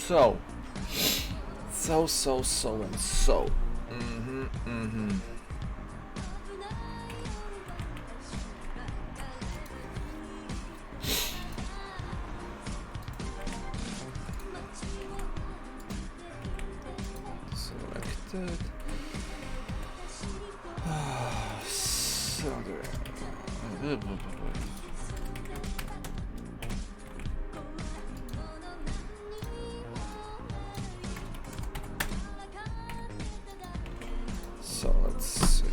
So. Mm-hmm. Selected. So there. So let's see.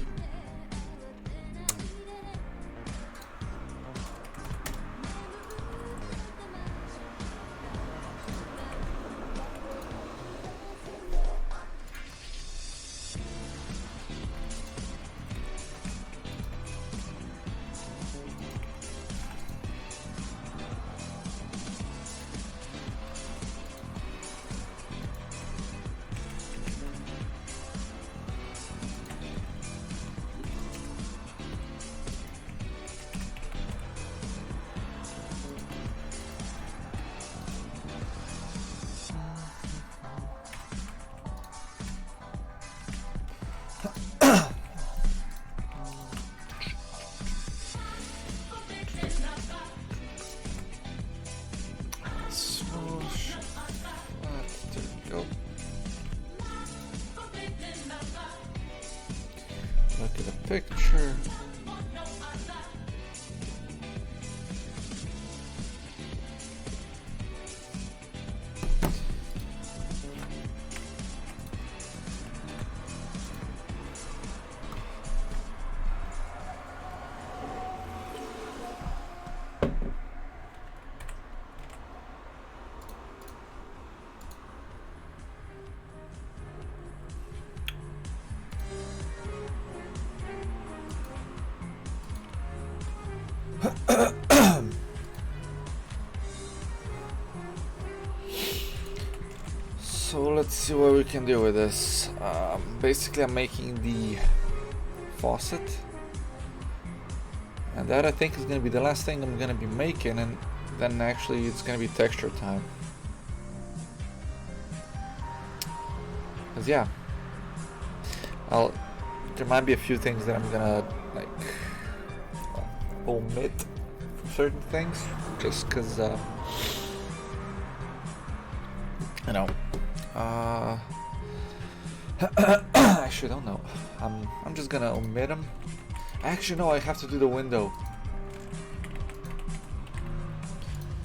Look at the picture. So let's see what we can do with this. Basically I'm making the faucet, and that I think is going to be the last thing I'm going to be making, and then actually it's going to be texture time. Cause yeah, there might be a few things that I'm gonna like omit from certain things, just cause you know. Actually, don't know. I'm just gonna omit them. Actually, no, I have to do the window.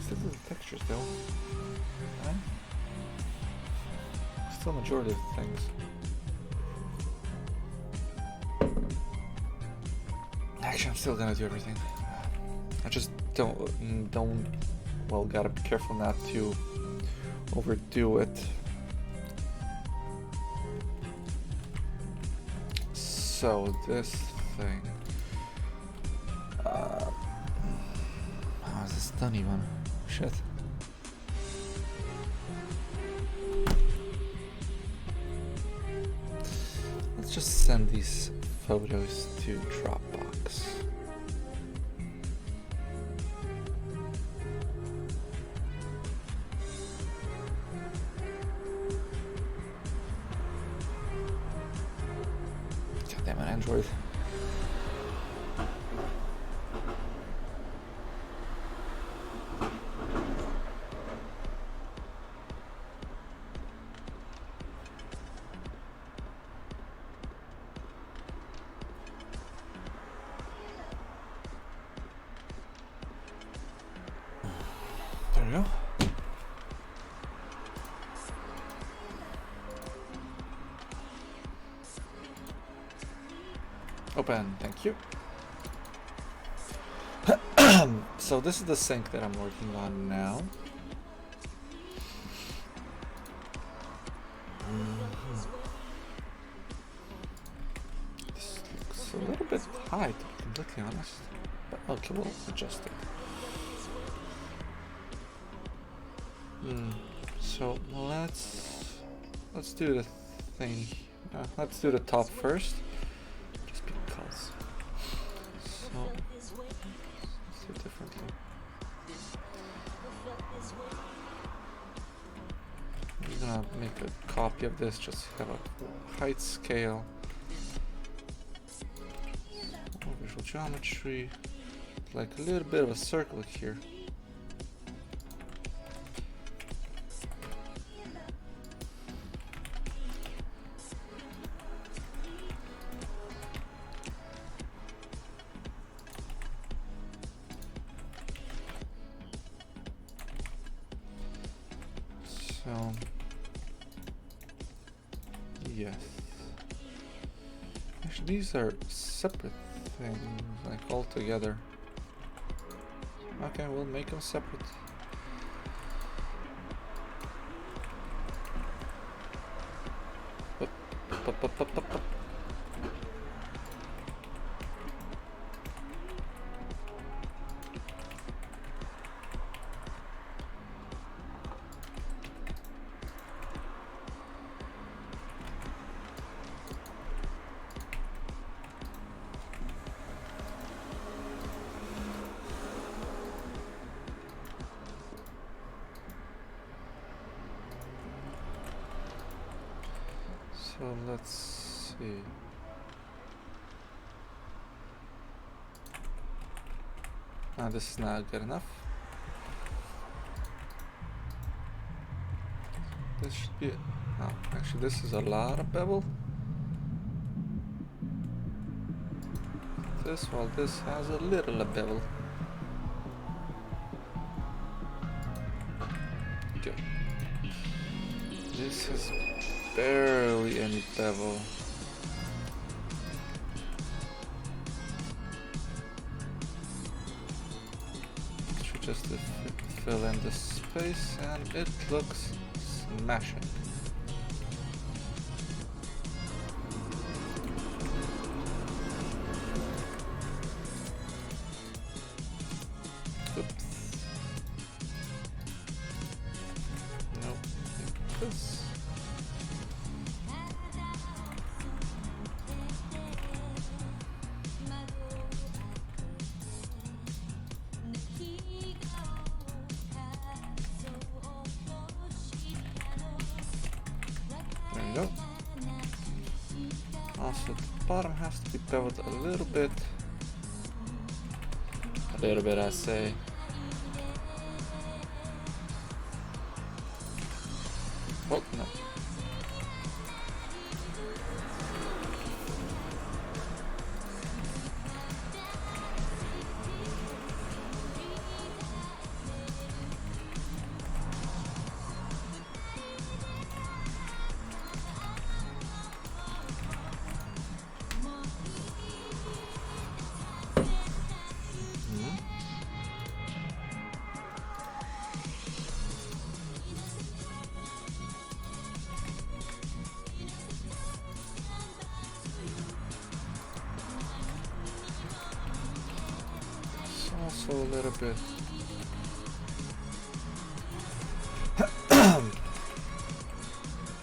Still do the textures though. Right? Still majority of things. Actually, I'm still gonna do everything. I just don't. Well, gotta be careful not to overdo it. So this thing. Oh, is this dunny one? Shit. Let's just send these photos to Dropbox. Goddamn it, Android. There we go. Open, thank you. So this is the sink that I'm working on now. This looks a little bit high, to be completely honest. But okay, we'll adjust it. So let's do the thing. Let's do the top first, just because. So let's do it differently. make a copy of this, just have a height scale. Visual geometry, like a little bit of a circle here. So, yes. Actually, these are separate things, like all together. Okay, we'll make them separate. Up, up, up, up, up, up. So let's see. This is not good enough. This should be. Oh, actually, this is a lot of bevel. This has a little bevel. Okay. This has barely any bevel. Should just fill in the space, and it looks smashing. Oops. Nope. Like this. There you go. Also, the bottom has to be beveled a little bit. A little bit, I say. Oh, no. Also a little bit.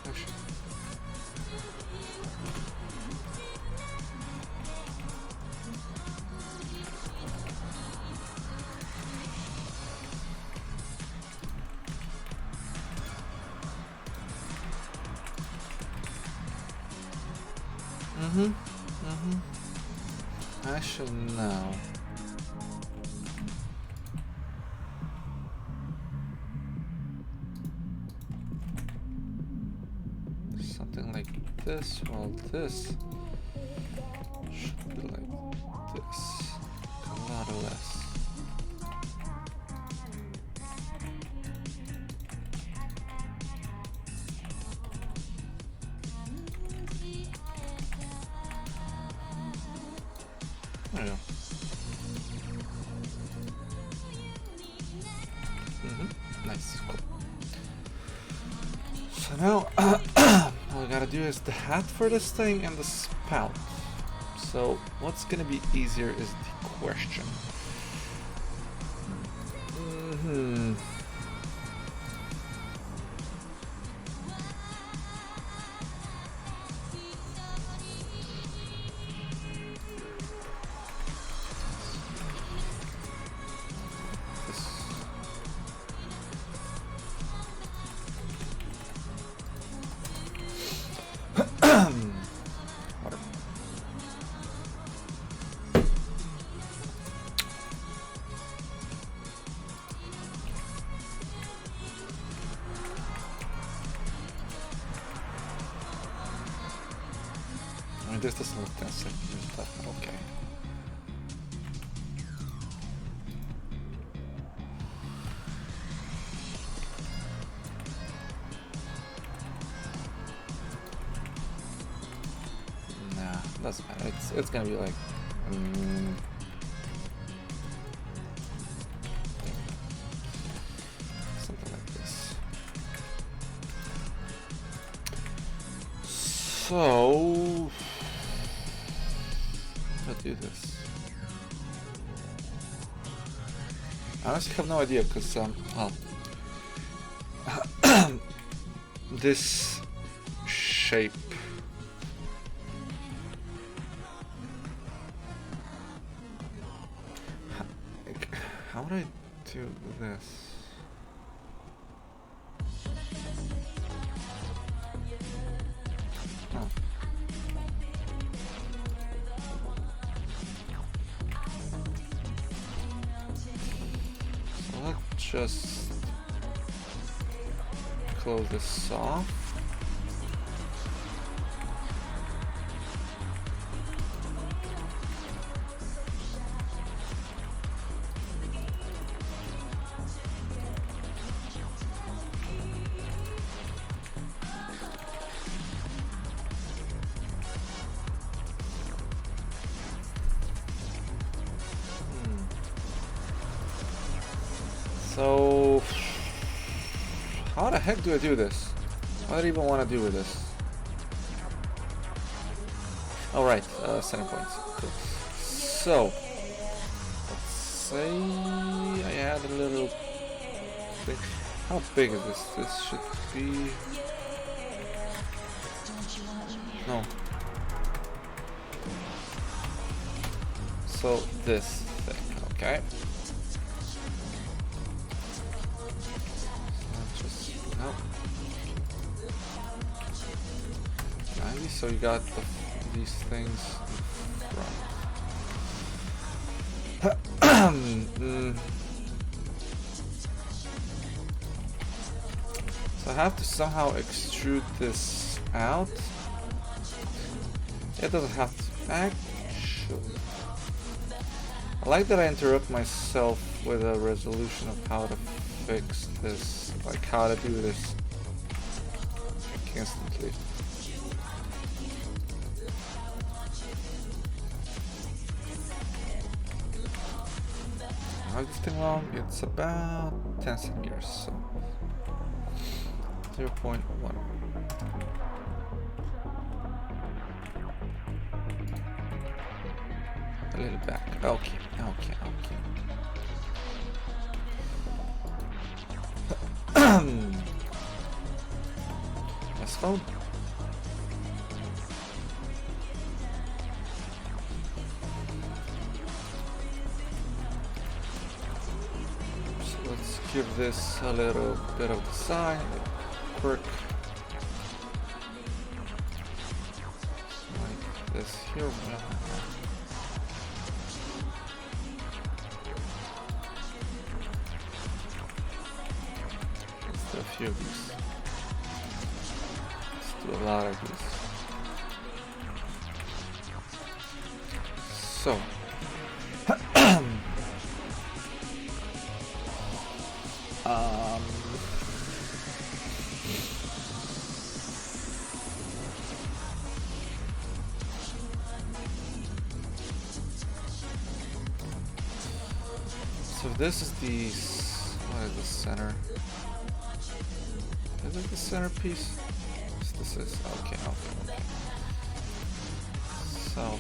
Actually. I should know. Something like this, while this should be like this, a lot less. There you go. Nice, cool. So now all we gotta do is the hat for this thing and the spout. So what's gonna be easier is the question. this doesn't look 10 seconds left. Okay. Nah, doesn't matter. It's gonna be like. Something like this. So let's do this. I honestly have no idea because well, this shape. How would I do this? Oh. So let's just close this off. So, how the heck do I do this? What do I even want to do with this? All right, center points. Cool. So, let's say I add a little thing. How big is this? This should be... No. So, this thing, okay. So you got these things in front. So I have to somehow extrude this out. It doesn't have to actually. I like that I interrupt myself with a resolution of how to fix this, like how to do this instantly. This thing long, it's about 10 centimeters, so 0.1. A little back. Okay. Yes, phone. Let's give this a little bit of design, quirk, like this here. Let's do a few of these. Let's do a lot of these. So. So this is the, what is the center? Is it the centerpiece? Yes, this is, okay. So.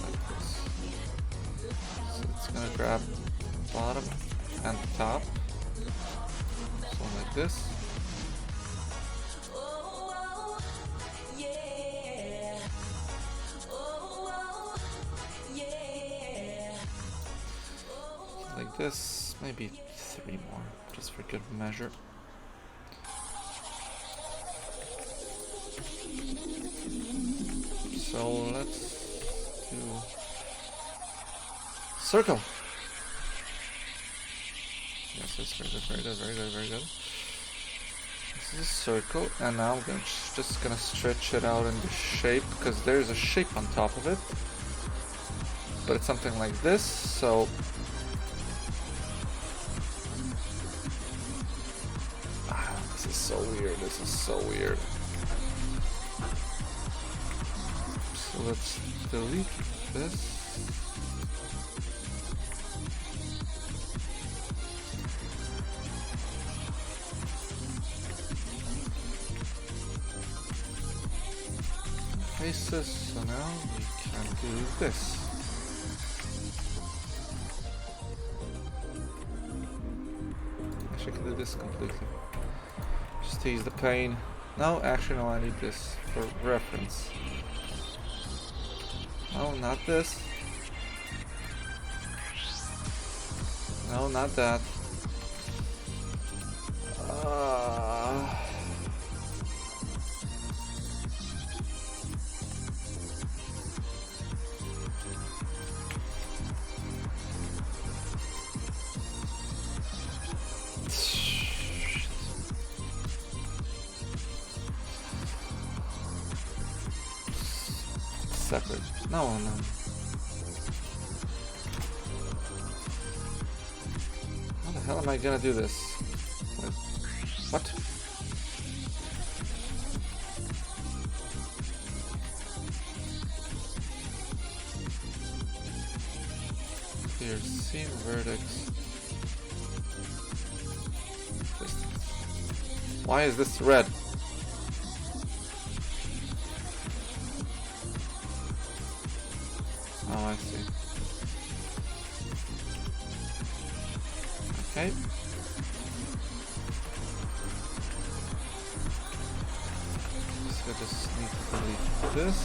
Like this. So it's gonna grab bottom and top. So like this. Like this, maybe 3 more, just for good measure. So let's do circle. Yes, Yes, very good, very good, very good, very good. This is a circle, and now I'm just gonna stretch it out into shape, because there's a shape on top of it. But it's something like this, so... this is so weird, this is so weird. So let's delete this. Faces, so now we can do this. Actually, I can do this completely. Just ease the pain. No, actually, no, I need this for reference. No, not this. No, not that. Separate. No, no. How the hell am I gonna do this? Wait, what? Here, seam vertex. Why is this red? Oh, I see. Okay. So I just need to delete this.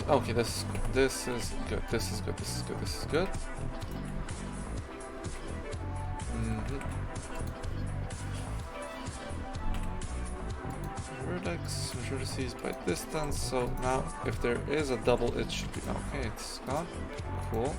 Okay, this is good. This is good. This is good. This is good. This is good. Vertex vertices by distance. So now, if there is a double, it should be okay. It's gone. Cool.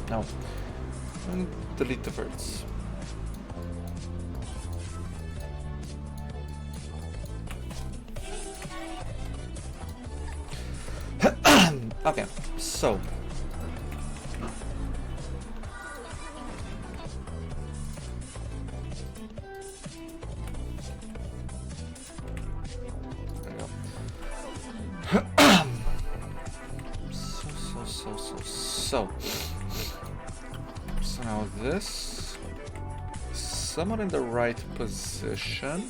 No. And delete the verts. Okay, so. There you go. So. So now this, somewhat in the right position.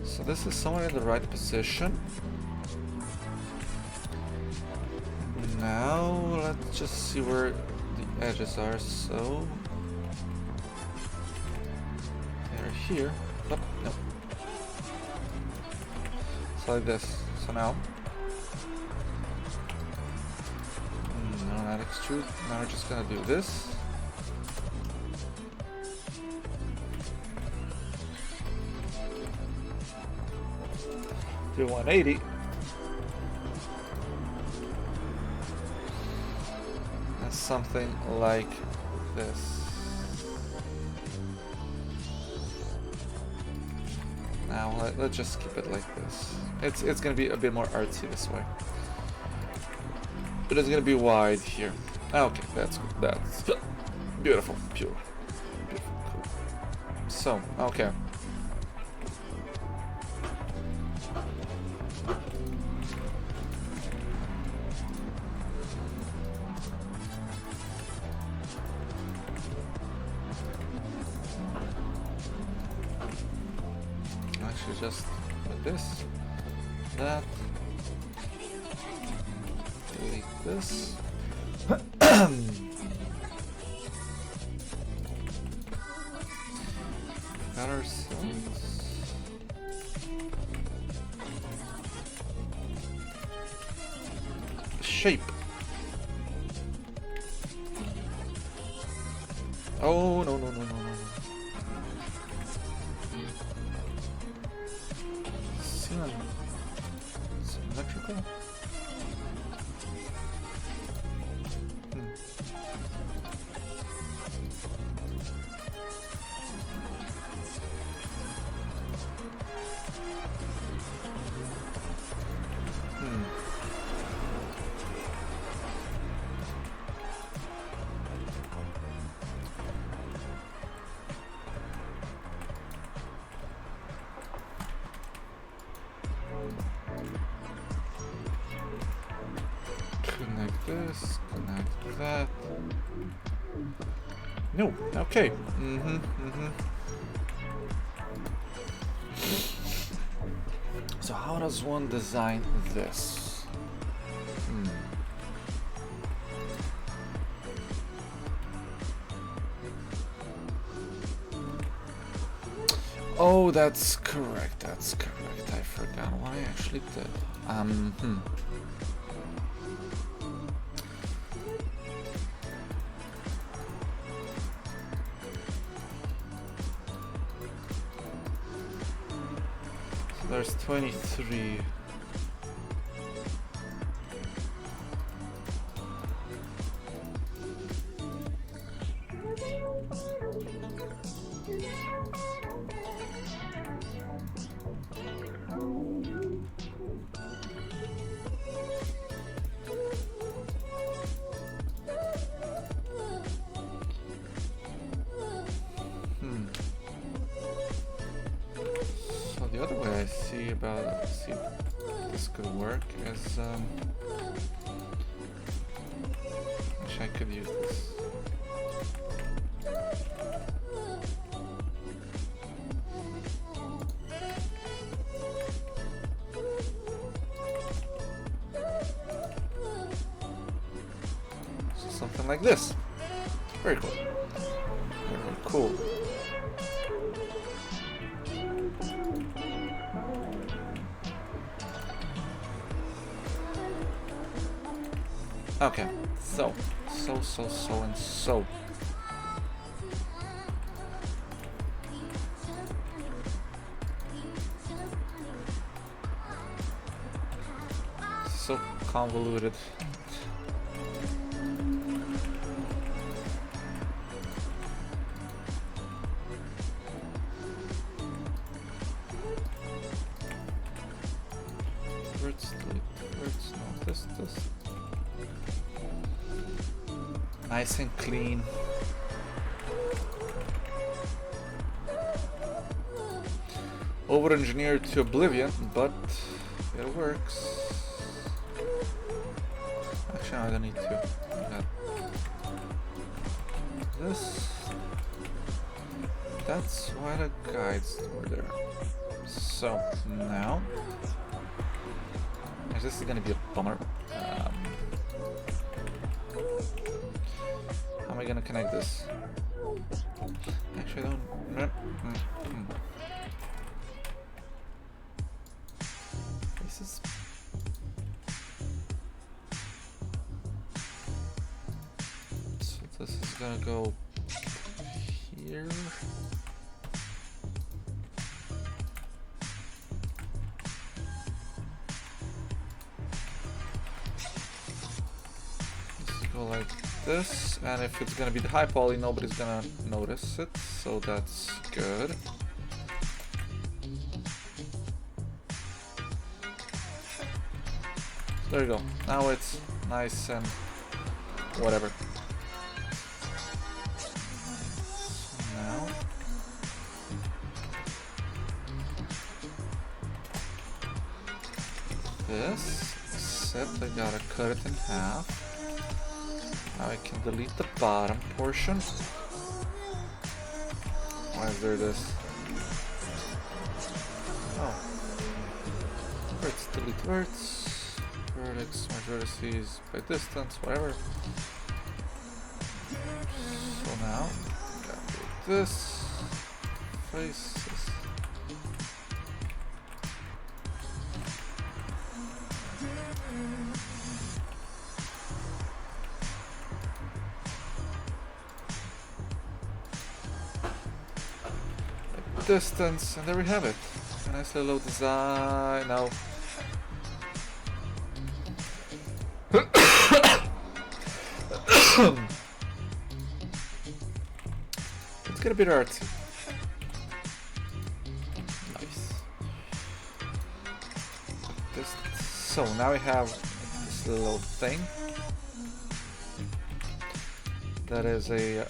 So this is somewhere in the right position. Now let's just see where the edges are. So here. Oh, no. So like this. So now. No, not extrude. Now we're just gonna do this. Do 180. And something like this. Now let's just keep it like this. It's gonna be a bit more artsy this way, but it's gonna be wide here. Okay, that's good. That's beautiful, pure, beautiful, cool. So okay. just like this, that, delete this. Got ourselves shape. Oh no no no no no. Symmetrical? Connect this, connect that. No, okay. So how does one design this? Oh, that's correct, that's correct. I forgot what I actually did. So there's 23. So the other way I see this could work is wish I could use this. So something like this. Very cool. Very cool. Okay, so. So convoluted. This. Nice and clean. Over-engineered to oblivion, but it works. Actually, I don't need to. This. That's why the guides were there. So now, this is gonna be a bummer. How am I gonna connect this? Actually, I don't. This is. So this is gonna go here. Go like this, and if it's gonna be the high poly, nobody's gonna notice it, so that's good. So there you go. Now it's nice and whatever. So now this, except I gotta cut it in half. Now I can delete the bottom portion. Why is there this? Oh. Verts, delete verts. Vertex, merge vertices by distance, whatever. So now, gotta do this. Faces. Distance, and there we have it. A nice little design. Now, let's get a bit artsy. Nice. So now we have this little thing that is a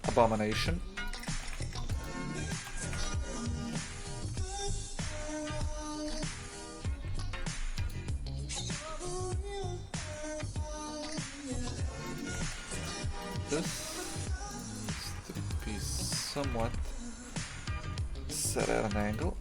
abomination. This needs to be somewhat set at an angle.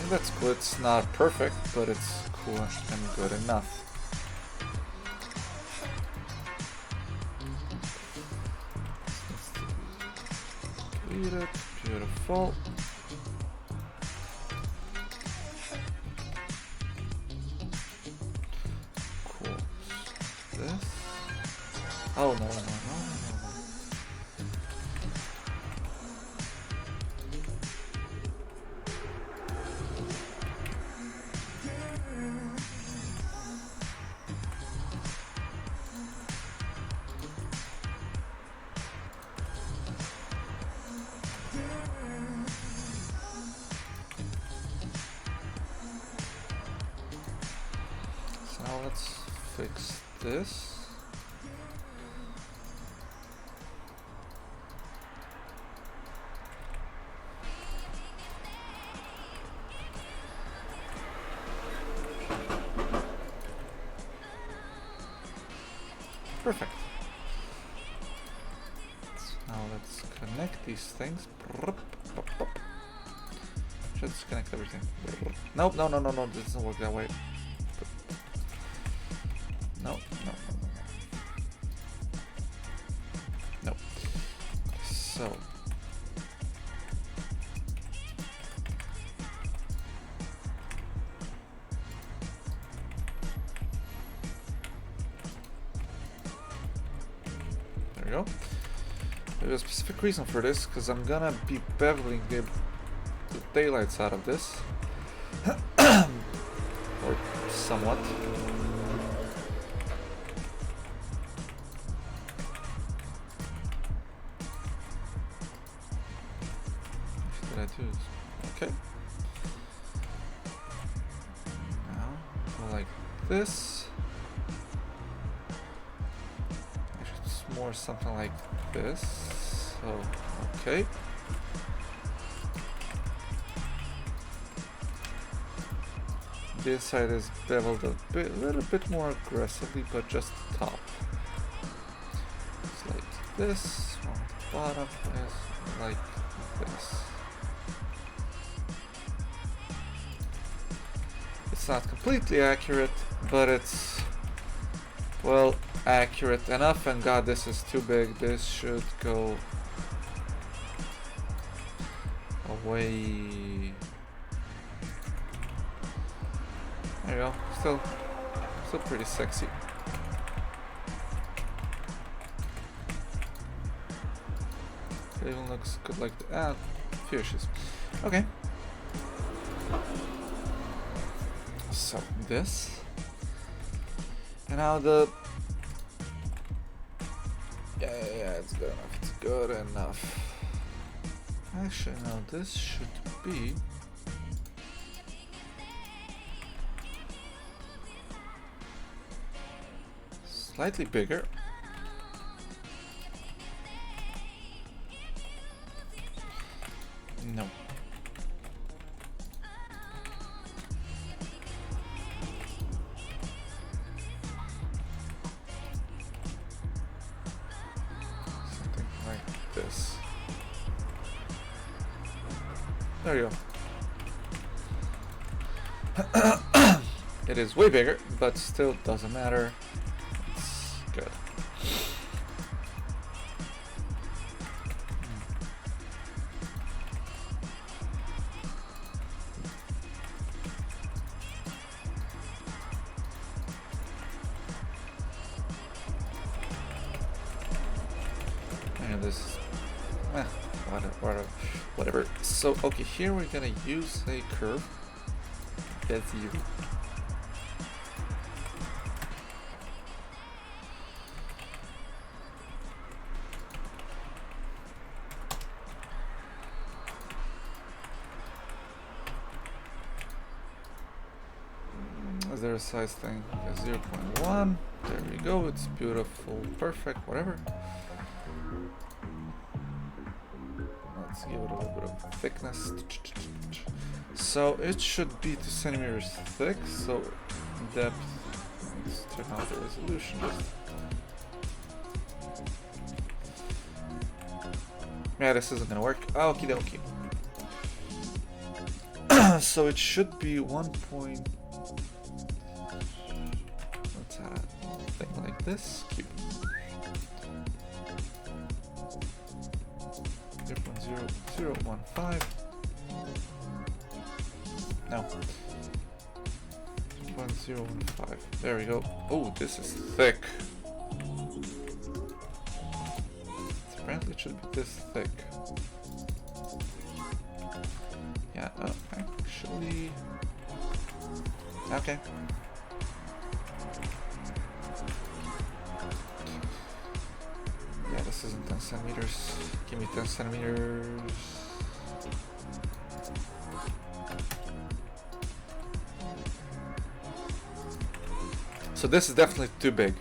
That's cool. It's not perfect, but it's cool and good enough. Delete it. Beautiful. Cool. This. Oh no. Now let's fix this. Perfect. Now let's connect these things. Should disconnect everything. Nope, no, this doesn't work that way. No. So there we go. There's a specific reason for this, because I'm gonna be beveling the daylights out of this. Or somewhat. Okay. Now go like this. Actually, it's more something like this. So okay. This side is beveled a little bit more aggressively, but just the top. It's like this. On the bottom is like this. It's not completely accurate, but it's, well, accurate enough. And God, this is too big. This should go away. There you go. Still pretty sexy. It even looks good like the few issues. Okay. So this, and now yeah, it's good enough. It's good enough. Actually, no, this should be slightly bigger. No. Something like this. There you go. It is way bigger, but still doesn't matter. It's good. And this, whatever. So, okay, here we're gonna use a curve. That's you. Is there a size thing? 0.1. There we go. It's beautiful, perfect, whatever. Let's give it a little bit of thickness. So it should be 2 centimeters thick. So depth. Let's turn out the resolution. Yeah, this isn't gonna work. Okie dokie. So it should be 1. Thing like this. Cube. 0.0015. No. 0.015. There we go. Oh, this is thick. Apparently it should be this thick. Yeah, actually... Okay. Yeah, this isn't 10 centimeters. Give me 10 centimeters. So this is definitely too big.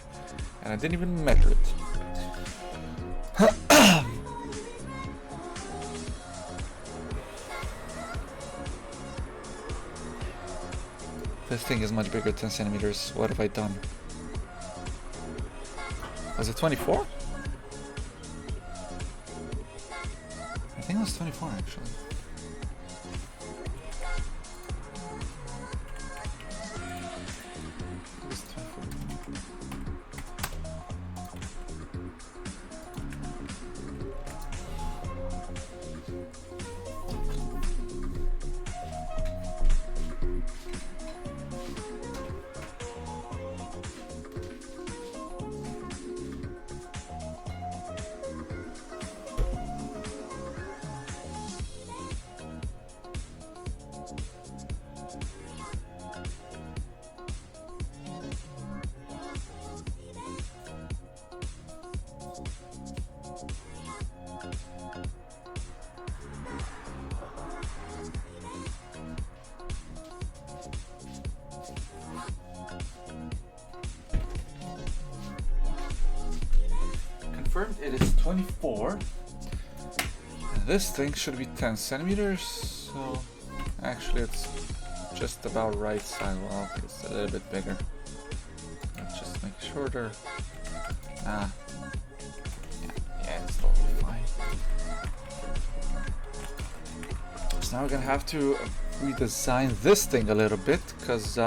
And I didn't even measure it. This thing is much bigger, 10 centimeters. What have I done? Was it 24? I think it was 24 actually. It was 24. It is 24. And this thing should be 10 centimeters. So actually it's just about right side. Well, it's a little bit bigger. Let's just make it shorter. Yeah, it's totally fine. So now we're gonna have to redesign this thing a little bit, because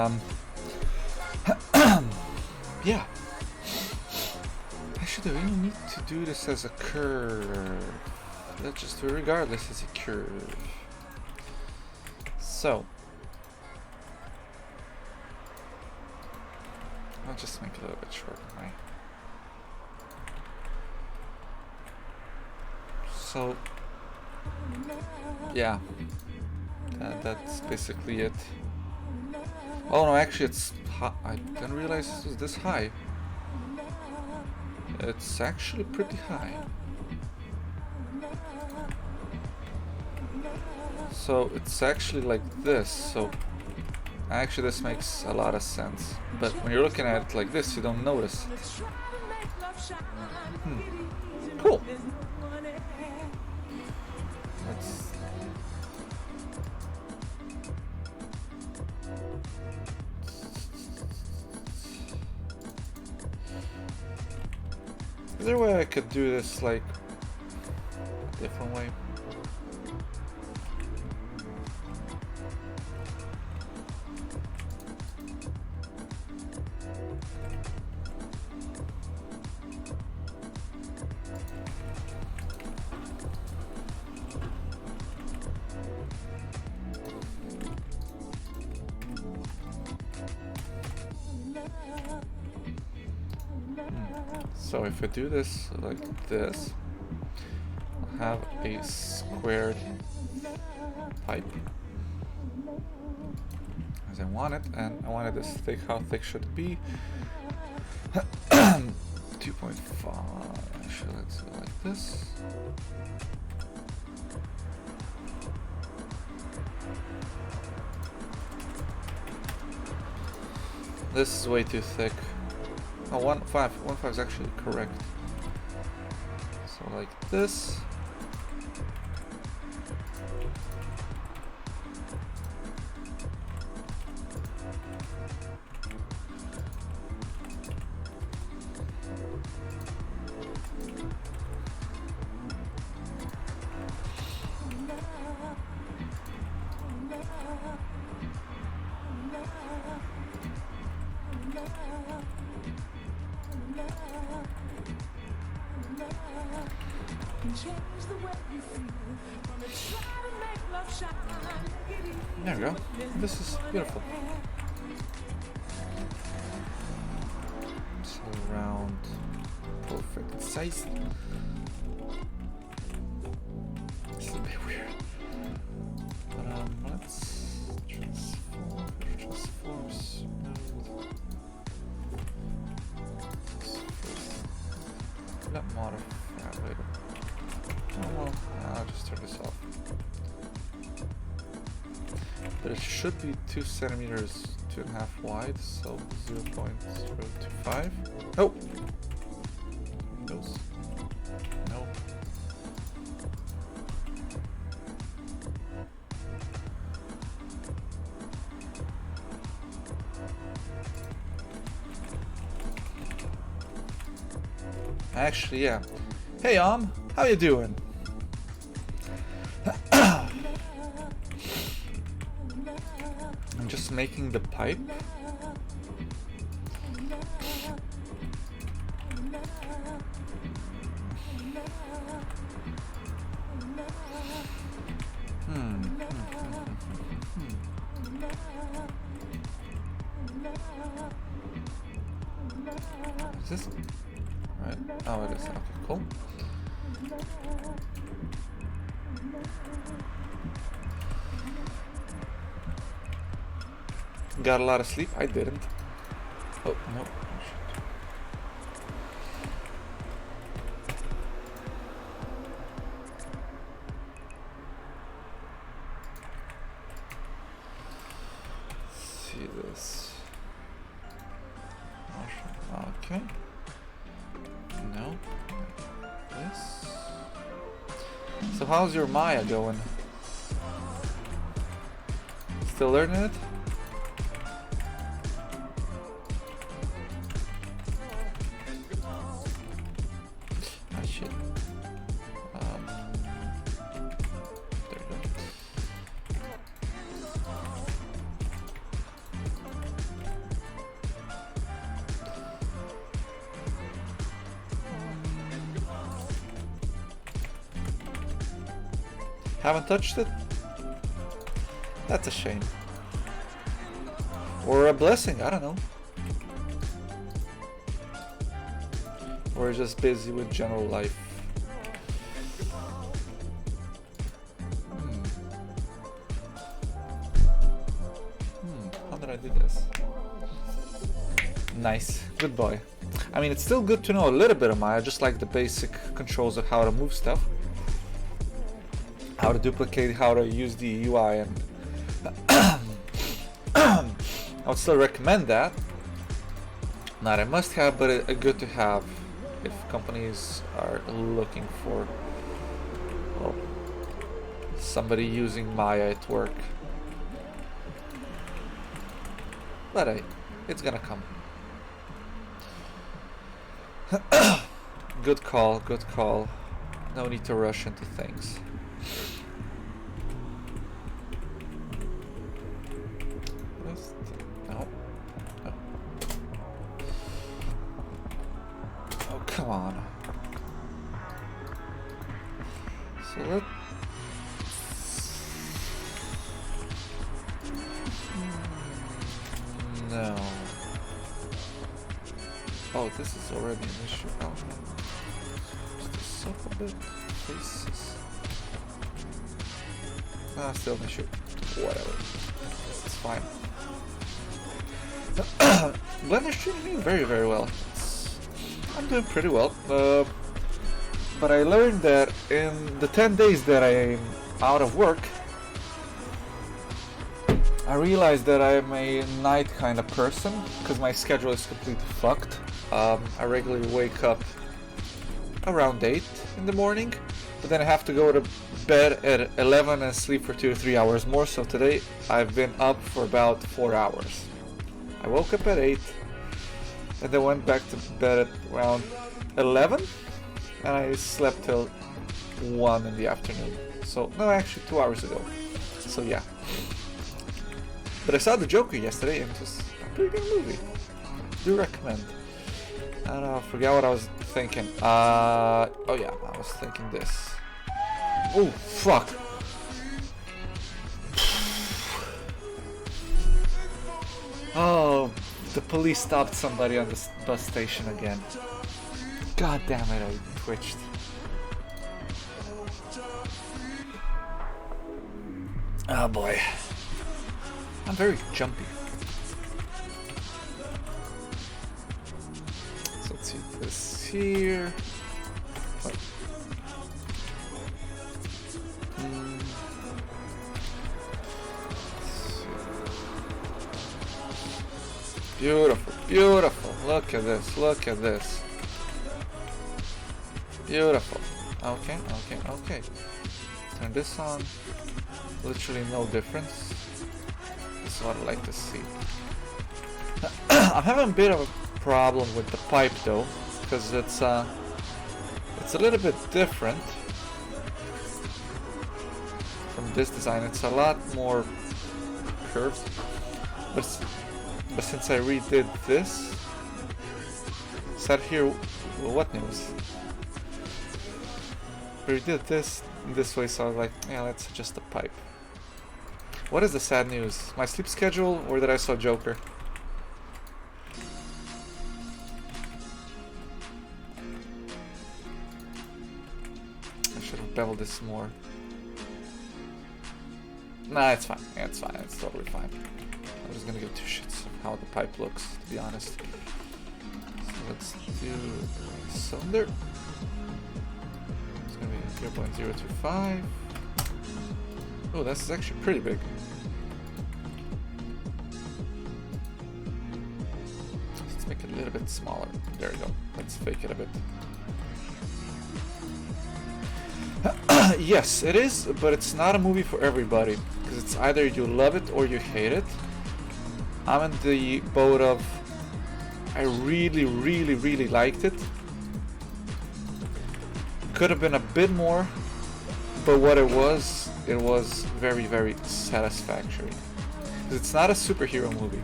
yeah. Actually, do we need to do this as a curve? Let's just do it regardless as a curve. So I'll just make it a little bit shorter, right? So yeah, that's basically it. Oh no, actually it's high. I didn't realize this was this high. It's actually pretty high. So it's actually like this. So Actually, this makes a lot of sense. But when you're looking at it like this, you don't notice it. Cool. Let's... Is there a way I could do this like a different way? So if I do this like this, I'll have a squared pipe as I want it, and I want it this thick. How thick should it be? 2.5. Actually, let's go like this. This is way too thick. Oh, 1.5. 1.5 is actually correct. So like this. There we go. This is beautiful. It's all round, perfect size. It's a bit weird. But let's transform smooth. Let modify later. Oh well, I'll just turn this off. But it should be 2 centimeters, 2.5 wide, so 0.025. Oh! Windows. No. Actually, yeah. Hey, how you doing? I'm just making the pipe. Is this right? Oh, it is. Okay, cool. Got a lot of sleep? I didn't. Oh, no. See this. Okay. No. This. So how's your Maya going? Still learning it? Haven't touched it? That's a shame. Or a blessing, I don't know. Or just busy with general life. How did I do this? Nice, good boy. I mean, it's still good to know a little bit of Maya, just like the basic controls of how to move stuff. How to duplicate, how to use the UI, and I would still recommend that. Not a must-have, but a good to have if companies are looking for, well, somebody using Maya at work. But hey, it's gonna come. Good call, good call. No need to rush into things. No. No. Oh, come on. So let's... No. Oh, this is already an issue. Oh no. Just a sofa bit. Faces. Ah, still an issue. Whatever. It's fine. Blender's treating me very, very well. I'm doing pretty well. But I learned that in the 10 days that I'm out of work, I realized that I'm a night kind of person because my schedule is completely fucked. I regularly wake up around 8 in the morning, but then I have to go to bed at 11 and sleep for 2 or 3 hours more. So today I've been up for about 4 hours. I woke up at 8 and then went back to bed at around 11 and I slept till 1 in the afternoon. So, no, actually 2 hours ago. So yeah. But I saw The Joker yesterday and it was a pretty good movie. Do recommend. I don't know, I forgot what I was thinking. Oh yeah, I was thinking this. Oh, fuck. Oh, the police stopped somebody on the bus station again. God damn it, I twitched. Oh boy. I'm very jumpy. So let's see this here. Oh. Beautiful, beautiful. Look at this, look at this. Beautiful. Okay, okay, okay. Turn this on. Literally no difference. This is what I like to see. I'm having a bit of a problem with the pipe though, because it's a little bit different from this design. It's a lot more curved, but since I redid this, said here, well, what news? We redid this way, so I was like, yeah, let's adjust the pipe. What is the sad news? My sleep schedule, or that I saw Joker? I should have beveled this more. Nah, it's fine. Yeah, it's fine. It's totally fine. I'm just gonna give 2 shits of how the pipe looks, to be honest. So let's do the cylinder. It's gonna be 0.025. Oh, this is actually pretty big. Let's make it a little bit smaller. There we go. Let's fake it a bit. Yes, it is, but it's not a movie for everybody. Because it's either you love it or you hate it. I'm in the boat of I really, really, really liked it. Could have been a bit more, but what it was very, very satisfactory. It's not a superhero movie.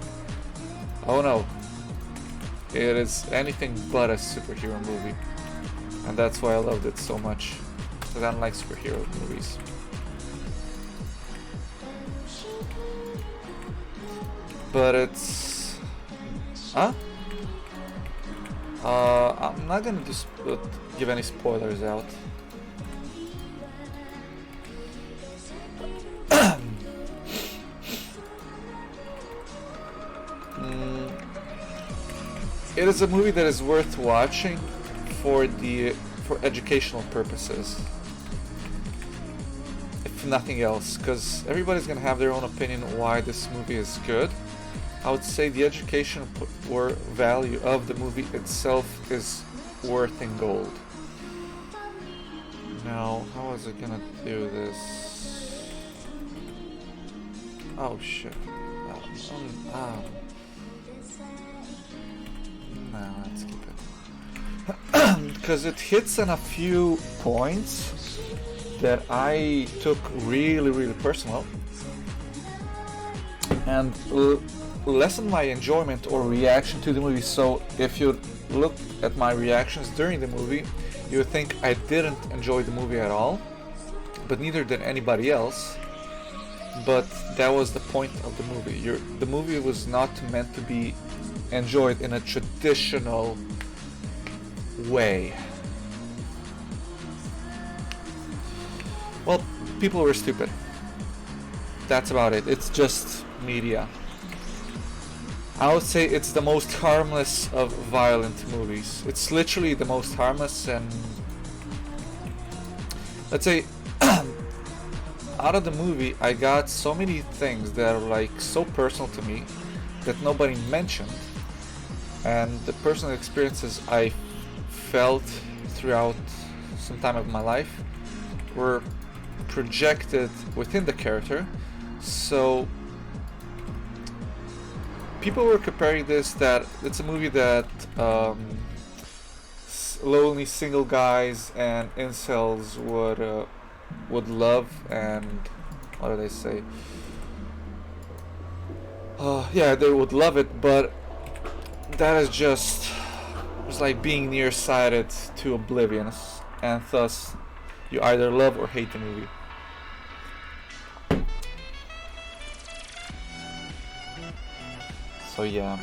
Oh no. It is anything but a superhero movie. And that's why I loved it so much. Because I don't like superhero movies. But it's... Huh? I'm not gonna just give any spoilers out. It is a movie that is worth watching for educational purposes, if nothing else, because everybody's gonna have their own opinion why this movie is good. I would say the education or value of the movie itself is worth in gold. Now, how is it gonna do this? Oh shit. No, let's keep it. Because it hits on a few points that I took really personal and lessen my enjoyment or reaction to the movie. So if you look at my reactions during the movie, you would think I didn't enjoy the movie at all, but neither did anybody else. But that was the point of the movie. The movie was not meant to be enjoyed in a traditional way. Well, people were stupid. That's about it. It's just media. I would say it's the most harmless of violent movies. It's literally the most harmless, and let's say out of the movie I got so many things that are like so personal to me that nobody mentioned, and the personal experiences I felt throughout some time of my life were projected within the character. So people were comparing this that it's a movie that lonely single guys and incels would love, and what do they say? Yeah, they would love it, but that is just, it's like being nearsighted to oblivious, and thus you either love or hate the movie. So yeah,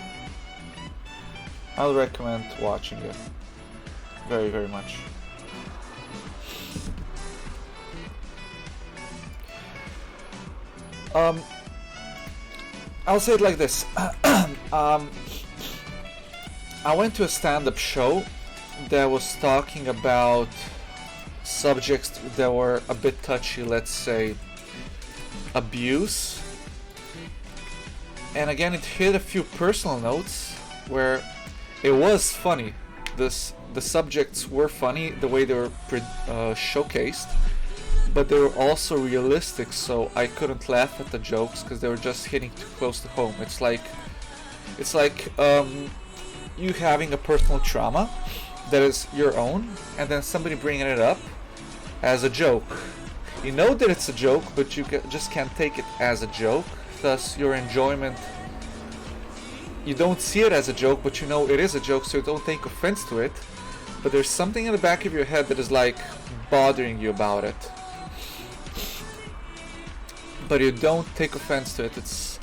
I'll recommend watching it very much. I'll say it like this. I went to a stand-up show that was talking about subjects that were a bit touchy, let's say abuse. And again, it hit a few personal notes where it was funny. The subjects were funny the way they were showcased, but they were also realistic, so I couldn't laugh at the jokes because they were just hitting too close to home. It's like you having a personal trauma that is your own, and then somebody bringing it up as a joke. You know that it's a joke, but you just can't take it as a joke. Thus, your enjoyment, you don't see it as a joke, but you know it is a joke, so you don't take offense to it. But there's something in the back of your head that is like bothering you about it, but you don't take offense to it.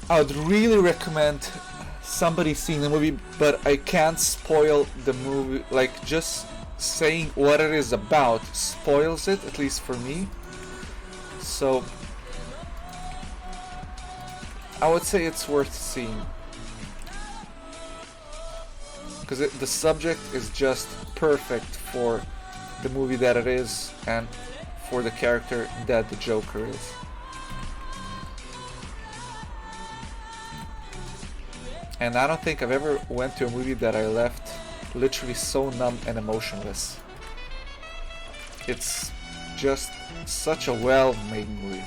I would really recommend somebody seeing the movie, but I can't spoil the movie. Like, just saying what it is about spoils it, at least for me. So I would say it's worth seeing, because the subject is just perfect for the movie that it is and for the character that the Joker is. And I don't think I've ever went to a movie that I left literally so numb and emotionless. It's just such a well-made movie.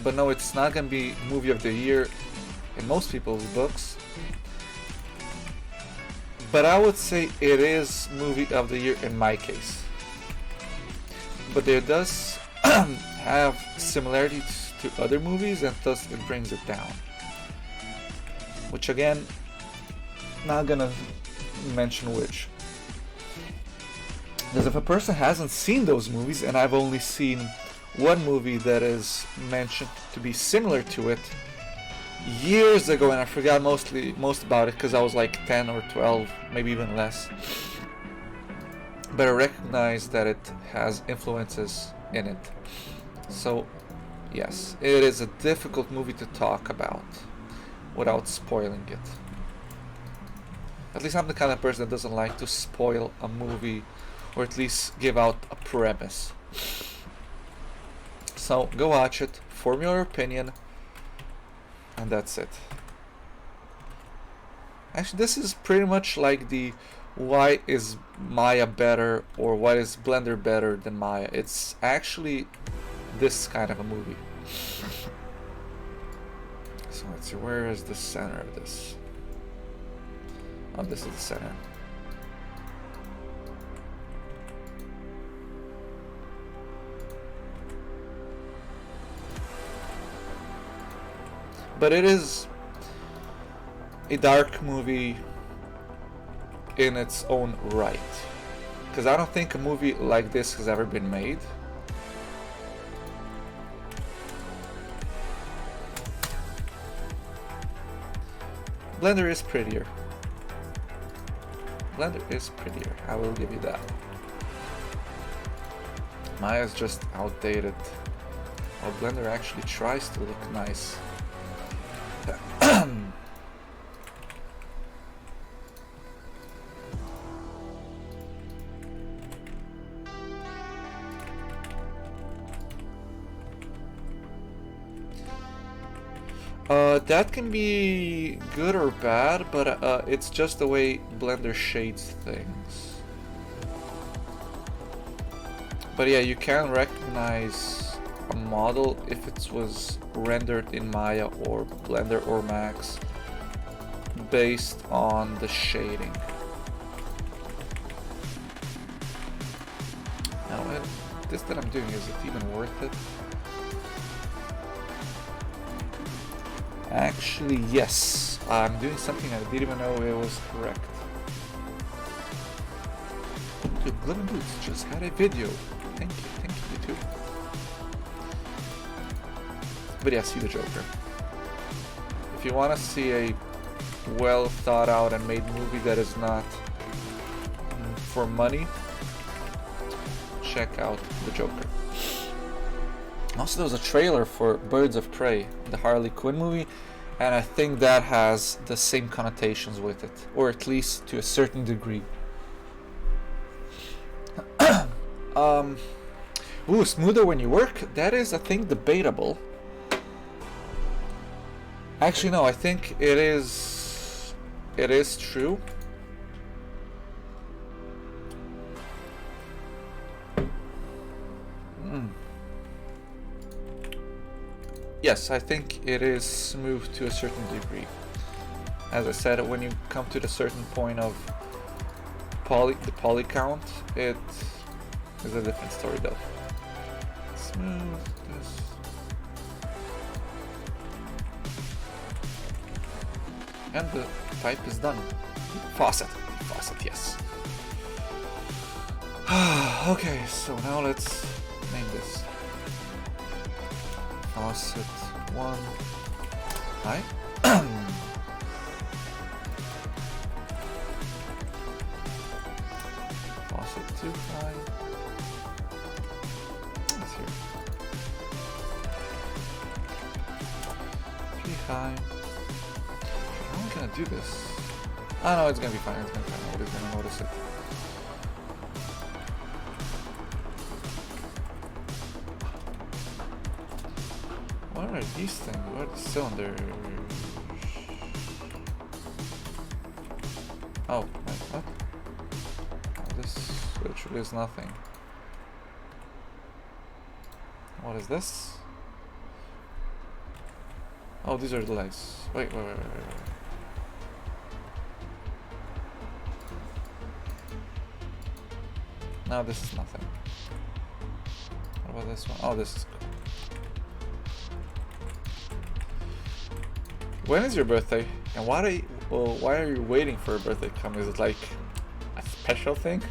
But no, it's not gonna be movie of the year in most people's books. But I would say it is movie of the year in my case. But it does have similarities to other movies, and thus it brings it down. Which again, not gonna mention which. Because if a person hasn't seen those movies, and I've only seen one movie that is mentioned to be similar to it years ago, and I forgot most about it because I was like 10 or 12, maybe even less. But I recognize that it has influences in it. So yes, it is a difficult movie to talk about without spoiling it. At least I'm the kind of person that doesn't like to spoil a movie, or at least give out a premise. So go watch it, form your opinion, and that's it. Actually, this is pretty much like the why is Maya better or why is Blender better than Maya. It's actually this kind of a movie. So let's see, where is the center of this? Oh, this is the center. But it is a dark movie in its own right. Because I don't think a movie like this has ever been made. Blender is prettier. Blender is prettier, I will give you that. Maya's just outdated. While Blender actually tries to look nice. That can be good or bad, but it's just the way Blender shades things. But yeah, you can recognize a model if it was rendered in Maya or Blender or Max based on the shading. Now, this that I'm doing, is it even worth it? Actually, yes. I'm doing something I didn't even know it was correct. Dude, Glim Boots just had a video. Thank you, YouTube. But yeah, see the Joker. If you want to see a well thought out and made movie that is not for money, check out the Joker. Also, there was a trailer for Birds of Prey, the Harley Quinn movie, and I think that has the same connotations with it, or at least to a certain degree. Ooh, smoother when you work? That is, I think, debatable. Actually, no, I think it is true. Yes, I think it is smooth to a certain degree. As I said, when you come to the certain point of the poly count, it is a different story though. Smooth this. And the pipe is done. Faucet, yes. Okay, so now let's name this. Faucet 1 high. Faucet 2 high. That's here. 3 high. How am I gonna do this? Oh no, it's gonna be fine. Nobody's gonna notice it. What are these things? What are the cylinders? Oh, wait, what? Oh, this literally is nothing. What is this? Oh, these are the legs. Wait. No, this is nothing. What about this one? Oh, this is cool. When is your birthday? And why are you waiting for a birthday to come? Is it like a special thing?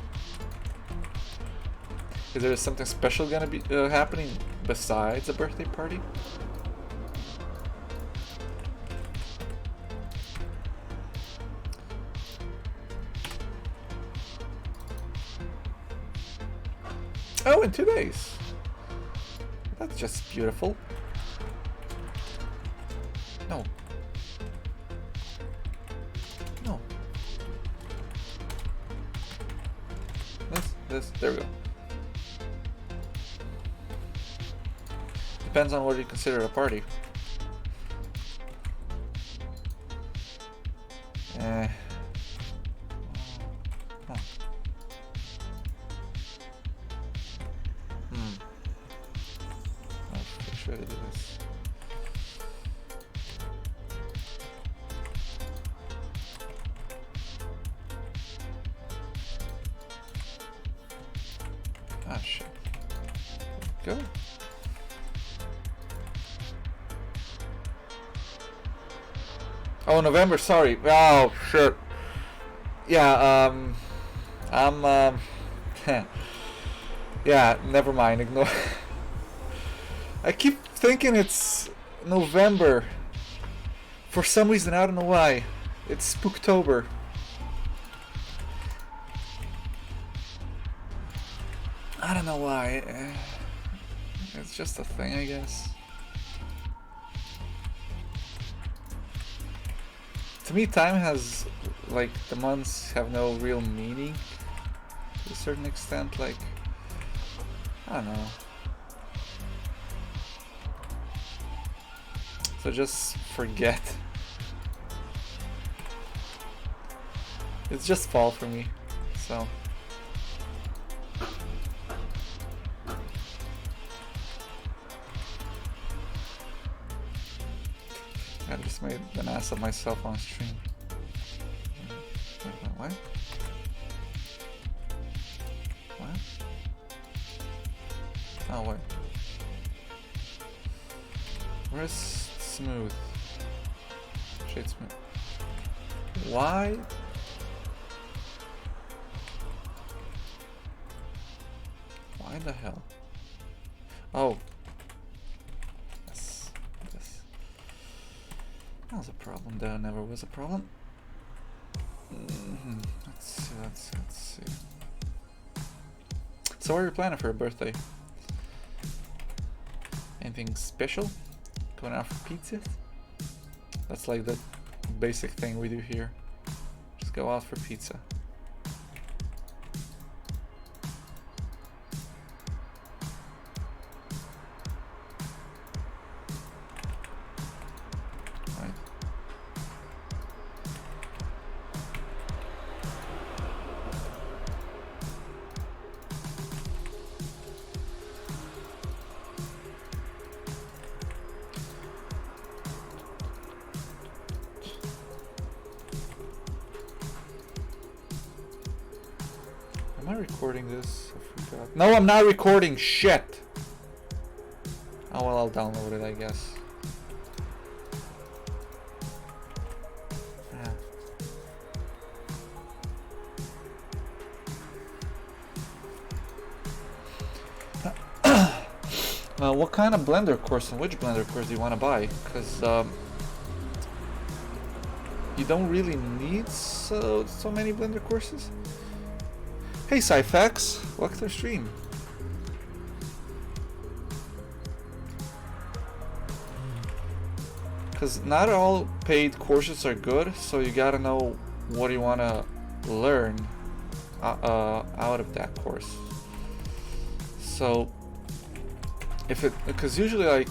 Is there something special gonna be happening besides a birthday party? Oh, in 2 days. That's just beautiful. No. No. This, there we go. Depends on what you consider a party. Huh. I'll try to do this. Ah, shit. Go. Oh, November, sorry. Oh, shit. Yeah, I'm, yeah, never mind, ignore. I keep thinking it's November. For some reason, I don't know why. It's Spooktober. I don't know why. It's just a thing, I guess. To me, time has, like, the months have no real meaning to a certain extent. Like, I don't know. So just forget. It's just fall for me, so. I just made an ass of myself on stream. What? What? Oh, wait. Where's smooth? Shade smooth. Why? Why the hell? Oh. Yes. Yes. That was a problem. That never was a problem. Let's see. So what are you planning for your birthday? Anything special? Going out for pizza? That's like the basic thing we do here. Just go out for pizza. Right. Am I recording this? I forgot. No, I'm not recording shit! Oh well, I'll download it, I guess. Yeah. What kind of Blender course and which Blender course do you want to buy? Because you don't really need so many Blender courses. Hey Cyfax, welcome to the stream. Because not all paid courses are good, so you gotta know what you want to learn out of that course. So, because usually like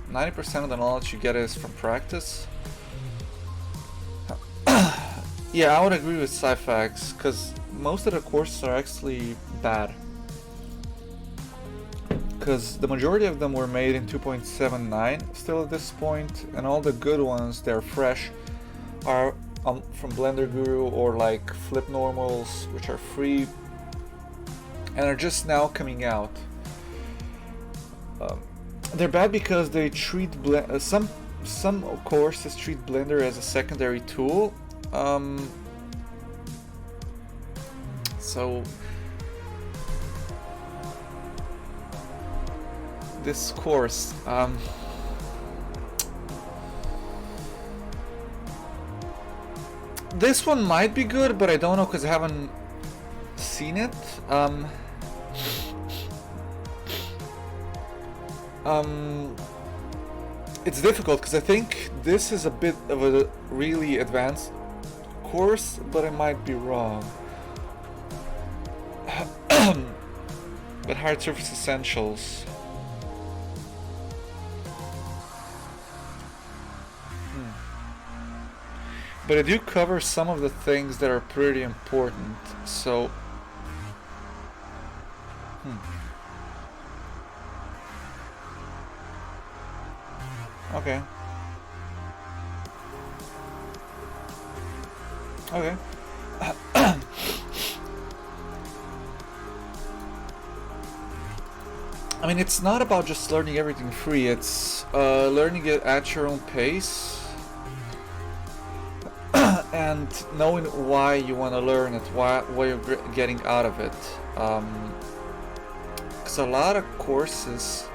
90% of the knowledge you get is from practice. Yeah, I would agree with Cyfax, because most of the courses are actually bad. Because the majority of them were made in 2.79 still at this point, and all the good ones, they're fresh, are from Blender Guru or like Flip Normals, which are free and are just now coming out. They're bad because they treat some courses treat Blender as a secondary tool. So this course, this one might be good, but I don't know because I haven't seen it. It's difficult because I think this is a bit of a really advanced course, but I might be wrong. But Hard Surface Essentials. but I do cover some of the things that are pretty important. So, okay. Okay. I mean, it's not about just learning everything free, it's learning it at your own pace and knowing why you want to learn it, what you're getting out of it. Because a lot of courses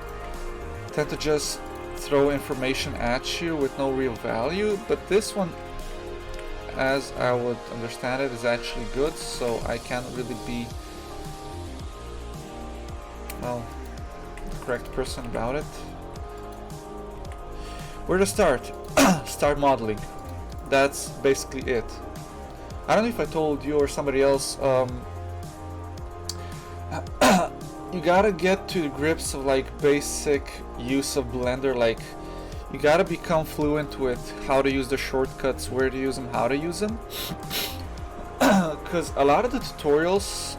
tend to just throw information at you with no real value, but this one, as I would understand it, is actually good, so I can't really be, well, the correct person about it. Where to start? Start modeling. That's basically it. I don't know if I told you or somebody else, you gotta get to grips of like basic use of Blender. Like, you gotta become fluent with how to use the shortcuts, where to use them, how to use them. Because a lot of the tutorials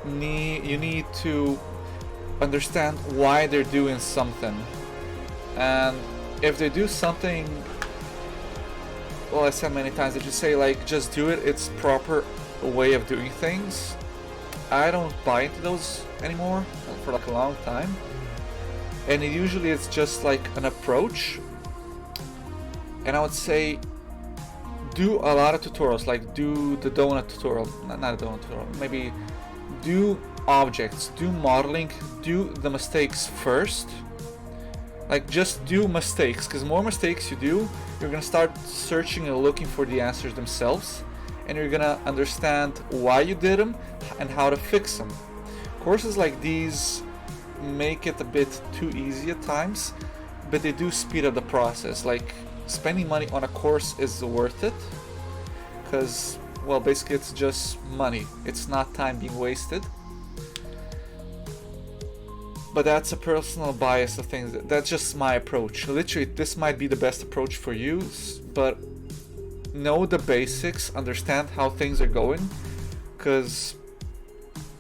you need to understand why they're doing something, and if they do something, well, I said many times, if you say like just do it, it's proper way of doing things, I don't buy into those anymore for like a long time. And usually it's just like an approach, and I would say do a lot of tutorials, like do the donut tutorial, not a donut tutorial, maybe do objects, do modeling, do the mistakes first. Like, just do mistakes, because more mistakes you do, you're gonna start searching and looking for the answers themselves, and you're gonna understand why you did them and how to fix them. Courses like these make it a bit too easy at times, but they do speed up the process. Like, spending money on a course is worth it, because, well, basically it's just money. It's not time being wasted. But that's a personal bias of things. That's just my approach. Literally, this might be the best approach for you, but know the basics, understand how things are going, because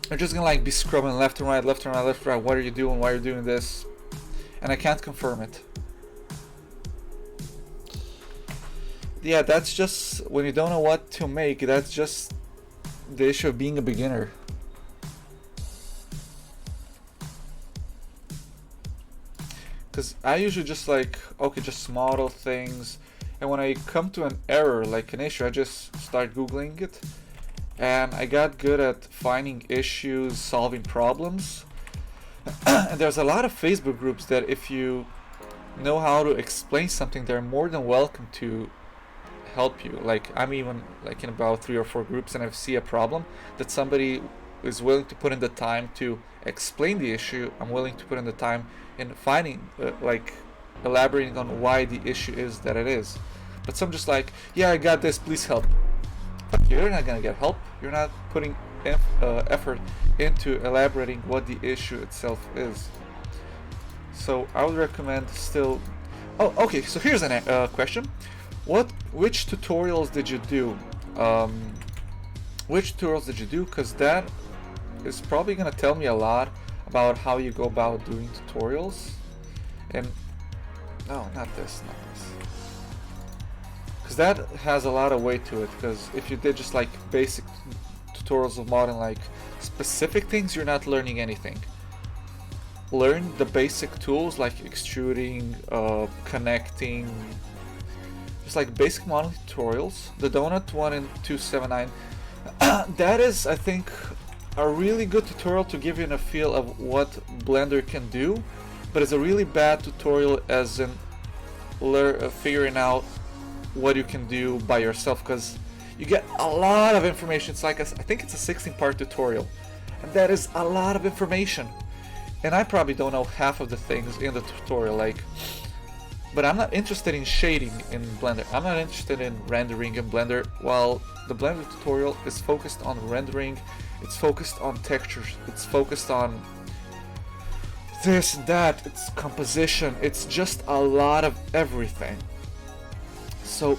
you're just gonna like be scrubbing left and right, left and right, left and right. What are you doing? Why are you doing this? And I can't confirm it. Yeah, that's just when you don't know what to make. That's just the issue of being a beginner. Because I usually just like, okay, just model things, and when I come to an error, like an issue, I just start Googling it, and I got good at finding issues, solving problems. And there's a lot of Facebook groups that if you know how to explain something, they're more than welcome to help you. Like, I'm even like in about 3 or 4 groups, and I see a problem that somebody is willing to put in the time to explain the issue. I'm willing to put in the time in finding, like, elaborating on why the issue is that it is. But some just like, yeah, I got this, please help. Fuck you, you're not gonna get help. You're not putting effort into elaborating what the issue itself is. So I would recommend still. Oh, okay. So here's a question. Which tutorials did you do? Which tutorials did you do? Because that is probably gonna tell me a lot about how you go about doing tutorials. And no, not this. Because that has a lot of weight to it. Because if you did just like basic tutorials of modeling, like specific things, you're not learning anything. Learn the basic tools like extruding, connecting, just like basic modeling tutorials. The donut one in 279, that is, I think, a really good tutorial to give you a feel of what Blender can do, but it's a really bad tutorial as in figuring out what you can do by yourself, because you get a lot of information. It's like I think it's a 16-part tutorial, and that is a lot of information, and I probably don't know half of the things in the tutorial. Like, but I'm not interested in shading in Blender. I'm not interested in rendering in Blender. While the Blender tutorial is focused on rendering, it's focused on textures, it's focused on this and that, it's composition, it's just a lot of everything. So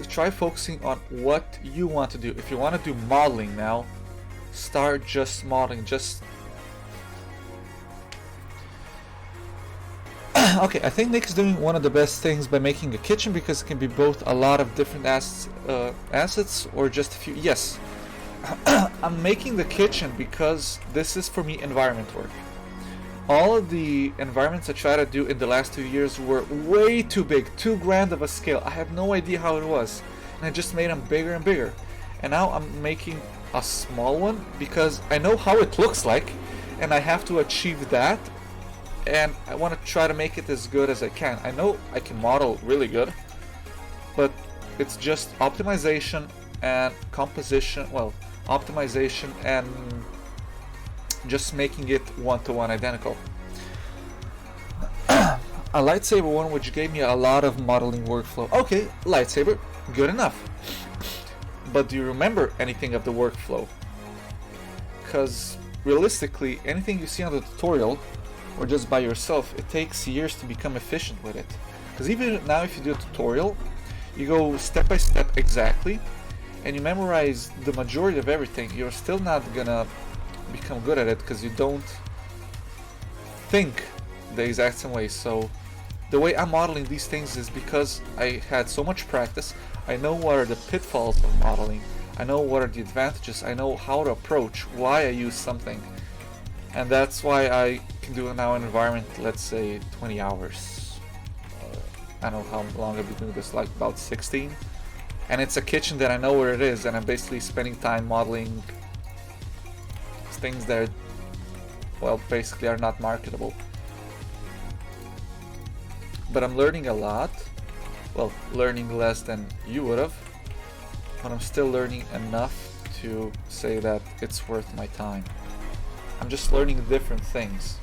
try focusing on what you want to do. If you want to do modeling now, start just modeling. Okay, I think Nick's doing one of the best things by making a kitchen, because it can be both a lot of different assets or just a few. Yes, I'm making the kitchen because this is for me environment work. All of the environments I tried to do in the last 2 years were way too big, too grand of a scale. I had no idea how it was, and I just made them bigger and bigger. And now I'm making a small one because I know how it looks like, and I have to achieve that. And I want to try to make it as good as I can. I know I can model really good, but it's just optimization and composition. Well, optimization and just making it one-to-one identical. A lightsaber one, which gave me a lot of modeling workflow. Okay, lightsaber, good enough. But do you remember anything of the workflow? Because realistically, anything you see on the tutorial or just by yourself, it takes years to become efficient with it. Because even now, if you do a tutorial, you go step by step exactly, and you memorize the majority of everything, you're still not gonna become good at it because you don't think the exact same way. So the way I'm modeling these things is because I had so much practice. I know what are the pitfalls of modeling. I know what are the advantages. I know how to approach, why I use something. And that's why I can do now an environment, let's say 20 hours. I don't know how long I've been doing this, like about 16. And it's a kitchen that I know where it is, and I'm basically spending time modeling things that, well, basically are not marketable. But I'm learning a lot. Well, learning less than you would have, but I'm still learning enough to say that it's worth my time. I'm just learning different things.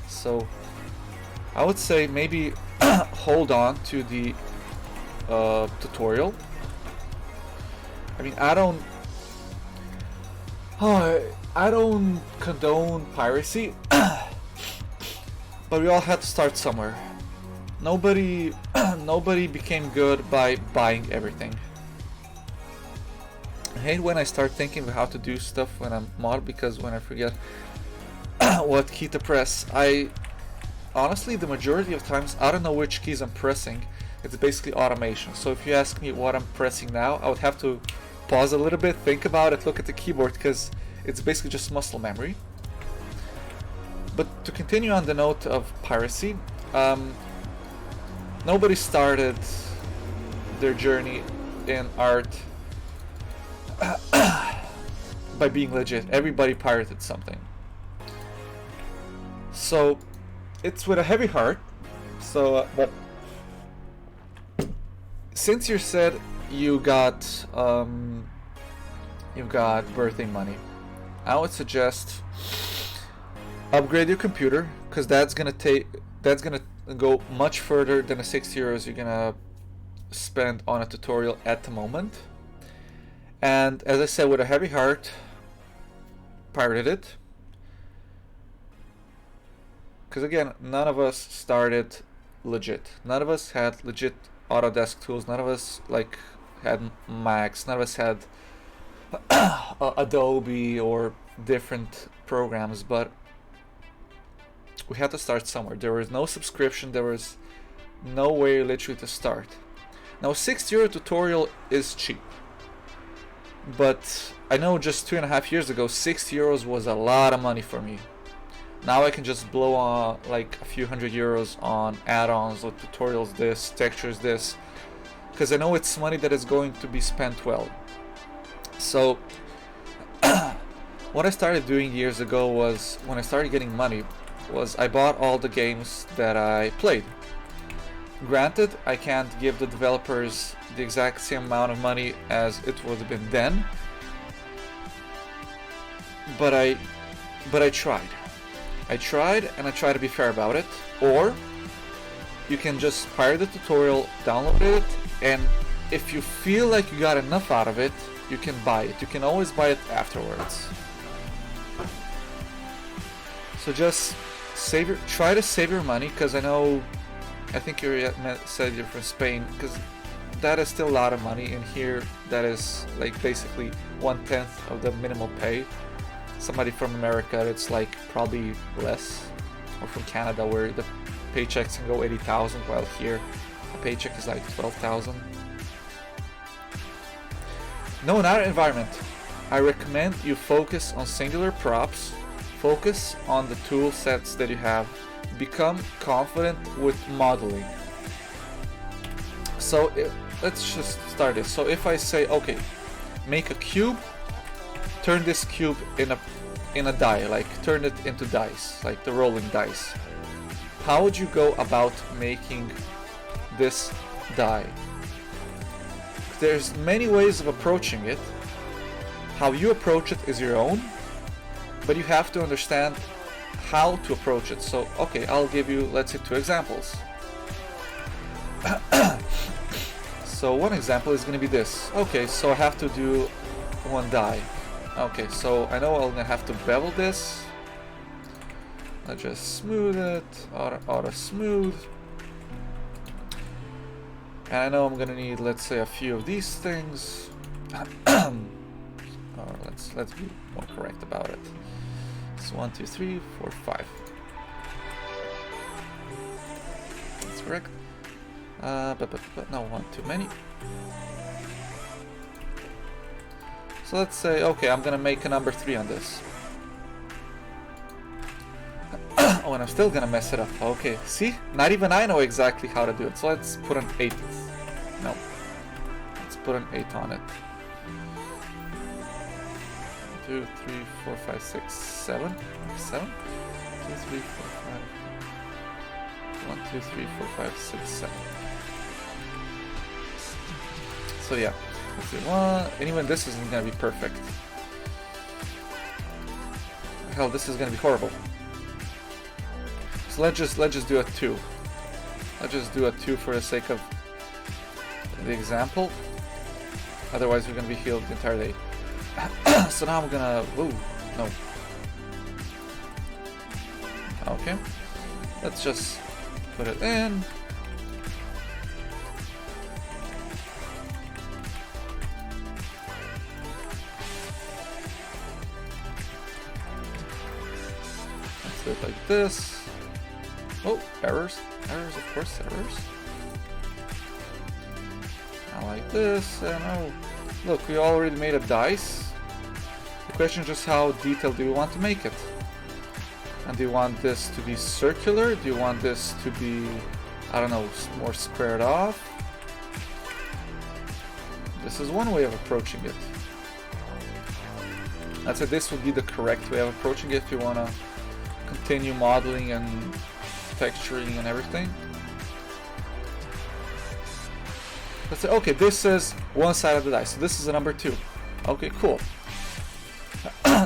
So I would say maybe hold on to the tutorial. I mean, I don't condone piracy, but we all had to start somewhere. Nobody became good by buying everything. I hate when I start thinking of how to do stuff when I'm mod, because when I forget what key to press, honestly, the majority of times, I don't know which keys I'm pressing. It's basically automation. So if you ask me what I'm pressing now, I would have to pause a little bit, think about it, look at the keyboard, because it's basically just muscle memory. But to continue on the note of piracy, nobody started their journey in art by being legit. Everybody pirated something. So it's with a heavy heart. So, but since you said you got birthday money, I would suggest upgrade your computer, because that's gonna go much further than the 60 euros you're gonna spend on a tutorial at the moment. And as I said, with a heavy heart, pirated it. Because again, none of us started legit. None of us had legit Autodesk tools. None of us had Macs. None of us had Adobe or different programs. But we had to start somewhere. There was no subscription. There was no way literally to start. Now, a 60 euro tutorial is cheap. But I know just 2.5 years ago, 60 euros was a lot of money for me. Now I can just blow on like a few hundred euros on add-ons or tutorials this, textures this, because I know it's money that is going to be spent well. So what I started doing years ago was, when I started getting money, was I bought all the games that I played. Granted, I can't give the developers the exact same amount of money as it would have been then, but I tried. I tried, and I try to be fair about it. Or you can just pirate the tutorial, download it, and if you feel like you got enough out of it, you can buy it. You can always buy it afterwards. So just try to save your money, because I think you said you're from Spain, because that is still a lot of money. In here, that is like basically 1/10 of the minimum pay. Somebody from America, it's like probably less, or from Canada, where the paychecks can go 80,000, while here a paycheck is like 12,000. No, in our environment, I recommend you focus on singular props, focus on the tool sets that you have, become confident with modeling. So let's just start this. So if I say, okay, make a cube, turn this cube in a die, like turn it into dice, like the rolling dice. How would you go about making this die? There's many ways of approaching it. How you approach it is your own, but you have to understand how to approach it. So, okay, I'll give you, let's say, 2 examples. So one example is going to be this. Okay, so I have to do 1 die. Okay, so I know I'm going to have to bevel this. Let's just smooth it, auto smooth. And I know I'm gonna need, let's say, a few of these things. Let's be more correct about it. So 1, 2, 3, 4, 5. That's correct. But no, 1 too many. So let's say, okay, I'm gonna make a number 3 on this. Oh, and I'm still gonna mess it up. Okay, see? Not even I know exactly how to do it. So let's put an 8. No. Let's put an 8 on it. 2, 3, 4, 5, 6, 7. 7? 2, 3, 4, 5. 1, 2, 3, 4, 5, 6, 7. So yeah. Let's see. 1. And even this isn't gonna be perfect. Hell, this is gonna be horrible. So let's just do a 2. Let's just do a 2 for the sake of the example. Otherwise, we're gonna be healed the entire day. So now I'm gonna. Ooh, no. Okay. Let's just put it in. Let's do it like this. Oh, errors. Errors, of course, errors. I like this, and oh, look, we already made a dice. The question is just how detailed do you want to make it? And do you want this to be circular? Do you want this to be, I don't know, more squared off? This is one way of approaching it. I'd say this would be the correct way of approaching it if you want to continue modeling and texturing and everything. Let's say, okay, this is one side of the dice, so this is a number 2. Okay, cool.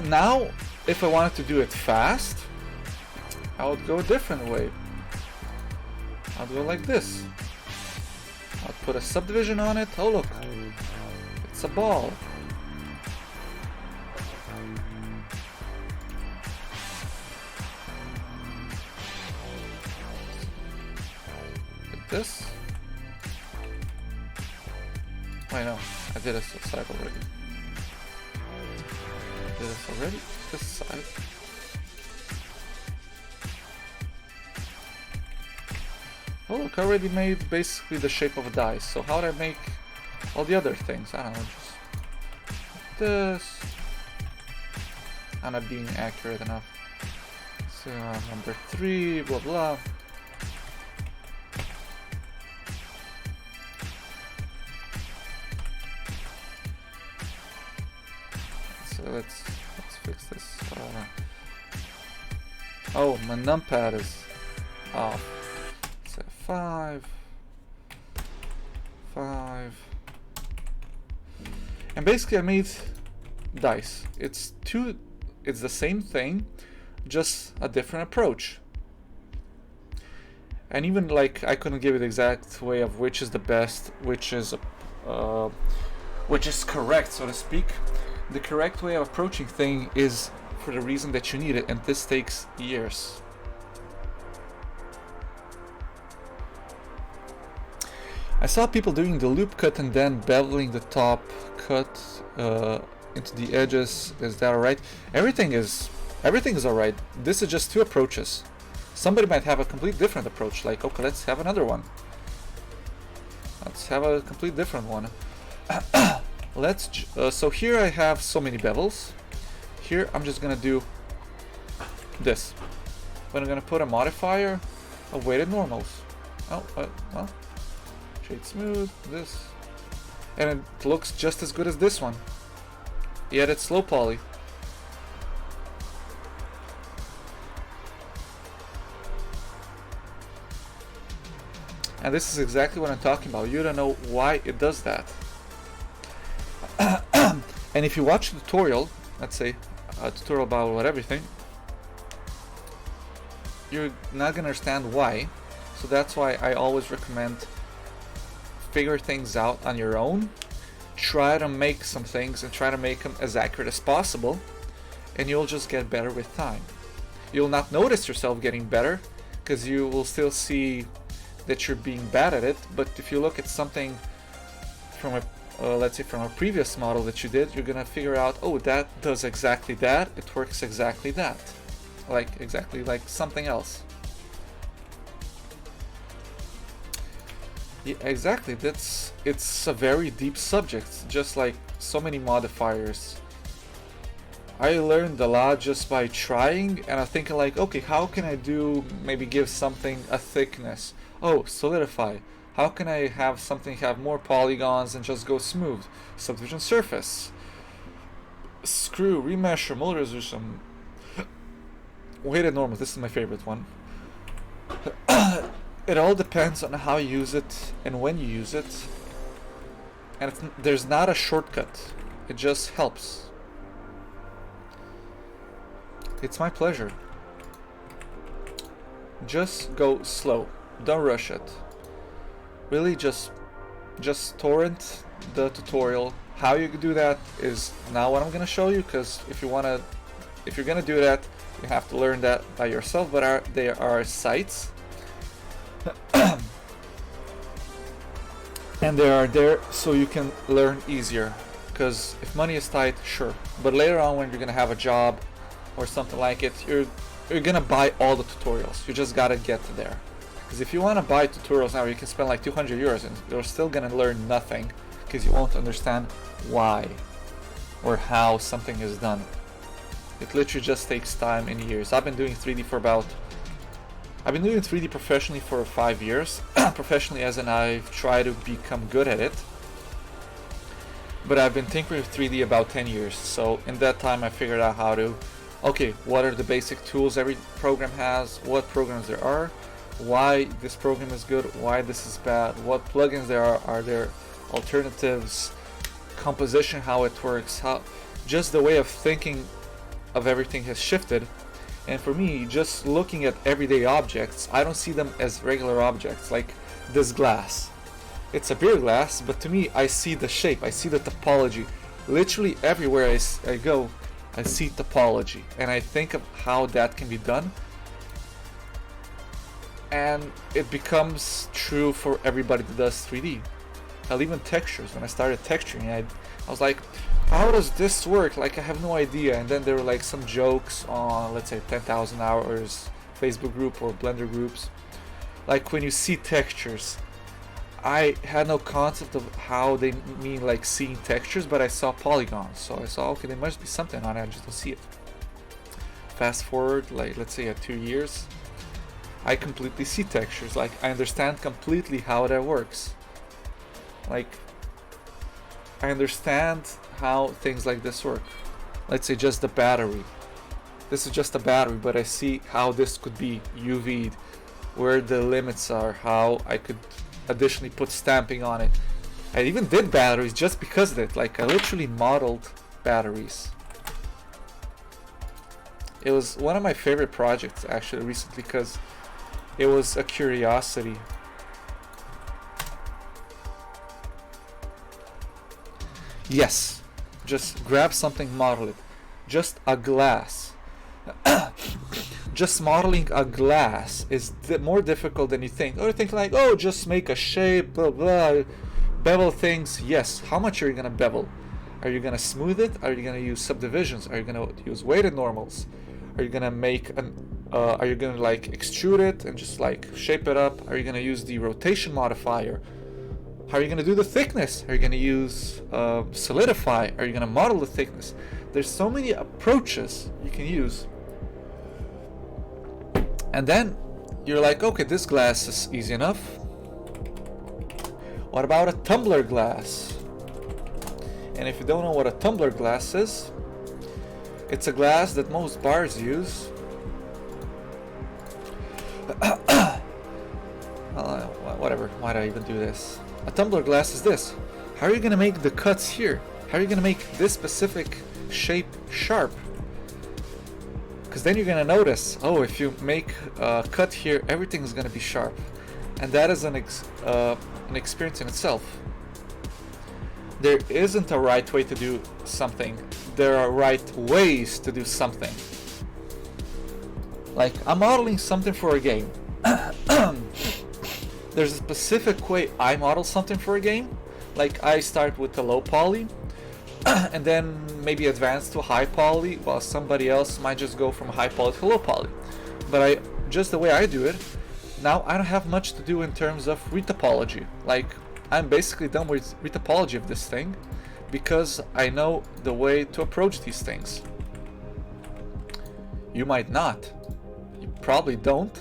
Now, if I wanted to do it fast, I would go a different way. I'll do it like this. I'll put a subdivision on it. Oh look, it's a ball. This. I know, I did this side already. This side. Oh look, I already made basically the shape of a dice. So how would I make all the other things? I don't know, just this. I'm not being accurate enough. So number 3, blah blah. So let's fix this. Oh, my numpad is off. So 5, 5, and basically I made dice. It's the same thing, just a different approach. And even like I couldn't give it the exact way of which is the best, which is correct, so to speak. The correct way of approaching thing is for the reason that you need it, and this takes years. I saw people doing the loop cut and then beveling the top cut into the edges. Is that alright? Everything is alright. This is just two approaches. Somebody might have a complete different approach, like, okay, let's have another one. Let's have a complete different one. So here I have so many bevels. Here I'm just gonna do this. But I'm gonna put a modifier of weighted normals. Oh, well, shade smooth, this. And it looks just as good as this one. Yet it's low poly. And this is exactly what I'm talking about. You don't know why it does that. And if you watch a tutorial, let's say a tutorial about everything, you're not gonna understand why. So that's why I always recommend figure things out on your own. Try to make some things and try to make them as accurate as possible, and you'll just get better with time. You'll not notice yourself getting better because you will still see that you're being bad at it. But if you look at something from a let's say from a previous model that you did, you're gonna figure out, oh, that does exactly that, it works exactly that, like exactly like something else. Yeah, exactly. It's a very deep subject, just like so many modifiers. I learned a lot just by trying, and I'm thinking like, okay, how can I do, maybe give something a thickness? Oh, solidify. How can I have something have more polygons and just go smooth? Subdivision surface. Screw, remeasure, molar resolution. Weighted normal, this is my favorite one. It all depends on how you use it and when you use it. And there's not a shortcut. It just helps. It's my pleasure. Just go slow. Don't rush it. Really just torrent the tutorial. How you do that is not what I'm gonna show you, because if you're gonna do that, you have to learn that by yourself. But there are sites and they are there so you can learn easier. Because if money is tight, sure, but later on when you're gonna have a job or something like it, you're gonna buy all the tutorials. You just gotta get there. Because if you want to buy tutorials now, you can spend like 200 euros and you're still gonna learn nothing, because you won't understand why or how something is done. It literally just takes time and years. I've been doing 3D professionally for 5 years. Professionally as in I've tried to become good at it. But I've been tinkering with 3D about 10 years. So in that time I figured out how to, okay, what are the basic tools every program has, what programs there are, why this program is good, why this is bad, what plugins there are there alternatives, composition, how it works, how just the way of thinking of everything has shifted. And for me, just looking at everyday objects, I don't see them as regular objects. Like this glass, it's a beer glass, but to me I see the shape, I see the topology. Literally everywhere I go, I see topology, and I think of how that can be done. And it becomes true for everybody that does 3D. Hell, even textures. When I started texturing, I was like, how does this work? Like, I have no idea. And then there were like some jokes on, let's say, 10,000 hours Facebook group or Blender groups. Like, when you see textures, I had no concept of how they mean like seeing textures, but I saw polygons. So I saw, okay, there must be something on it, I just don't see it. Fast forward, like, let's say at 2 years, I completely see textures. Like, I understand completely how that works. Like, I understand how things like this work. Let's say just the battery. This is just a battery, but I see how this could be UV'd, where the limits are, how I could additionally put stamping on it. I even did batteries just because of it. Like, I literally modeled batteries. It was one of my favorite projects actually recently, because it was a curiosity. Yes, just grab something, model it. Just a glass. just modeling a glass is more difficult than you think. Or you think like, oh, just make a shape, blah blah, bevel things. Yes, how much are you gonna bevel? Are you gonna smooth it? Are you gonna use subdivisions? Are you gonna use weighted normals? Are you gonna make an are you gonna like extrude it and just like shape it up? Are you gonna use the rotation modifier? How are you gonna do the thickness? Are you gonna use solidify? Are you gonna model the thickness? There's so many approaches you can use. And then you're like, okay, this glass is easy enough. What about a tumbler glass? And if you don't know what a tumbler glass is, it's a glass that most bars use. Whatever, why did I even do this? A tumbler glass is this. How are you gonna make the cuts here? How are you gonna make this specific shape sharp? Because then you're gonna notice, oh, if you make a cut here, everything's gonna be sharp, and that is an experience in itself. There isn't a right way to do something. There are right ways to do something. Like, I'm modeling something for a game. There's a specific way I model something for a game. Like, I start with a low poly, and then maybe advance to high poly, while somebody else might just go from high poly to low poly. But just the way I do it, now I don't have much to do in terms of retopology. Like, I'm basically done with retopology of this thing, because I know the way to approach these things. You might not. You probably don't.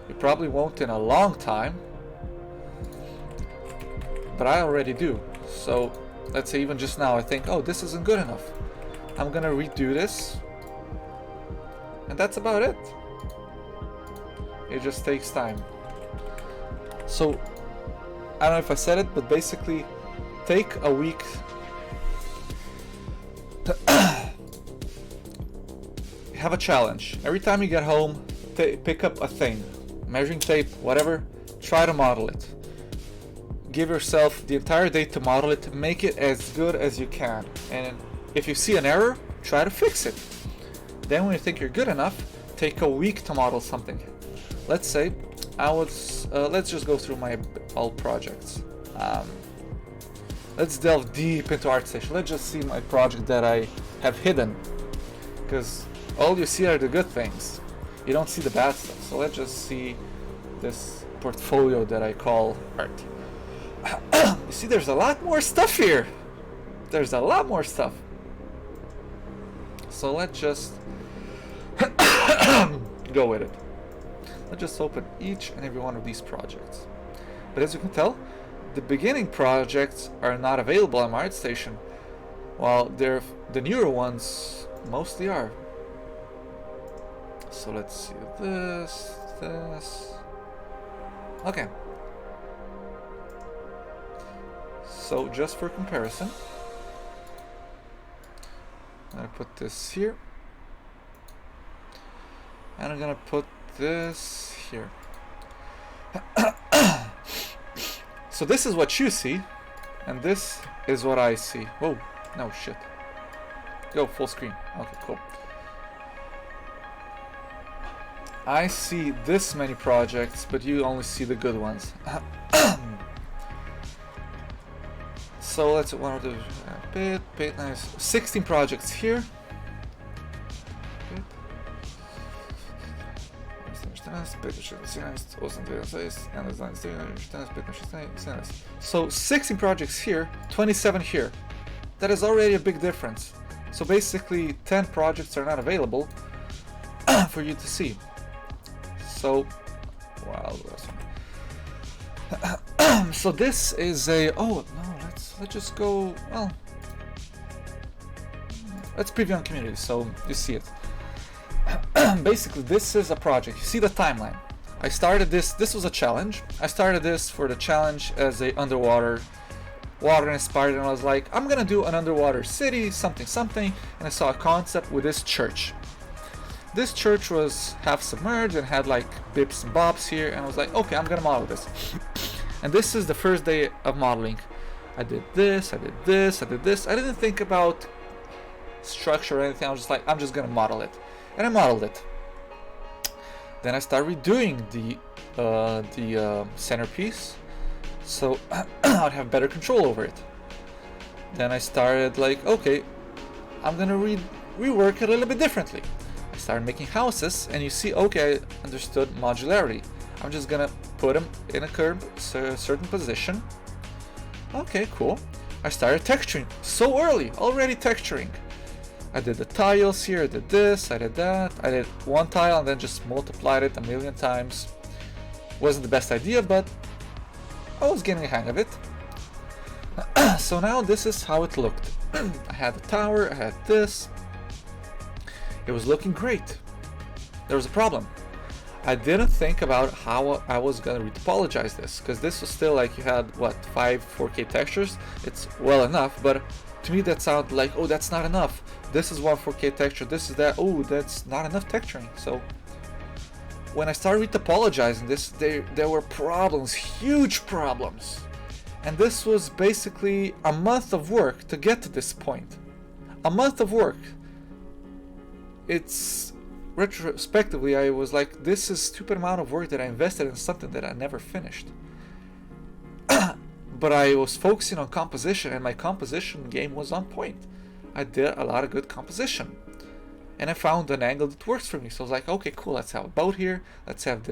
You probably won't in a long time. But I already do. So let's say even just now I think, oh, this isn't good enough. I'm gonna redo this. And that's about it. It just takes time. So I don't know if I said it, but basically take a week to have a challenge. Every time you get home, pick up a thing, measuring tape, whatever, try to model it. Give yourself the entire day to model it, make it as good as you can. And if you see an error, try to fix it. Then when you think you're good enough, take a week to model something. Let's say let's just go through my old projects. Let's delve deep into ArtStation. Let's just see my project that I have hidden, because all you see are the good things. You don't see the bad stuff. So let's just see this portfolio that I call art. You see, there's a lot more stuff here. There's a lot more stuff. So let's just go with it. Let's just open each and every one of these projects. But as you can tell, the beginning projects are not available on my ArtStation, while the newer ones mostly are. So let's see this. Okay. So just for comparison, I'm gonna put this here, and I'm gonna put this here. So this is what you see, and this is what I see. Whoa, no shit. Go full screen. Okay, cool. I see this many projects, but you only see the good ones. So let's one of the bit nice. 16 projects here. So 16 projects here, 27 here. That is already a big difference. So basically 10 projects are not available for you to see. So wow, so this is a let's just go, well, let's preview on community so you see it. Basically this is a project. You see the timeline. I started this was a challenge. I started this for the challenge as a water inspired, and I was like, I'm gonna do an underwater city, something, and I saw a concept with this church. This church was half submerged and had like bips and bops here, and I was like, okay, I'm gonna model this. And this is the first day of modeling. I did this, I did this, I did this. I didn't think about structure or anything. I was just like, I'm just gonna model it. And I modeled it. Then I started redoing the centerpiece, so I'd have better control over it. Then I started like, okay, I'm gonna rework it a little bit differently. I started making houses, and you see, okay, I understood modularity. I'm just gonna put them in a certain position. Okay, cool. I started texturing so early, already texturing. I did the tiles here, I did this, I did that. I did one tile and then just multiplied it a million times. Wasn't the best idea, but I was getting a hang of it. So now this is how it looked. I had the tower, I had this. It was looking great. There was a problem. I didn't think about how I was gonna retopologize this, because this was still like, you had what, 5 4K textures. It's well enough, but to me that sounded like, oh, that's not enough. This is one 4K texture, this is that, oh, that's not enough texturing. So when I started retopologizing this, there were problems, huge problems. And this was basically a month of work to get to this point. A month of work. It's retrospectively, I was like, this is stupid amount of work that I invested in something that I never finished. But I was focusing on composition, and my composition game was on point. I did a lot of good composition, and I found an angle that works for me. So I was like, okay, cool, let's have a boat here, let's have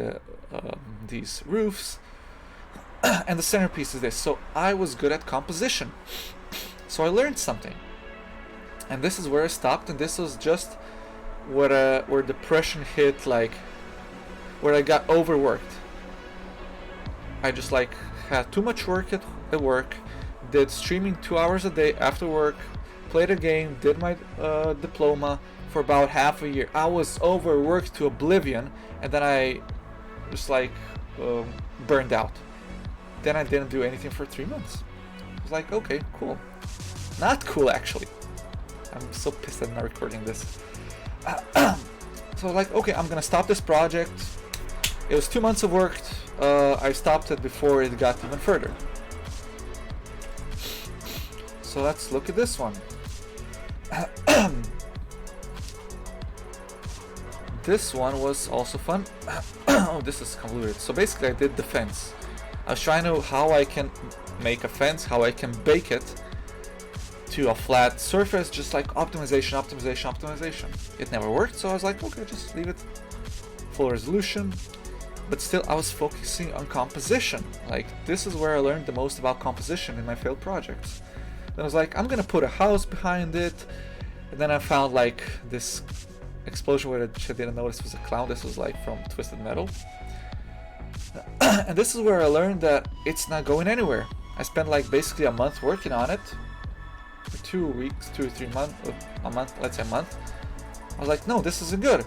these roofs, and the centerpiece is this. So I was good at composition, so I learned something, and this is where I stopped. And this was just where depression hit, like where I got overworked. I just like had too much work at work, did streaming 2 hours a day after work, played a game, did my diploma for about half a year. I was overworked to oblivion, and then I just like burned out. Then I didn't do anything for 3 months. I was like, okay, cool. Not cool, actually. I'm so pissed I'm not recording this. So like, okay, I'm gonna stop this project. It was 2 months of work. I stopped it before it got even further. So let's look at this one. This one was also fun. Oh, this is convoluted. So basically I did the fence. I was trying to how I can make a fence, how I can bake it to a flat surface, just like optimization. It never worked, so I was like, okay, just leave it full resolution. But still, I was focusing on composition. Like, this is where I learned the most about composition in my failed projects. Then I was like, I'm gonna put a house behind it, and then I found like this explosion where I didn't notice was a clown. This was like from Twisted Metal. And this is where I learned that it's not going anywhere. I spent like basically a month working on it. For 2 weeks, 2 or 3 months, a month, let's say a month. I was like, no, this isn't good.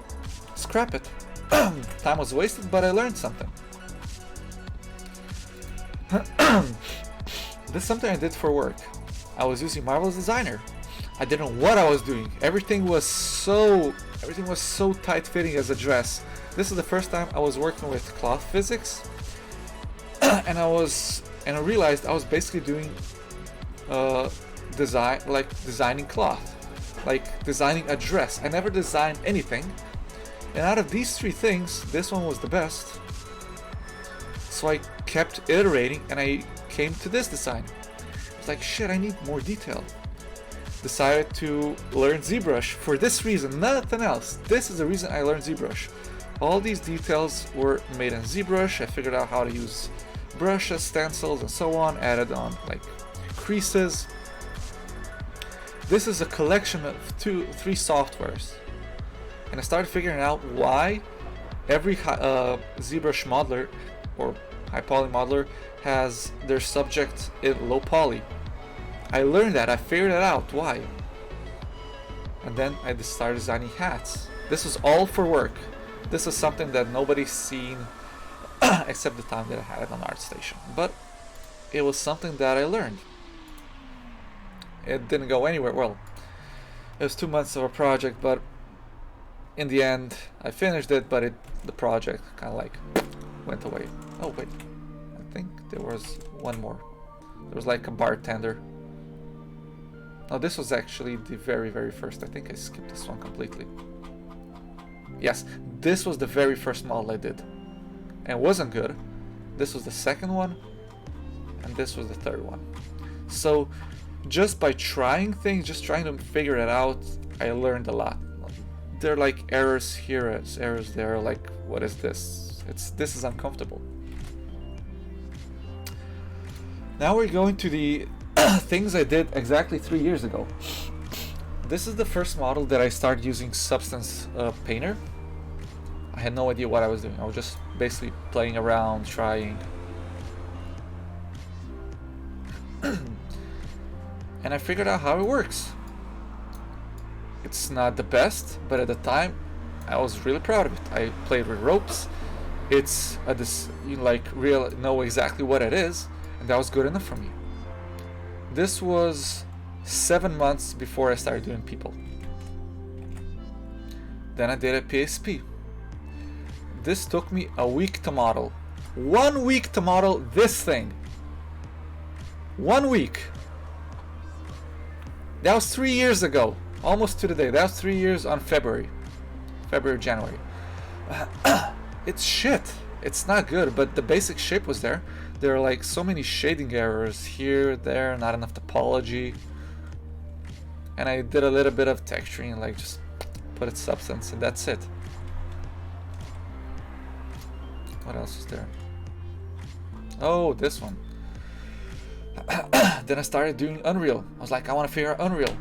Scrap it. Time was wasted, but I learned something. This is something I did for work. I was using Marvelous Designer. I didn't know what I was doing. Everything was so tight fitting as a dress. This is the first time I was working with cloth physics, and I realized I was basically doing designing cloth, like designing a dress. I never designed anything, and out of these 3 things, this one was the best. So I kept iterating, and I came to this design. I was like, shit, I need more detail. Decided to learn ZBrush for this reason, nothing else. This is the reason I learned ZBrush. All these details were made in ZBrush. I figured out how to use brushes, stencils, and so on. Added on like creases. This is a collection of 3 softwares, and I started figuring out why every ZBrush modeler or high poly modeler has their subject in low poly. I learned that, I figured it out why, and then I just started designing hats. This was all for work. This is something that nobody's seen except the time that I had it on ArtStation, but it was something that I learned. It didn't go anywhere. Well, it was 2 months of a project, but in the end I finished it, but the project kind of like went away. Oh wait, I think there was one more. There was like a bartender. No, this was actually the very first. I think I skipped this one completely. Yes, this was the very first model I did. And it wasn't good. This was the second one, and this was the third one. So just by trying things, just trying to figure it out, I learned a lot. There are like errors here, errors there, like what is this? This is uncomfortable. Now we're going to the things I did exactly 3 years ago. This is the first model that I started using Substance Painter. I had no idea what I was doing. I was just basically playing around, trying. And I figured out how it works. It's not the best, but at the time I was really proud of it. I played with ropes. It's know exactly what it is, and that was good enough for me. This was 7 months before I started doing people. Then I did a PSP. This took me a week to model. 1 week to model this thing. 1 week. That was 3 years ago. Almost to the day. That was 3 years on February, January. It's shit. It's not good, but the basic shape was there. There are like so many shading errors here, there, not enough topology. And I did a little bit of texturing, like just put it substance, and that's it. What else is there? Oh, this one. Then I started doing Unreal. I was like, I want to figure out Unreal.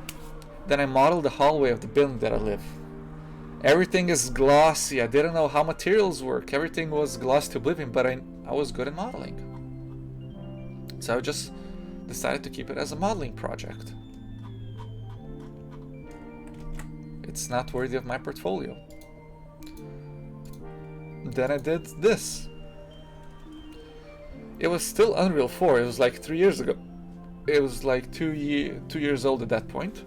Then I modeled the hallway of the building that I live. Everything is glossy. I didn't know how materials work. Everything was glossy to oblivion, but I was good at modeling. So I just decided to keep it as a modeling project. It's not worthy of my portfolio. Then I did this. It was still Unreal 4. It was like 3 years ago. It was like 2 years old at that point.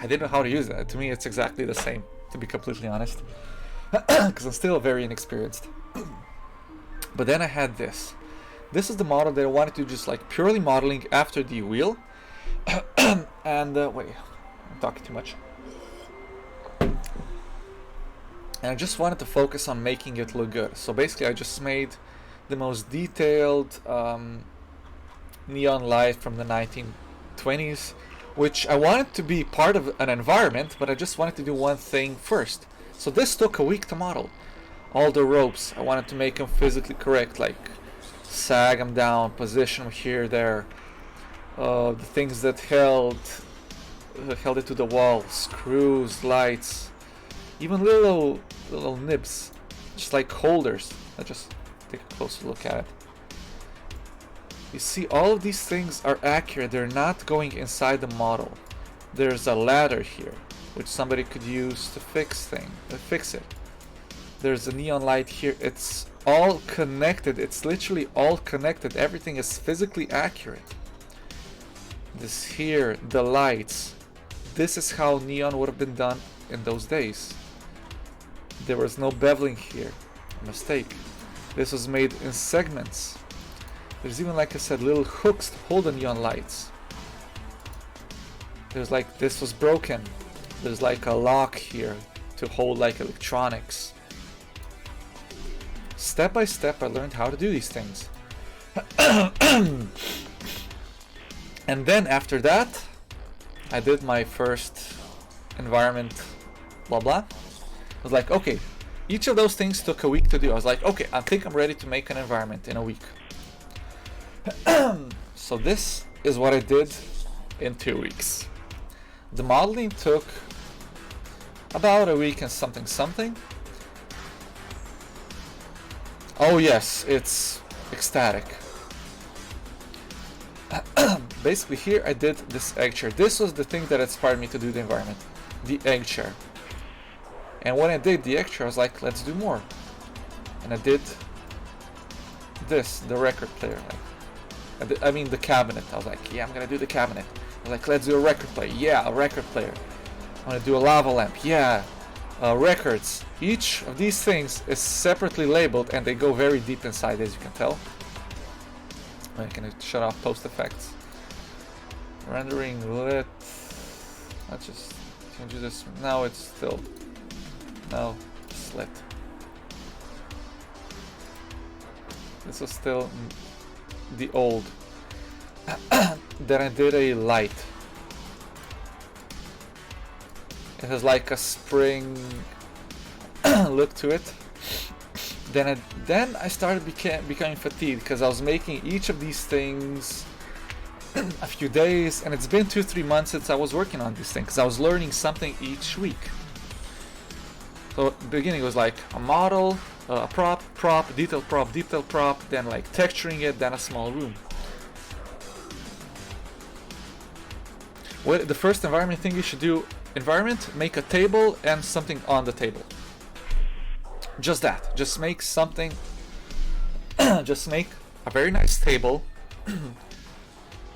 I didn't know how to use that. To me, it's exactly the same, to be completely honest, because I'm still very inexperienced. But then I had this. This is the model that I wanted to just like purely modeling after the wheel. And wait, I'm talking too much. And I just wanted to focus on making it look good. So basically, I just made the most detailed neon light from the 1920s, which I wanted to be part of an environment, but I just wanted to do one thing first. So this took a week to model. All the ropes, I wanted to make them physically correct, like sag them down, position them here, there. The things that held it to the wall, screws, lights, even little nibs, just like holders. Let's just take a closer look at it. You see, all of these things are accurate. They're not going inside the model. There's a ladder here, which somebody could use to fix it. There's a neon light here. It's all connected. It's literally all connected. Everything is physically accurate. This here, the lights. This is how neon would have been done in those days. There was no beveling here. Mistake. This was made in segments. There's even, like I said, little hooks to hold the neon lights. There's like, this was broken. There's like a lock here to hold like electronics. Step by step I learned how to do these things. And then after that, I did my first environment, blah blah. I was like, okay, each of those things took a week to do. I was like, okay, I think I'm ready to make an environment in a week. So this is what I did in 2 weeks. The modeling took about a week and something. Oh yes, it's ecstatic. Basically here I did this egg chair. This was the thing that inspired me to do the environment. The egg chair. And when I did the egg chair, I was like, let's do more. And I did this, the record player. I mean the cabinet. I was like, yeah, I'm gonna do the cabinet. I was like, let's do a record player. Yeah, a record player. I'm gonna do a lava lamp. Yeah, records. Each of these things is separately labeled and they go very deep inside, as you can tell. I'm gonna shut off post effects. Rendering lit. Let's just change this. Now it's still No, slit. This was still the old. Then I did a light. It has like a spring look to it. Then I started becoming fatigued because I was making each of these things a few days, and it's been 2-3 months since I was working on this thing because I was learning something each week. So the beginning was like a model, a prop, detail prop, then like texturing it, then a small room. Well, the first environment thing you should do, environment, make a table and something on the table. Just that, just make something, just make a very nice table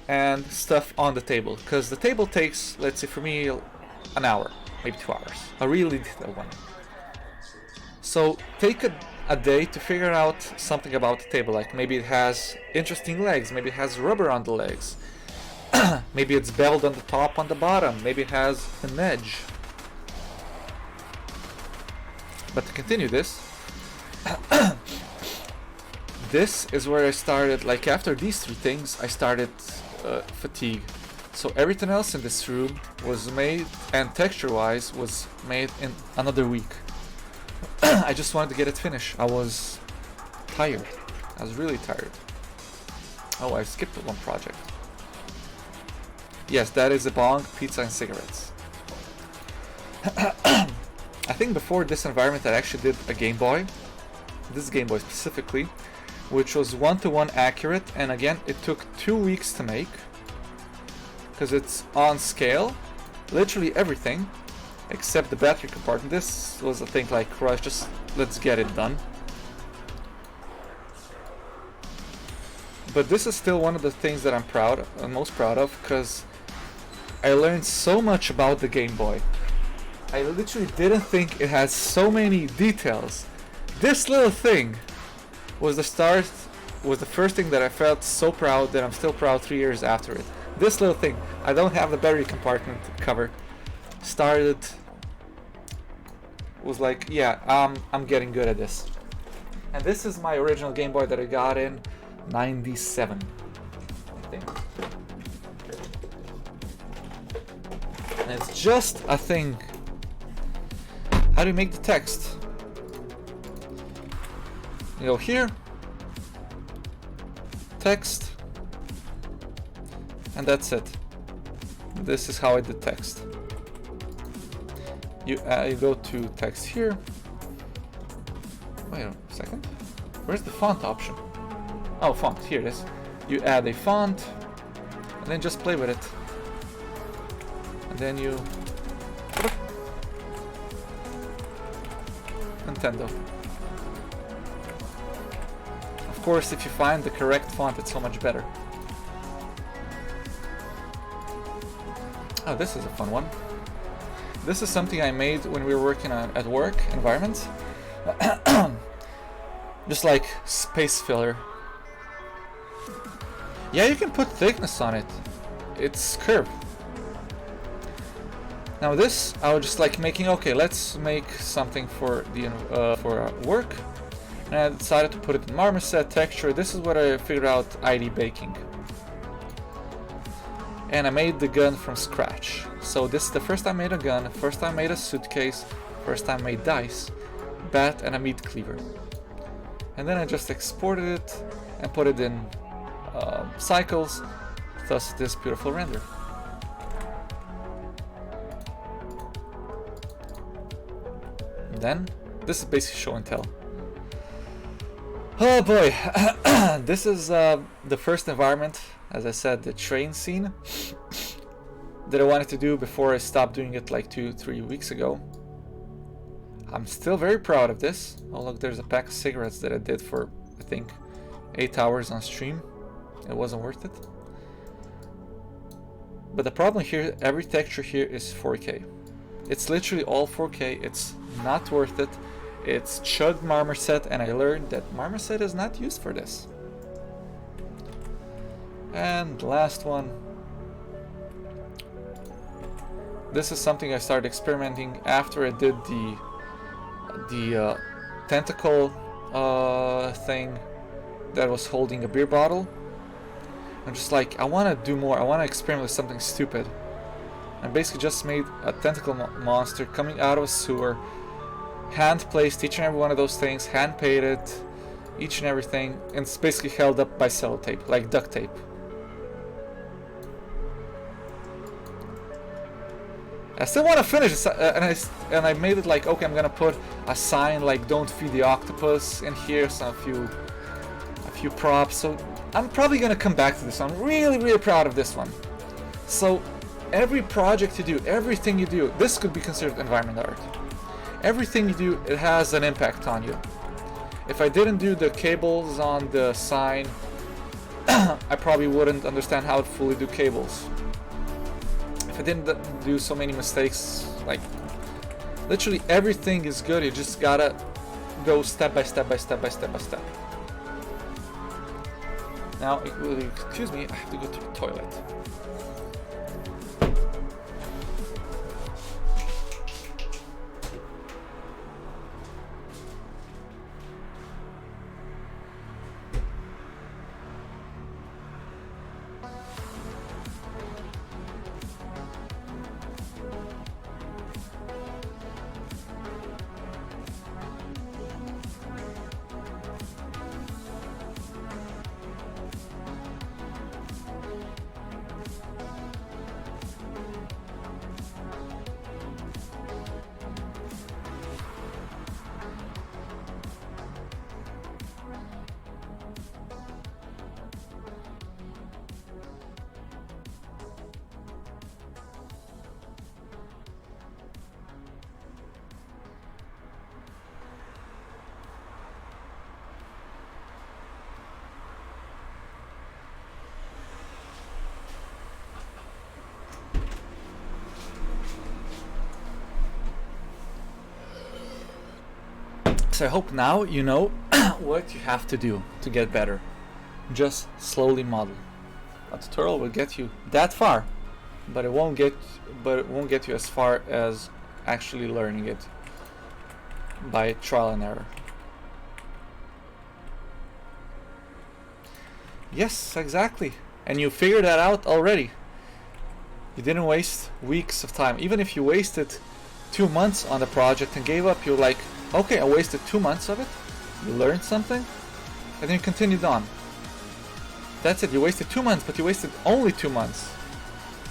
and stuff on the table, because the table takes, let's say for me, an hour, maybe 2 hours, a really detailed one. So take a day to figure out something about the table, like maybe it has interesting legs, maybe it has rubber on the legs, maybe it's beveled on the top, on the bottom, maybe it has an edge. But to continue this, this is where I started, like after these 3 things, I started fatigue. So everything else in this room was made, and texture-wise, was made in another week. I just wanted to get it finished. I was tired. I was really tired. Oh, I skipped one project. Yes, that is a bong, pizza, and cigarettes. I think before this environment I actually did a Game Boy. This Game Boy specifically, which was 1-to-1 accurate, and again it took 2 weeks to make because it's on scale, literally everything except the battery compartment. This was a thing like crush, just let's get it done. But this is still one of the things that I'm most proud of, because I learned so much about the Game Boy. I literally didn't think it had so many details. This little thing was the first thing that I felt so proud that I'm still proud 3 years after it. This little thing, I don't have the battery compartment cover. Was like, yeah, I'm getting good at this. And this is my original Game Boy that I got in '97, I think. And it's just a thing. How do you make the text? You go here, text, and that's it. This is how I did text. You go to text here. Wait a second. Where's the font option? Oh, font. Here it is. You add a font, and then just play with it. And then you... Nintendo. Of course, if you find the correct font, it's so much better. Oh, this is a fun one. This is something I made when we were working at work environments. Just like space filler. Yeah, you can put thickness on it. It's curved. Now this, I was just like making, okay, let's make something for the work. And I decided to put it in marmoset texture. This is what I figured out ID baking. And I made the gun from scratch. So this is the first time I made a gun, first time I made a suitcase, first time I made dice, bat, and a meat cleaver. And then I just exported it and put it in cycles, thus this beautiful render. And then this is basically show and tell. Oh boy, this is the first environment, as I said, the train scene that I wanted to do before I stopped doing it like 2-3 weeks ago. I'm still very proud of this. Oh look, there's a pack of cigarettes that I did for, I think, 8 hours on stream. It wasn't worth it. But the problem here, every texture here is 4K. It's literally all 4K, it's not worth it. It's chugged marmoset, and I learned that marmoset is not used for this. And the last one. This is something I started experimenting after I did the the tentacle thing that was holding a beer bottle. I'm just like, I want to do more. I want to experiment with something stupid. I basically just made a tentacle monster coming out of a sewer, hand placed each and every one of those things, hand painted each and everything, and it's basically held up by sellotape, like duct tape. I still want to finish it, and I made it like, okay, I'm gonna put a sign like "Don't feed the octopus" in here, so a few props. So I'm probably gonna come back to this. I'm really proud of this one. So every project you do, everything you do, this could be considered environment art. Everything you do, it has an impact on you. If I didn't do the cables on the sign, I probably wouldn't understand how to fully do cables. If I didn't do so many mistakes, like literally everything is good, you just gotta go step by step by step by step by step. Now, excuse me, I have to go to the toilet. So I hope now you know what you have to do to get better. Just slowly model. A tutorial will get you that far, but it won't get you as far as actually learning it by trial and error. Yes, exactly. And you figured that out already. You didn't waste weeks of time. Even if you wasted 2 months on the project and gave up, you're like, okay, I wasted 2 months of it, you learned something, and then you continued on. That's it, you wasted 2 months, but you wasted only 2 months,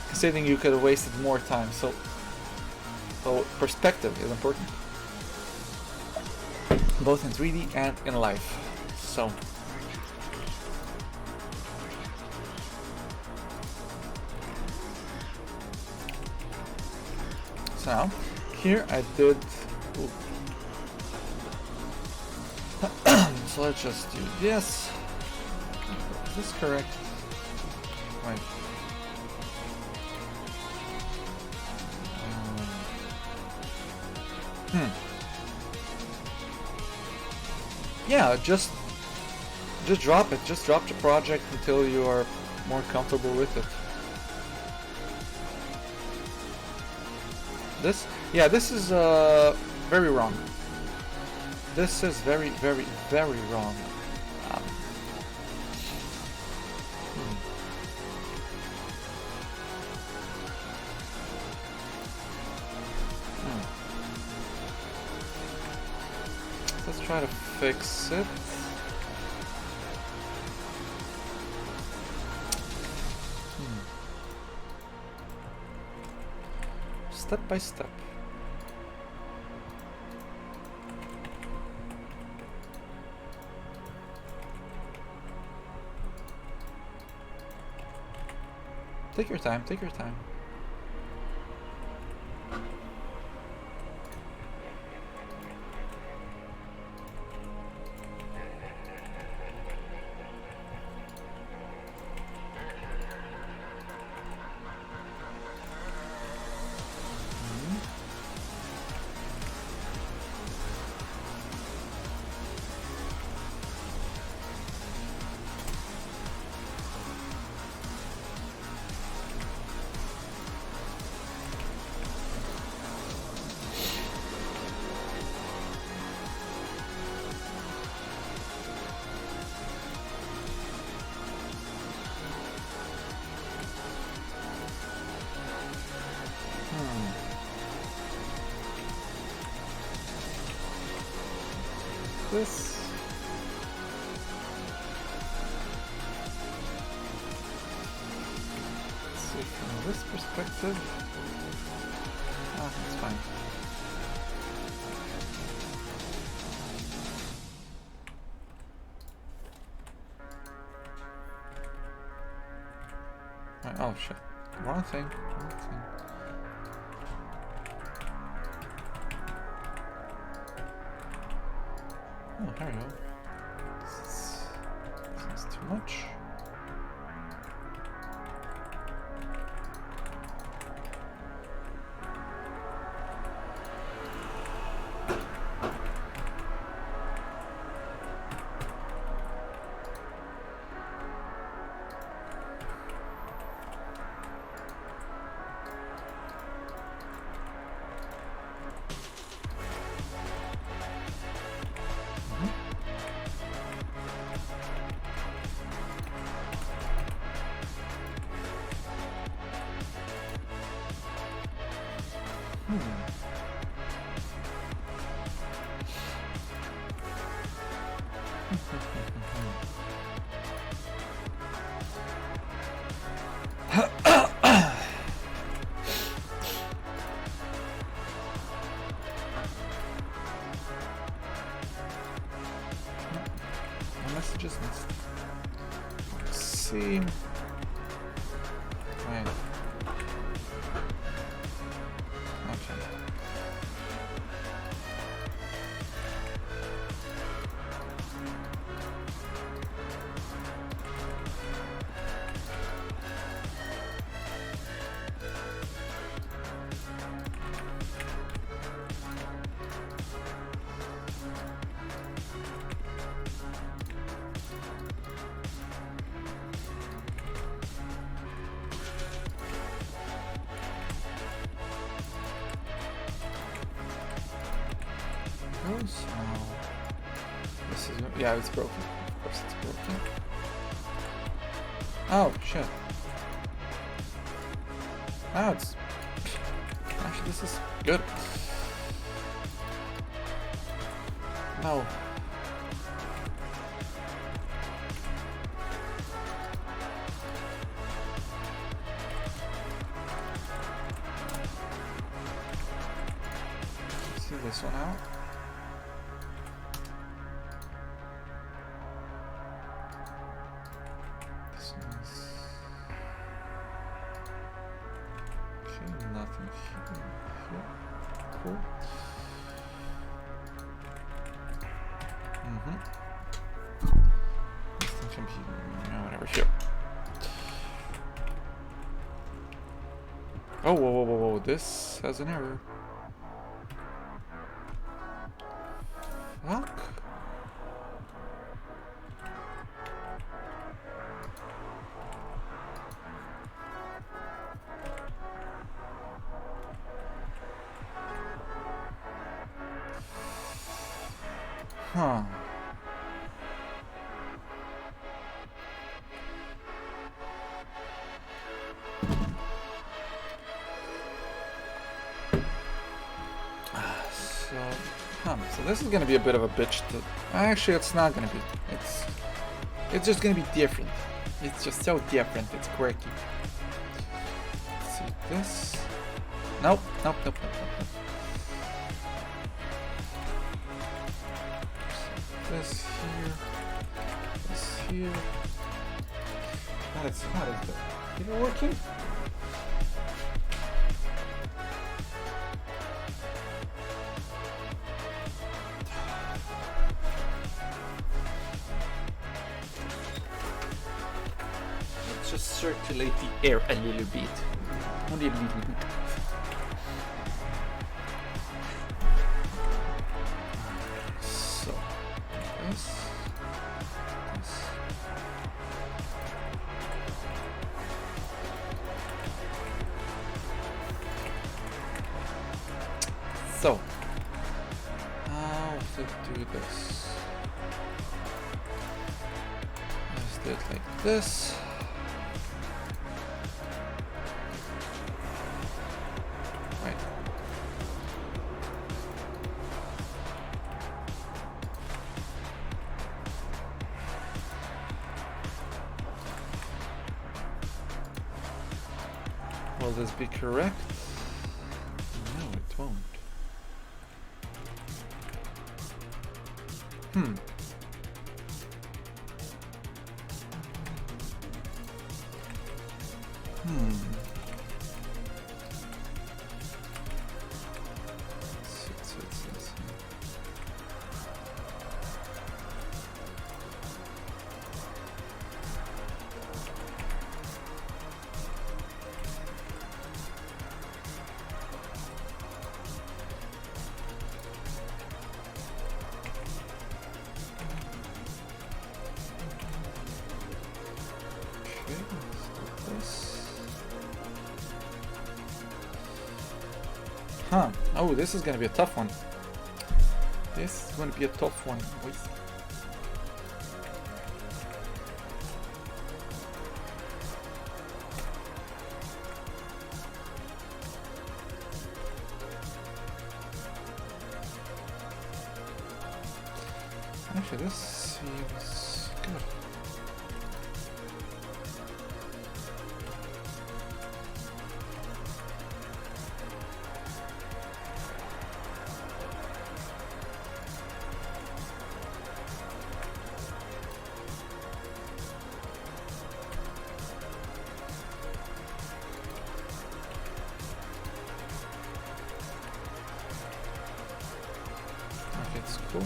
considering you could have wasted more time. So perspective is important, both in 3D and in life. So now, here I did. So let's just do this. Is this correct? Right. Yeah, just drop it. Just drop the project until you are more comfortable with it. This is very wrong. This is very wrong. Let's try to fix it. Step by step. Take your time, take your time. this. Let's see from this perspective. Ah, it's fine. Oh shit. Wrong thing. Wrong thing. Oh, there we go. This is too much. Messages missed. Let's see. Right. Okay. This is, yeah, it's broken. Of course it's broken. Oh, shit. Oh, it's... Actually, this is good. No. See this one out. Nothing here. Cool. This thing can be, whatever, here. Oh, whoa, this has an error. Fuck. Huh. So this is gonna be a bit of a bitch to... Actually, it's not gonna be. It's just gonna be different. It's just so different, it's quirky. Let's see this. Nope. This here. God, it's hot, is it? Is it working? Let's just circulate the air a little bit. Only a little bit. So, how to do this? Let's do it like this. Right. Will this be correct? No, it won't. Hmm. Let's see. Okay, let's do this. Huh. Oh, this is gonna be a tough one. This is gonna be a tough one. Wait. Actually, this seems good. Okay, it's cool.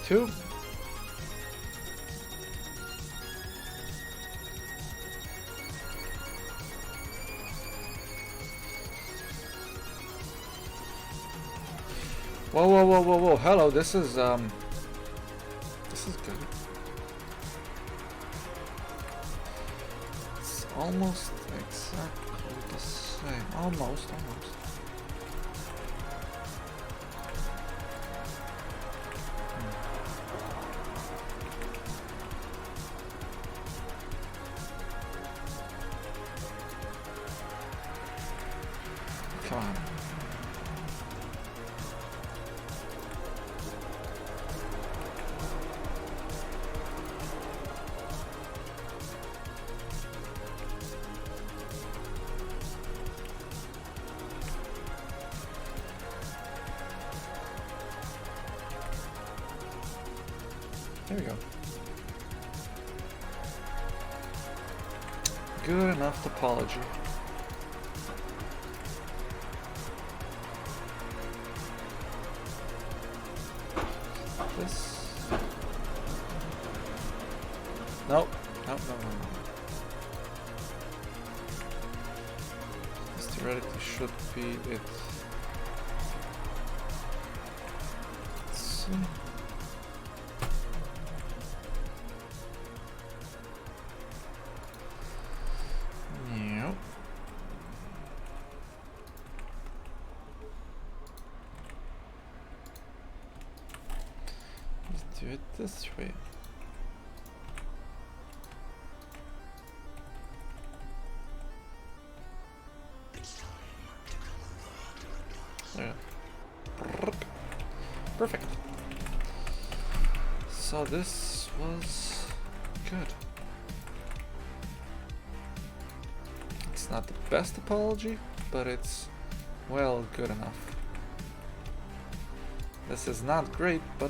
Two. Whoa, hello, this is good. It's almost exactly the same. Almost. Come on. There we go. Good enough topology. This. No. This theoretically should be it. Let's see. Yep. Let's do it this way. There. Perfect. So this was good. Let's It's not the best topology, but it's, well, good enough. This is not great, but...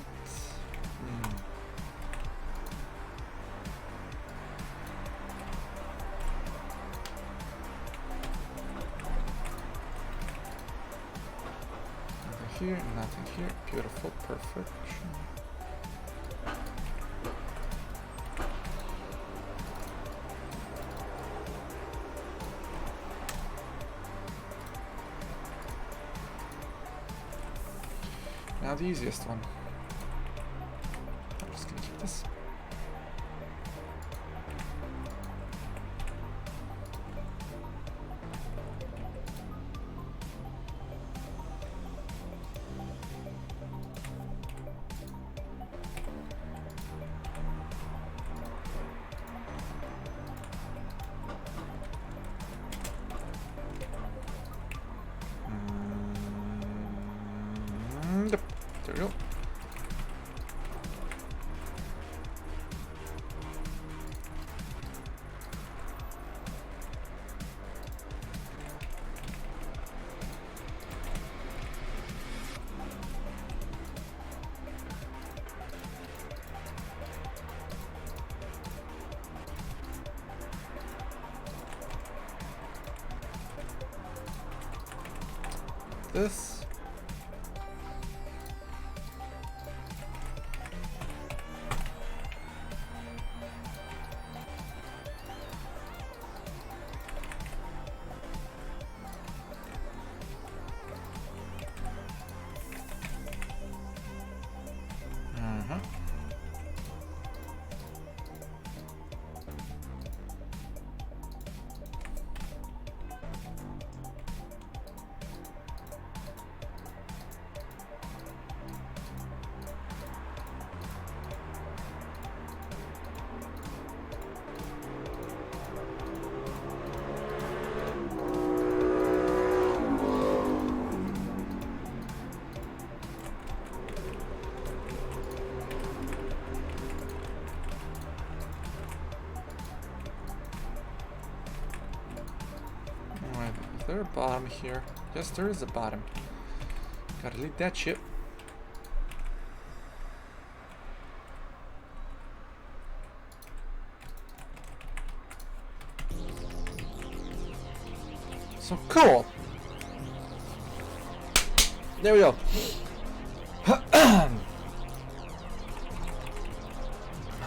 Nothing here, nothing here. Beautiful, perfection. Now the easiest one. I'm just gonna keep this. Yep. There we go. This. Is there a bottom here? Yes, there is a bottom. Gotta lead that ship. So cool. There we go.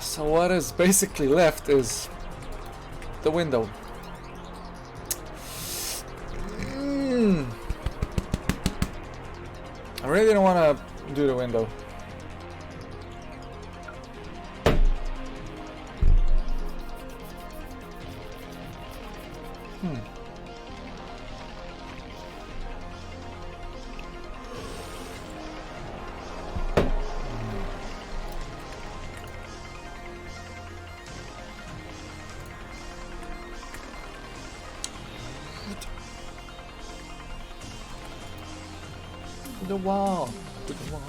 So what is basically left is the window. I really don't want to do the window. The wall. To the wall.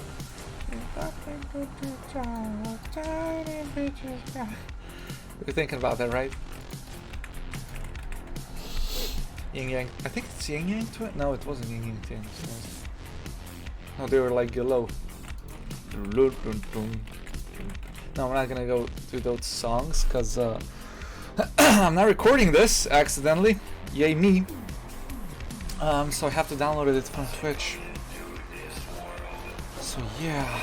You're thinking about that, right? Yin Yang. I think it's Yin Yang to it. No, it wasn't Yin Yang to it. No, they were like yellow. No, I'm not gonna go through those songs because I'm not recording this accidentally. Yay me. So I have to download it from Twitch. So yeah.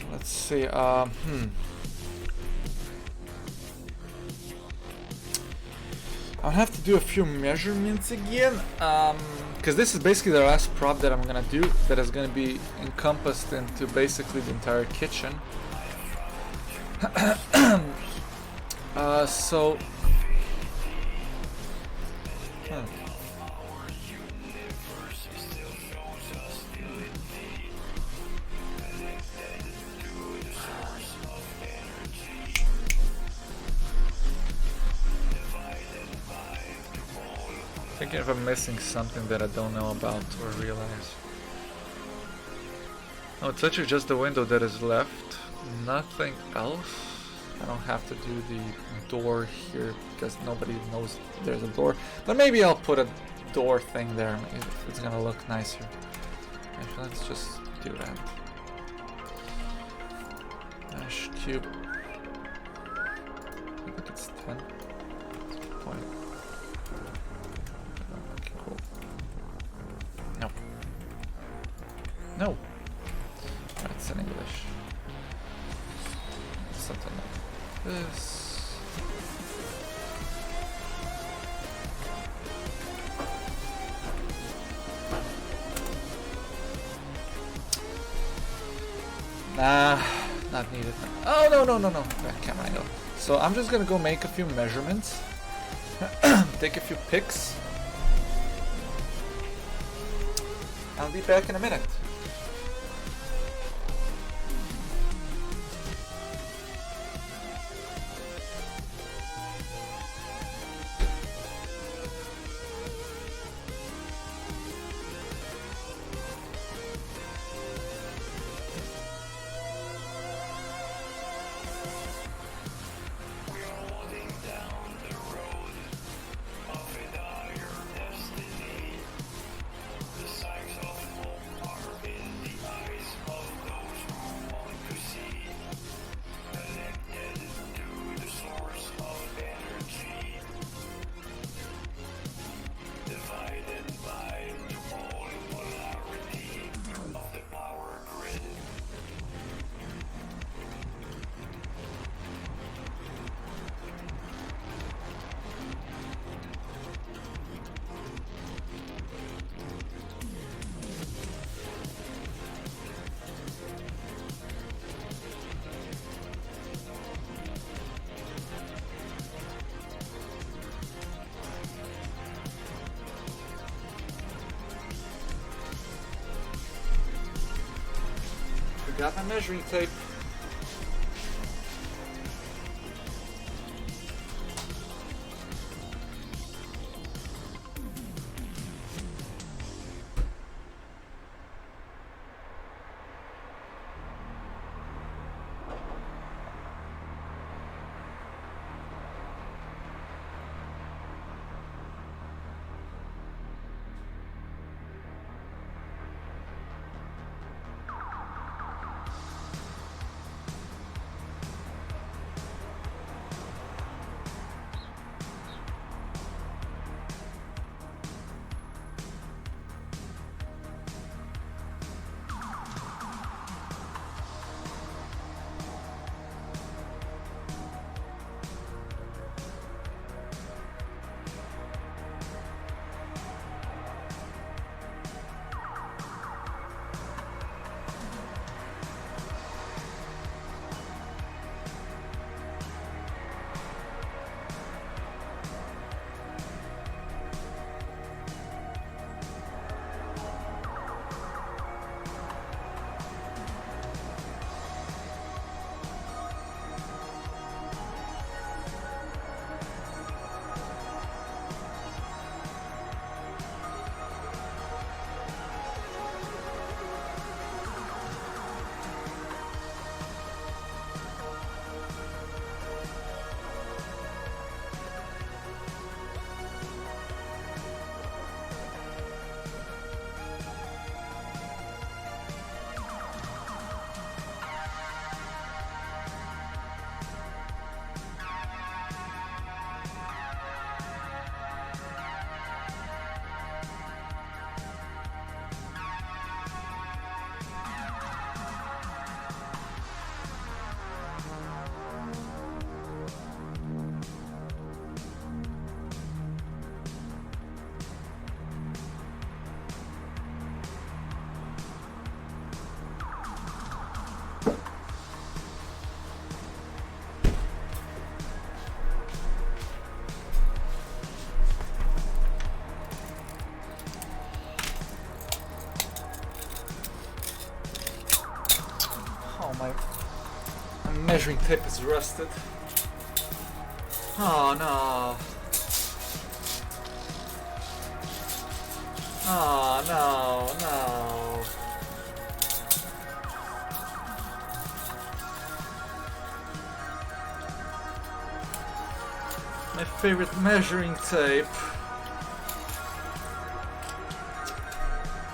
Let's see, I'll have to do a few measurements again, because this is basically the last prop that I'm gonna do that is gonna be encompassed into basically the entire kitchen. So Huh. Thinking if I'm missing something that I don't know about or realize. Oh, it's actually just the window that is left. Nothing else. I don't have to do the door here because nobody knows there's a door. But maybe I'll put a door thing there if it's gonna look nicer. Actually, let's just do that. Mesh cube. I think it's 10. That's a good point. Okay, cool. No. No. That's in English. Something like this. Nah, not needed. Oh, no. Back camera angle. So I'm just gonna go make a few measurements. Take a few pics. I'll be back in a minute. Got my measuring tape. Oh, my measuring tape is rusted. Oh no. Oh no, no. My favorite measuring tape.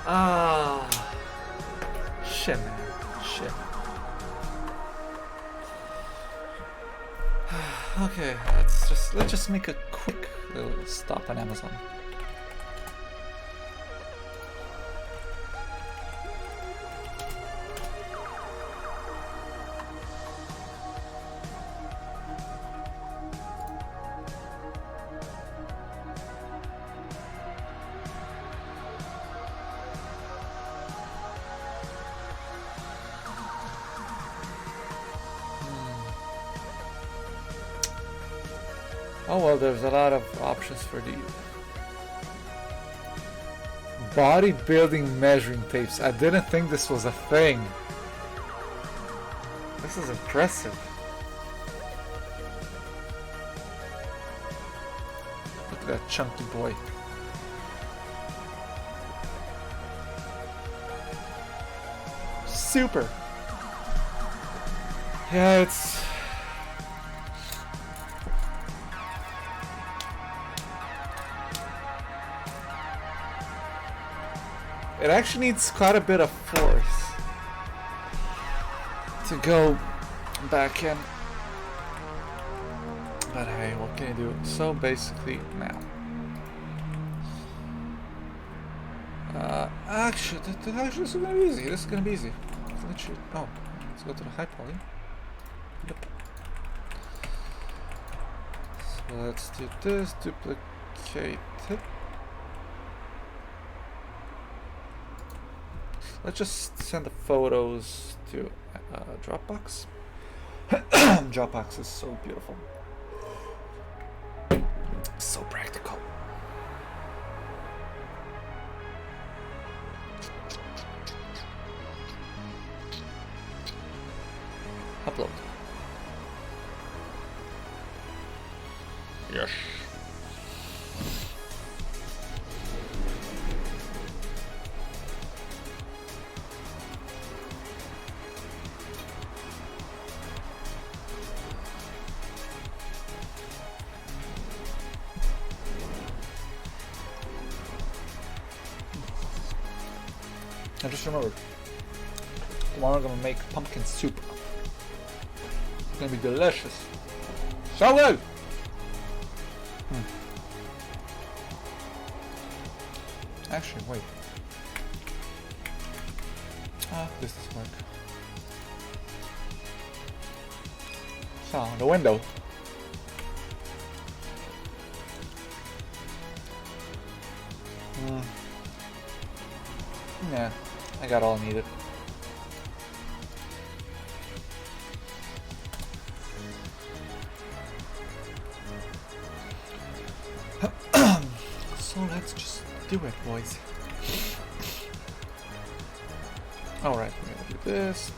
Ah. Shit, man. Shit. Okay, let's just make a quick little stop on Amazon. Oh well, there's a lot of options for the bodybuilding measuring tapes. I didn't think this was a thing. This is impressive. Look at that chunky boy. Super. Yeah, it's... It actually needs quite a bit of force to go back in. But hey, what can you do? So basically now. Actually, this is gonna be easy. This is gonna be easy. Let's go to the high poly. Yep. So let's do this, duplicate it. Let's just send the photos to Dropbox. Dropbox is so beautiful. So practical. Upload. Yes. I just remembered. Tomorrow I'm gonna make pumpkin soup. It's gonna be delicious. So good! Actually, wait. This doesn't work. So, the window. Yeah, I got all needed. So let's just do it, boys. Alright, we're gonna do this.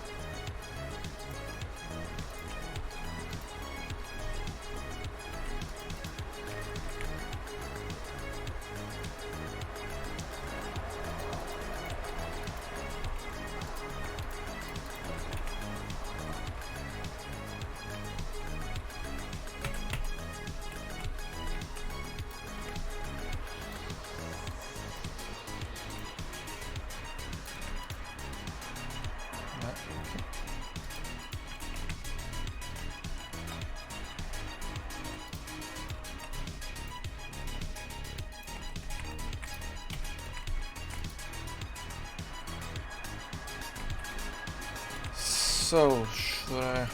So, should I,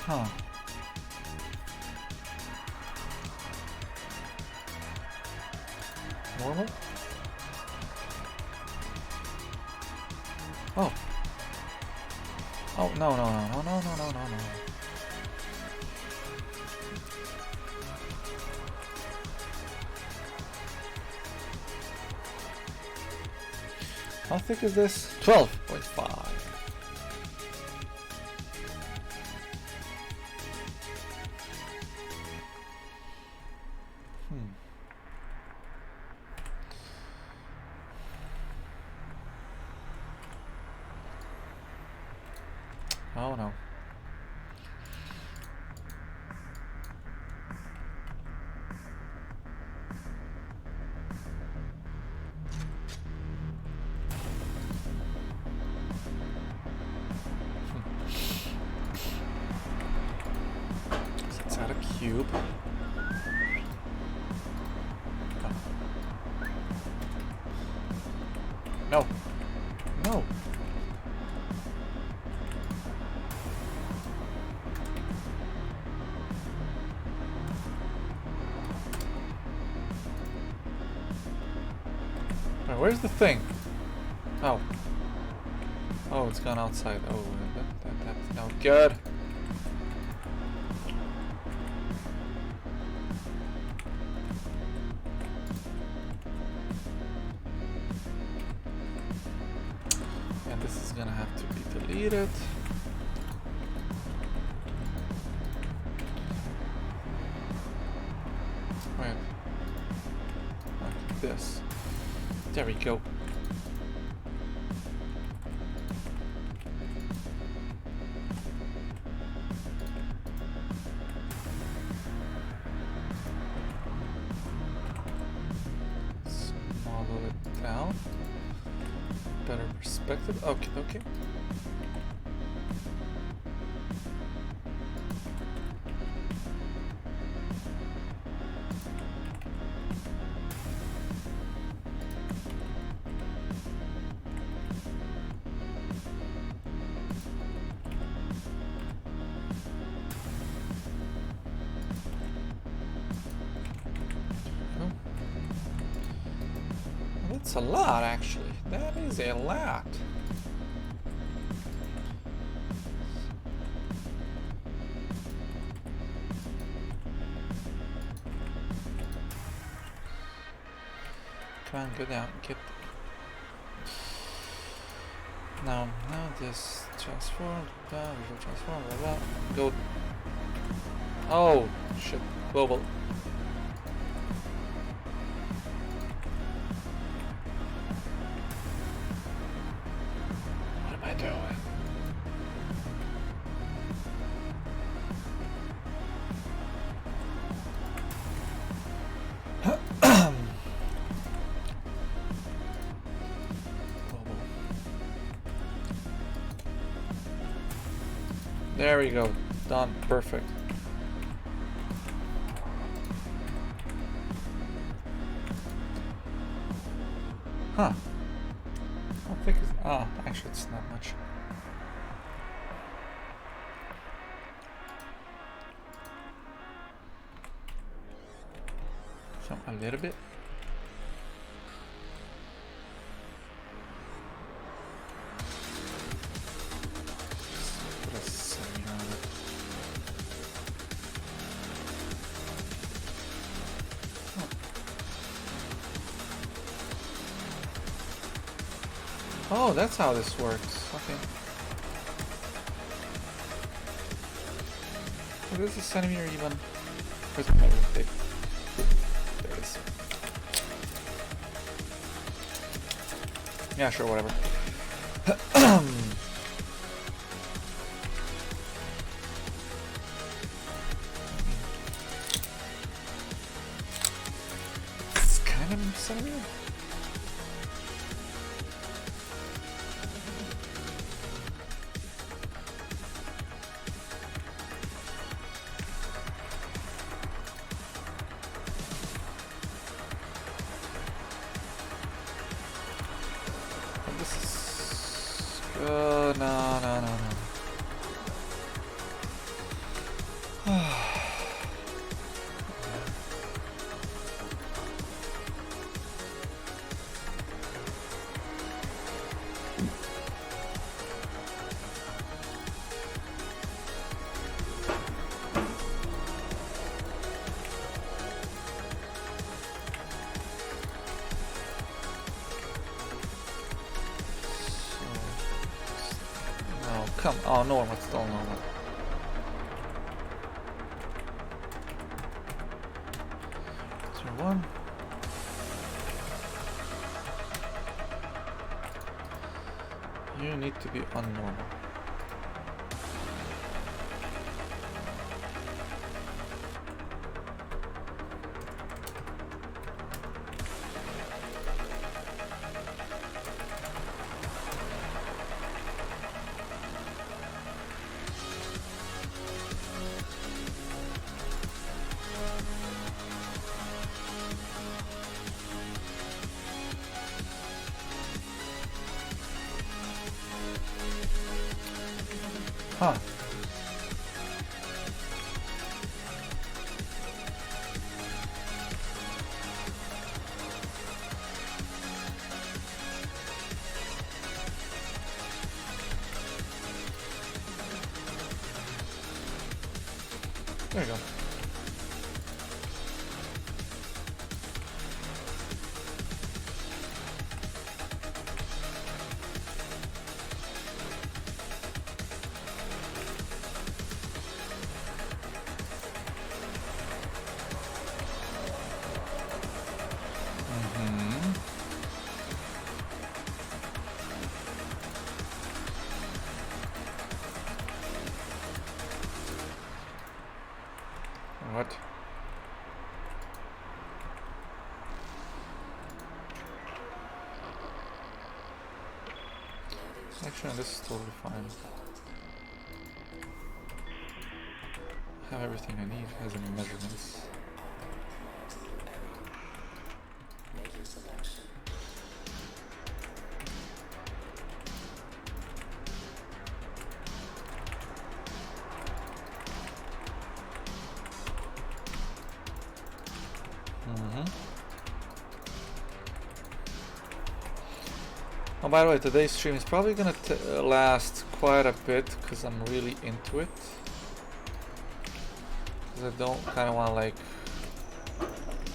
Normal? Oh. Oh, no. How thick is this? 12.5. Oh no. So it's not a cube. No. No. Wait, where's the thing? Oh. Oh, it's gone outside. Oh, that's no good. And this is gonna have to be deleted. Wait. Like this. There we go. Model it down. Better perspective. Okay, okay. That's a lot, actually. That is a lot. Come on, go down. Get. Now this transform. Visual transform. Blah, blah. Go. Oh shit! Global. What am I doing? There we go. Done. Perfect. Huh. How thick is... Ah, actually it's not much. So, a little bit. Oh, that's how this works. Okay. What is a centimeter even? Where's the measuring tape? There it is. Yeah, sure, whatever. It's kind of a centimeter. No. Come, oh, normal, it's still normal. So one. You need to be unnormal. Huh. There you go. What? Actually, this is totally fine. I have everything I need as in measurements. Make your selection. Oh, by the way, today's stream is probably gonna last quite a bit because I'm really into it. Because I don't kind of want to like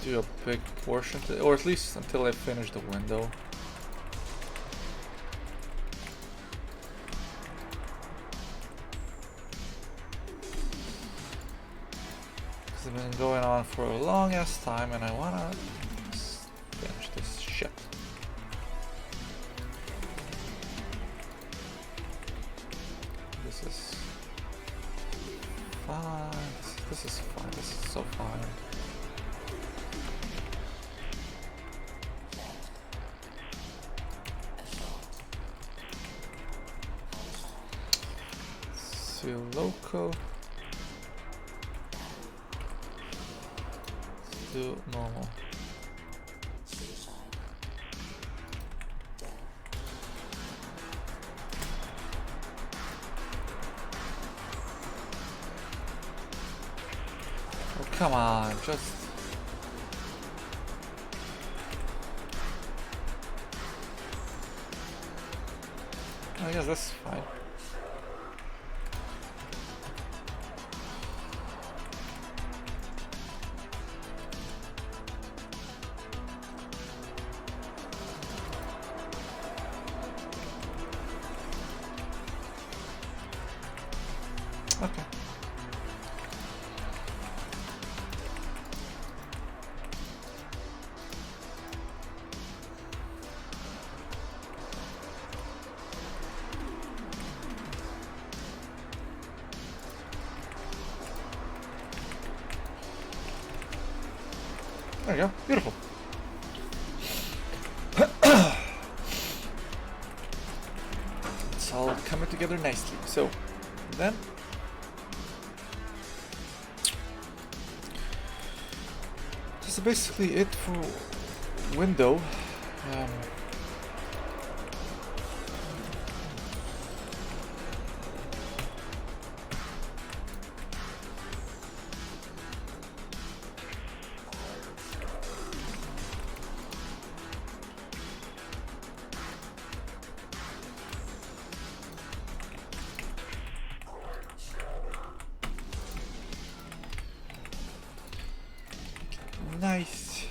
do a big portion, or at least until I finish the window. Because I've been going on for a long ass time, and I wanna finish this shit. This is fine. This is fine. This is so fine. See loco. Let's do normal. Come on, just... I guess that's fine. Okay. There you go. Beautiful. It's all coming together nicely. So, then... This is basically it for window. Nice.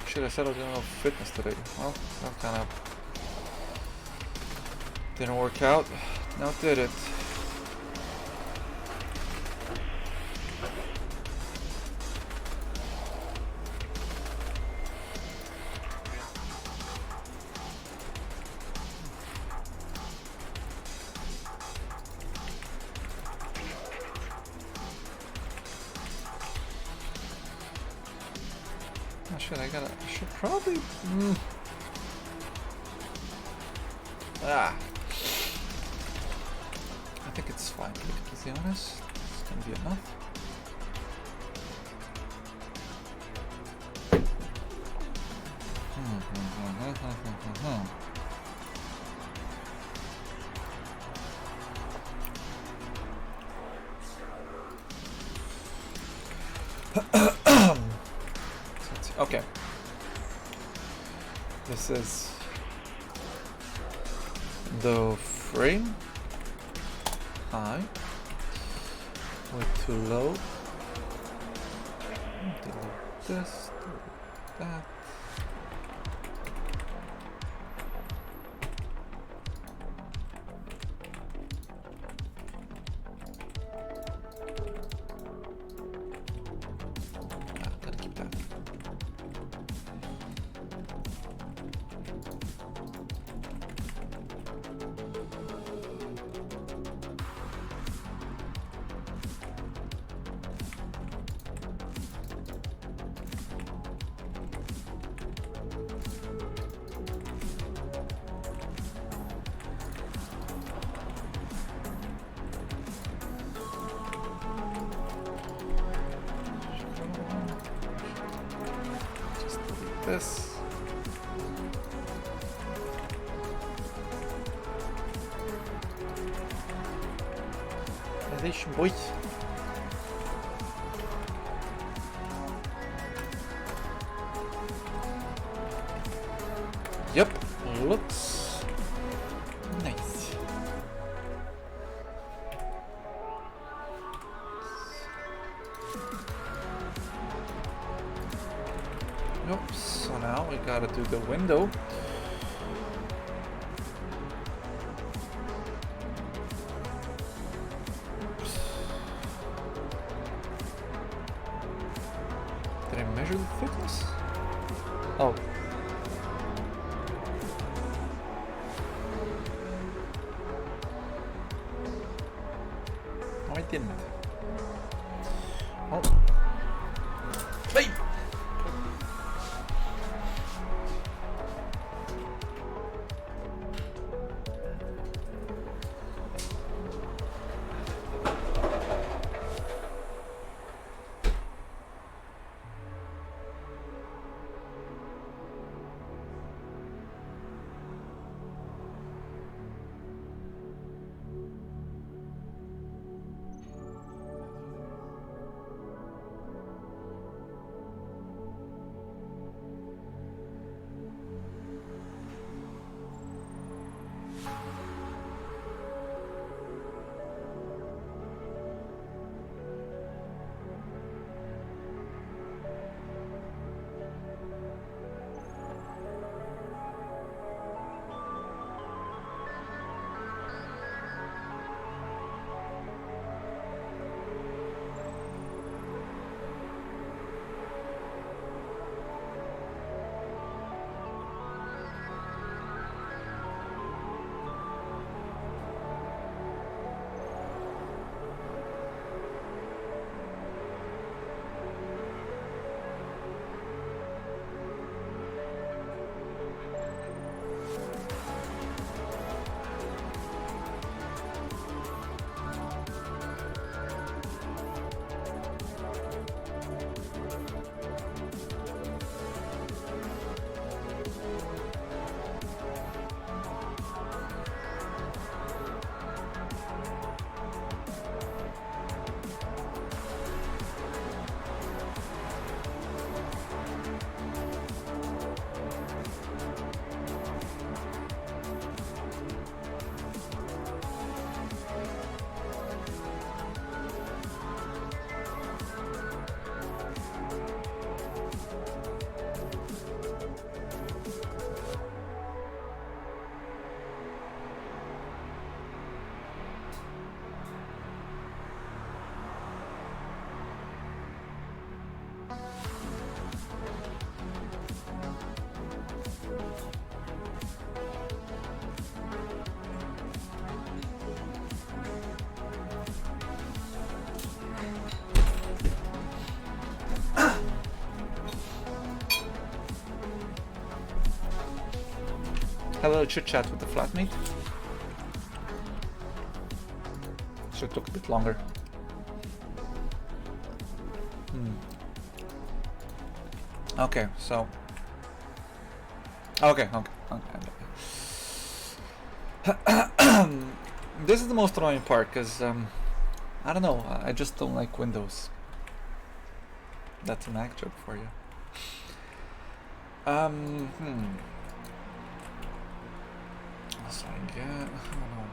Should I said I was doing a little fitness today? Well, that kind of didn't work out. Now did it? I should probably... think it's fine, to be completely honest. It's gonna be enough. Okay. This is the frame. High. Way too low. Delete this, delete that. Gotta keep that. This. Validation, boy. Yep, looks nice. Nope, so now we gotta do the window. Oops. Did I measure the thickness? Oh. No, I didn't. Oh. Hey! Have a little chit chat with the flatmate. Should took a bit longer. Okay, so. Okay. This is the most annoying part, because, I don't know, I just don't like windows. That's a Mac joke for you. So I get, I don't know.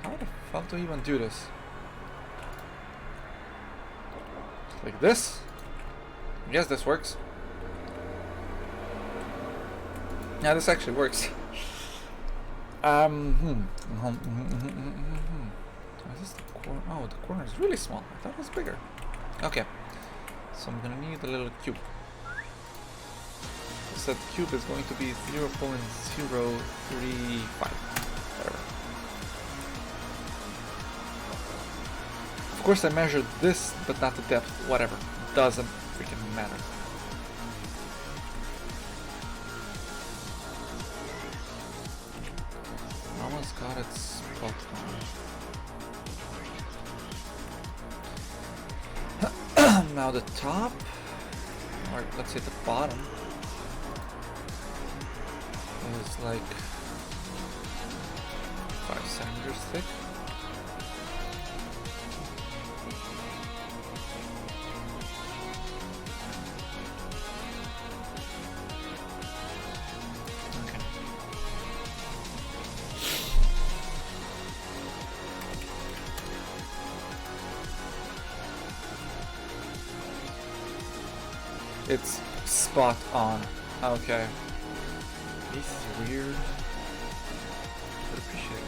How the fuck do I even do this? Like this? Yes, this works. Yeah, this actually works. Is this the corner? Oh, the corner is really small. I thought it was bigger. Okay. So I'm gonna need a little cube. So the cube is going to be 0.035. Whatever. Of course I measured this, but not the depth. Whatever. Doesn't freaking matter. Almost got it spot on. Now the top, or let's say the bottom, is like 5 centimeters thick. It's spot on. Okay. This is weird. But appreciate it.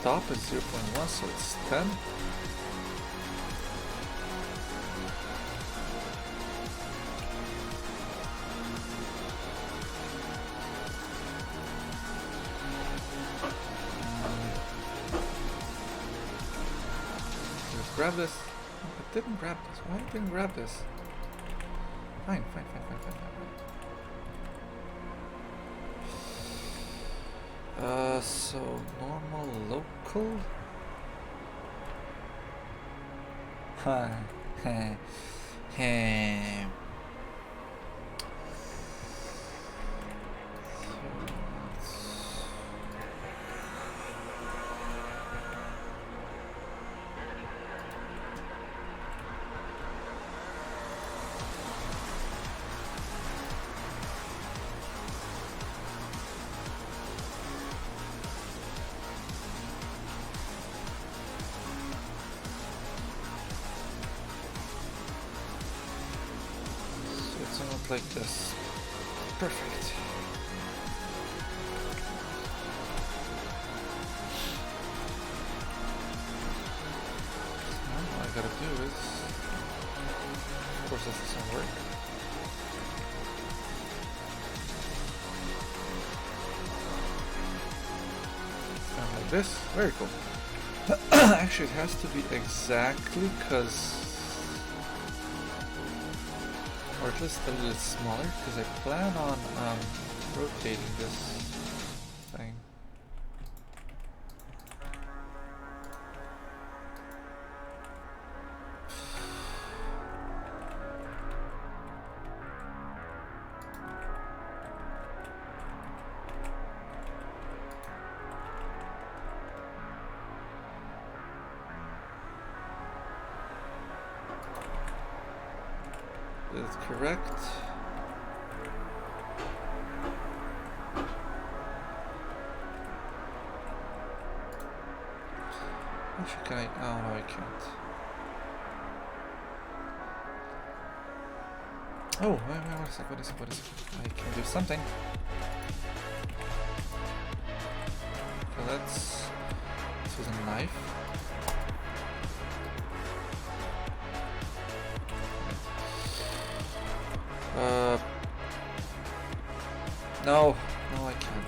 Top is 0.1, so it's 10. Let's grab this. Oh, it didn't grab this. Why didn't it grab this? Fine. So normal local. Like this. Perfect. Now all I gotta do is, of course this doesn't work. Stand like this. Very cool. Actually it has to be exactly, because or at least a little smaller, because I plan on rotating this thing. Is it correct? Actually, can I? Oh no, I can't. Oh, wait a sec, what is it? I can do something. So let's use a knife. No, I can't.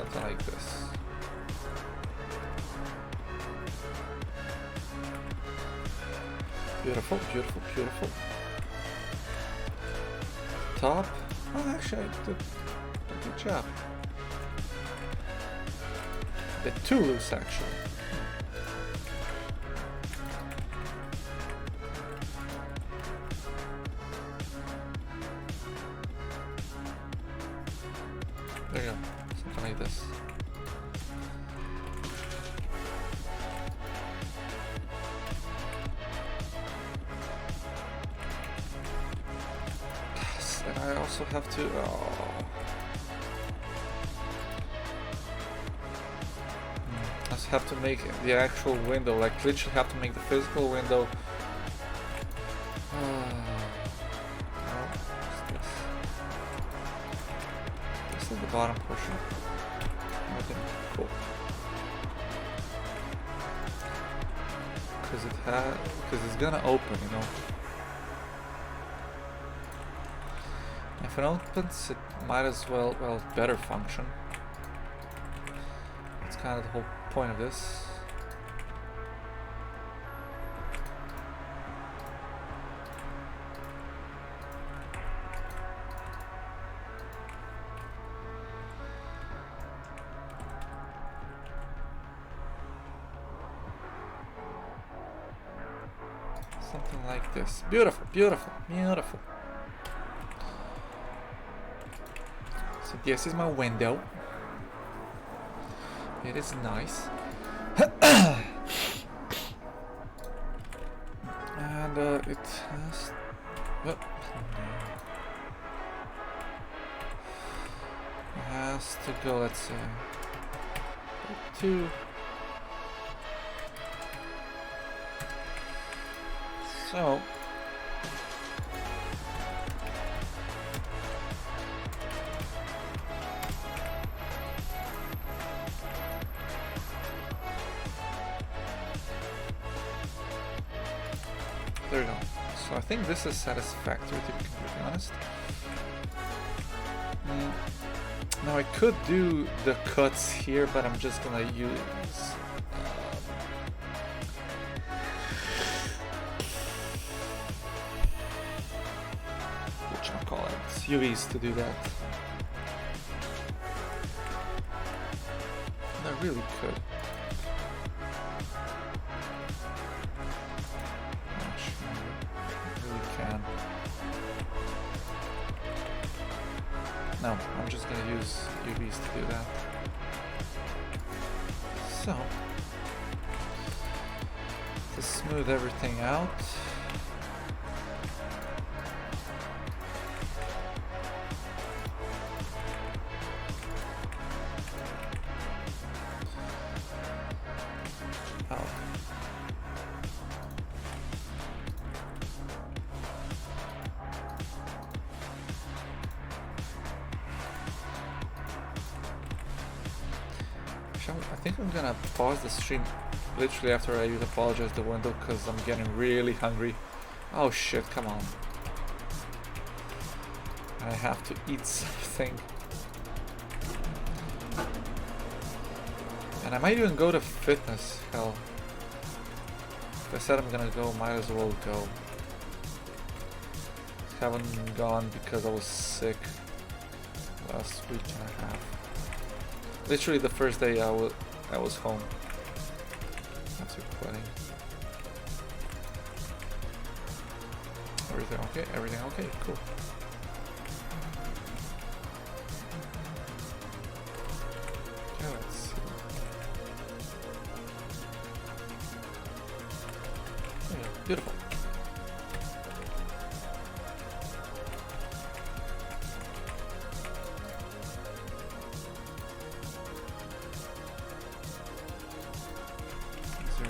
something like this. Beautiful, beautiful, beautiful. Top. Oh, actually, I did a good job. A bit too loose, actually. There you go, something like this. Yes, and I also have to. I just have to make the actual window, like literally have to make the physical window. The bottom portion. Okay, cool. Because it's gonna open, you know. If it opens, it might as well, better function. That's kind of the whole point of this. Something like this. Beautiful, beautiful, beautiful. So this is my window. It is nice. And it has... Well, it has to go, let's say, 2. So there you go. So I think this is satisfactory, to be completely honest. Now I could do the cuts here, but I'm just gonna use UVs to do that. And I really could. Actually, I really can. No, I'm just gonna use UVs to do that. So, to smooth everything out. I think I'm gonna pause the stream literally after I apologize the window because I'm getting really hungry. Oh shit, come on. I have to eat something. And I might even go to fitness, hell. If I said I'm gonna go, might as well go. Haven't gone because I was sick last week and a half. Literally the first day I was home after quitting. Everything okay? Everything okay? Cool. Okay, let's see. Oh, yeah, beautiful.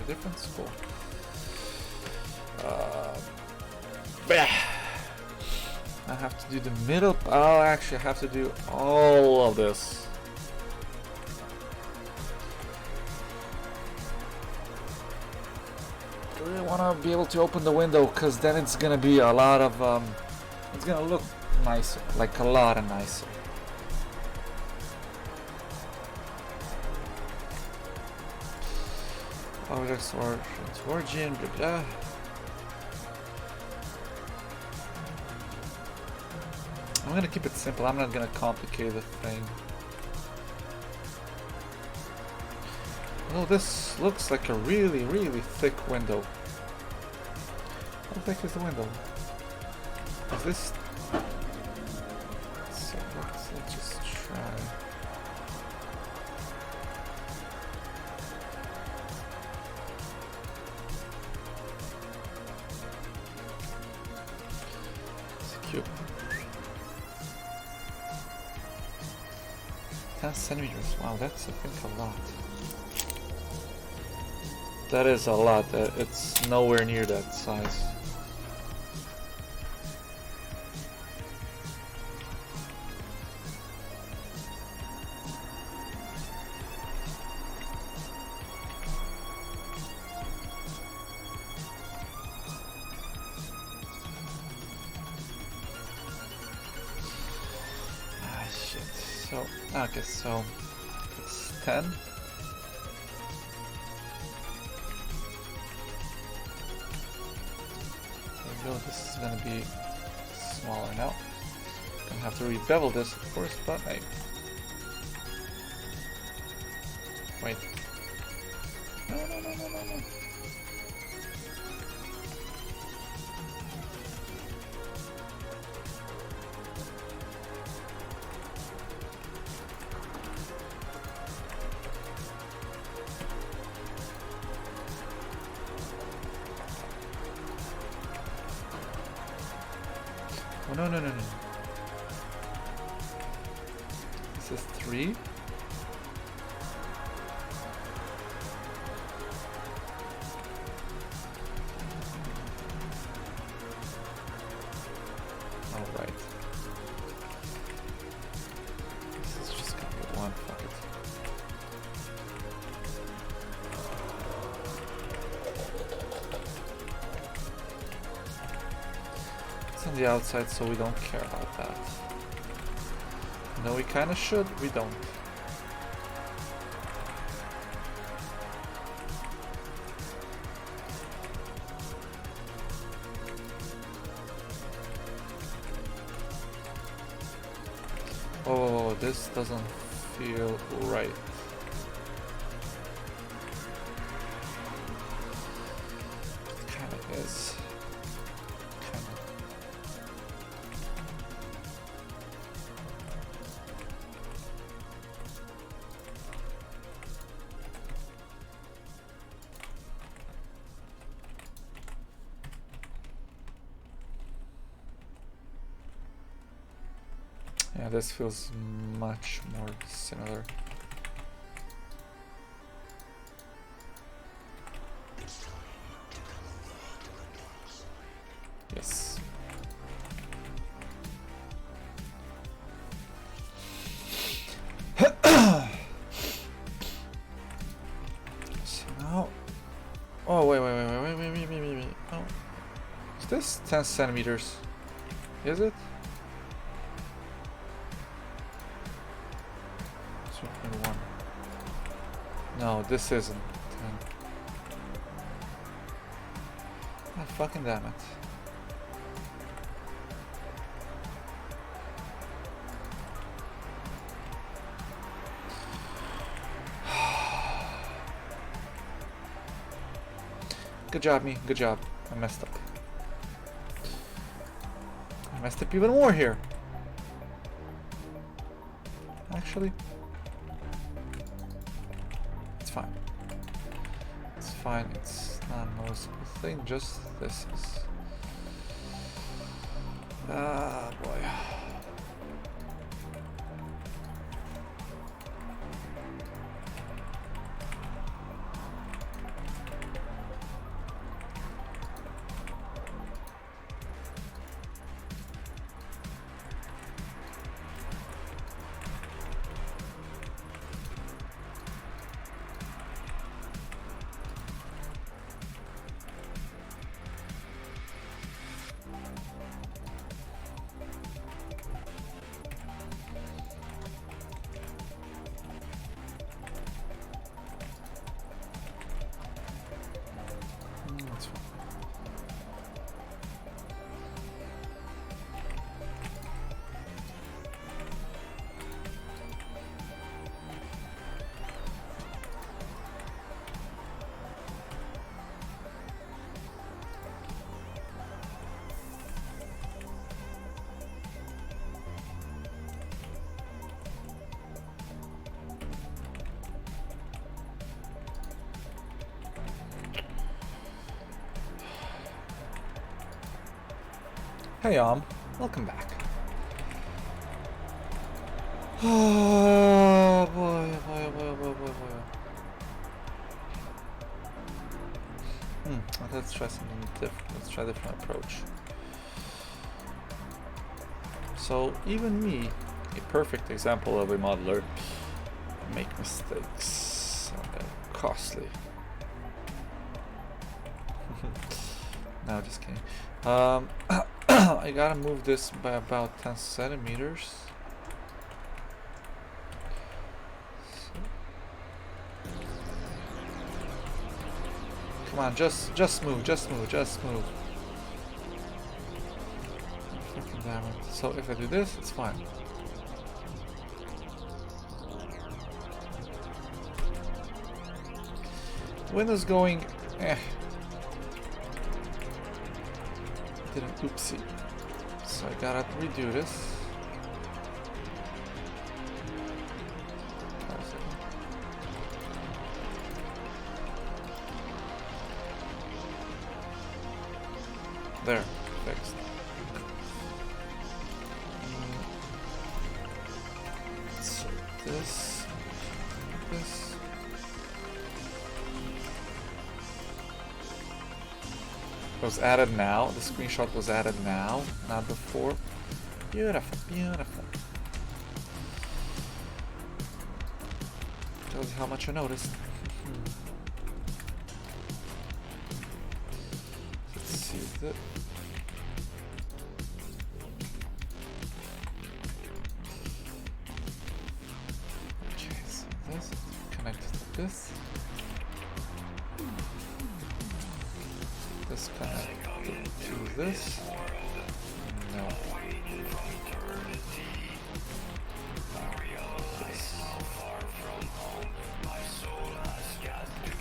Different school. I have to do the middle. Oh, actually, I have to do all of this. I really want to be able to open the window because then it's gonna be a lot of. It's gonna look nicer, like a lot nicer. Objects or its origin, blah blah. I'm gonna keep it simple, I'm not gonna complicate the thing. Oh, this looks like a really, really thick window. How thick is the window? Is this... So let's just try. It's cute. 10 centimeters. Wow, that's I think a lot. That is a lot. It's nowhere near that size. Ah, shit. So, okay, so it's 10. This is gonna be smaller now. Gonna have to re-bevel this, of course, but hey. Wait. No, no, no, no, no, no. Oh, no, no, no, no. This is 3. All right. This is just gonna be 1. Fuck it. It's on the outside, so we don't care about that. No, we kinda should, we don't. Oh, this doesn't feel right. It kinda is. Yeah, this feels much more similar. Yes. So now... Oh, wait. Oh. Is this 10 centimeters? Is it? 2.1. No, this isn't 10. Ah, fucking damn it. Good job, me. Good job. I messed up. I messed up even more here. Actually, it's fine. It's fine. It's not a noticeable thing. Just this is. Ah, boy. Hayam, welcome back. Oh boy, oh boy, oh boy, oh boy, oh boy, oh boy. Let's try something different. Let's try a different approach. So even me, a perfect example of a modeler, make mistakes. And they're costly. No, just kidding. I gotta move this by about 10 centimeters. Come on, just move, just move, just move. Fucking damn it. So if I do this, it's fine. Window's going, Did an oopsie. So I gotta redo this. There, fixed. So this. It was added now. The screenshot was added now, not before. Beautiful, beautiful. Tells you how much I noticed. Let's see that. Okay, so this connected to this. This connected to this. No. This.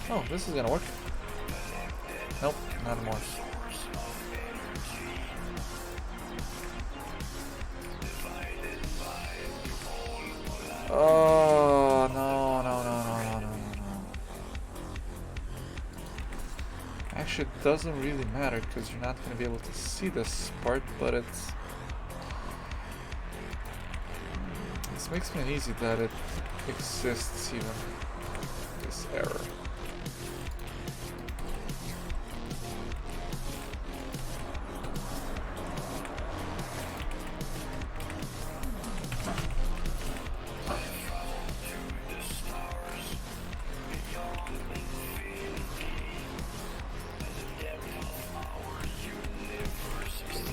Oh, this is gonna work. Nope, not anymore. Oh, no, no, no, no, no, no, no. Actually, it doesn't really matter because you're not going to be able to see this part, but it's... This makes me uneasy that it exists even, this error.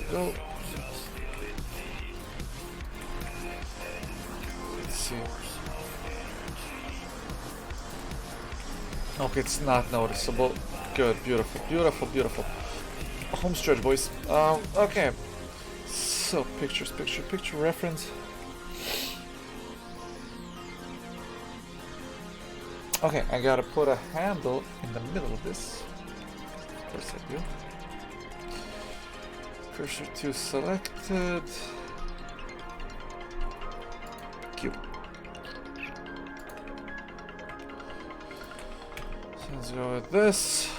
Go. Let's see. Okay, it's not noticeable. Good, beautiful, beautiful, beautiful. Home stretch, boys. Okay. So, picture reference. Okay, I gotta put a handle in the middle of this. Of course I do. Cursor to selected. Q. So let's go with this.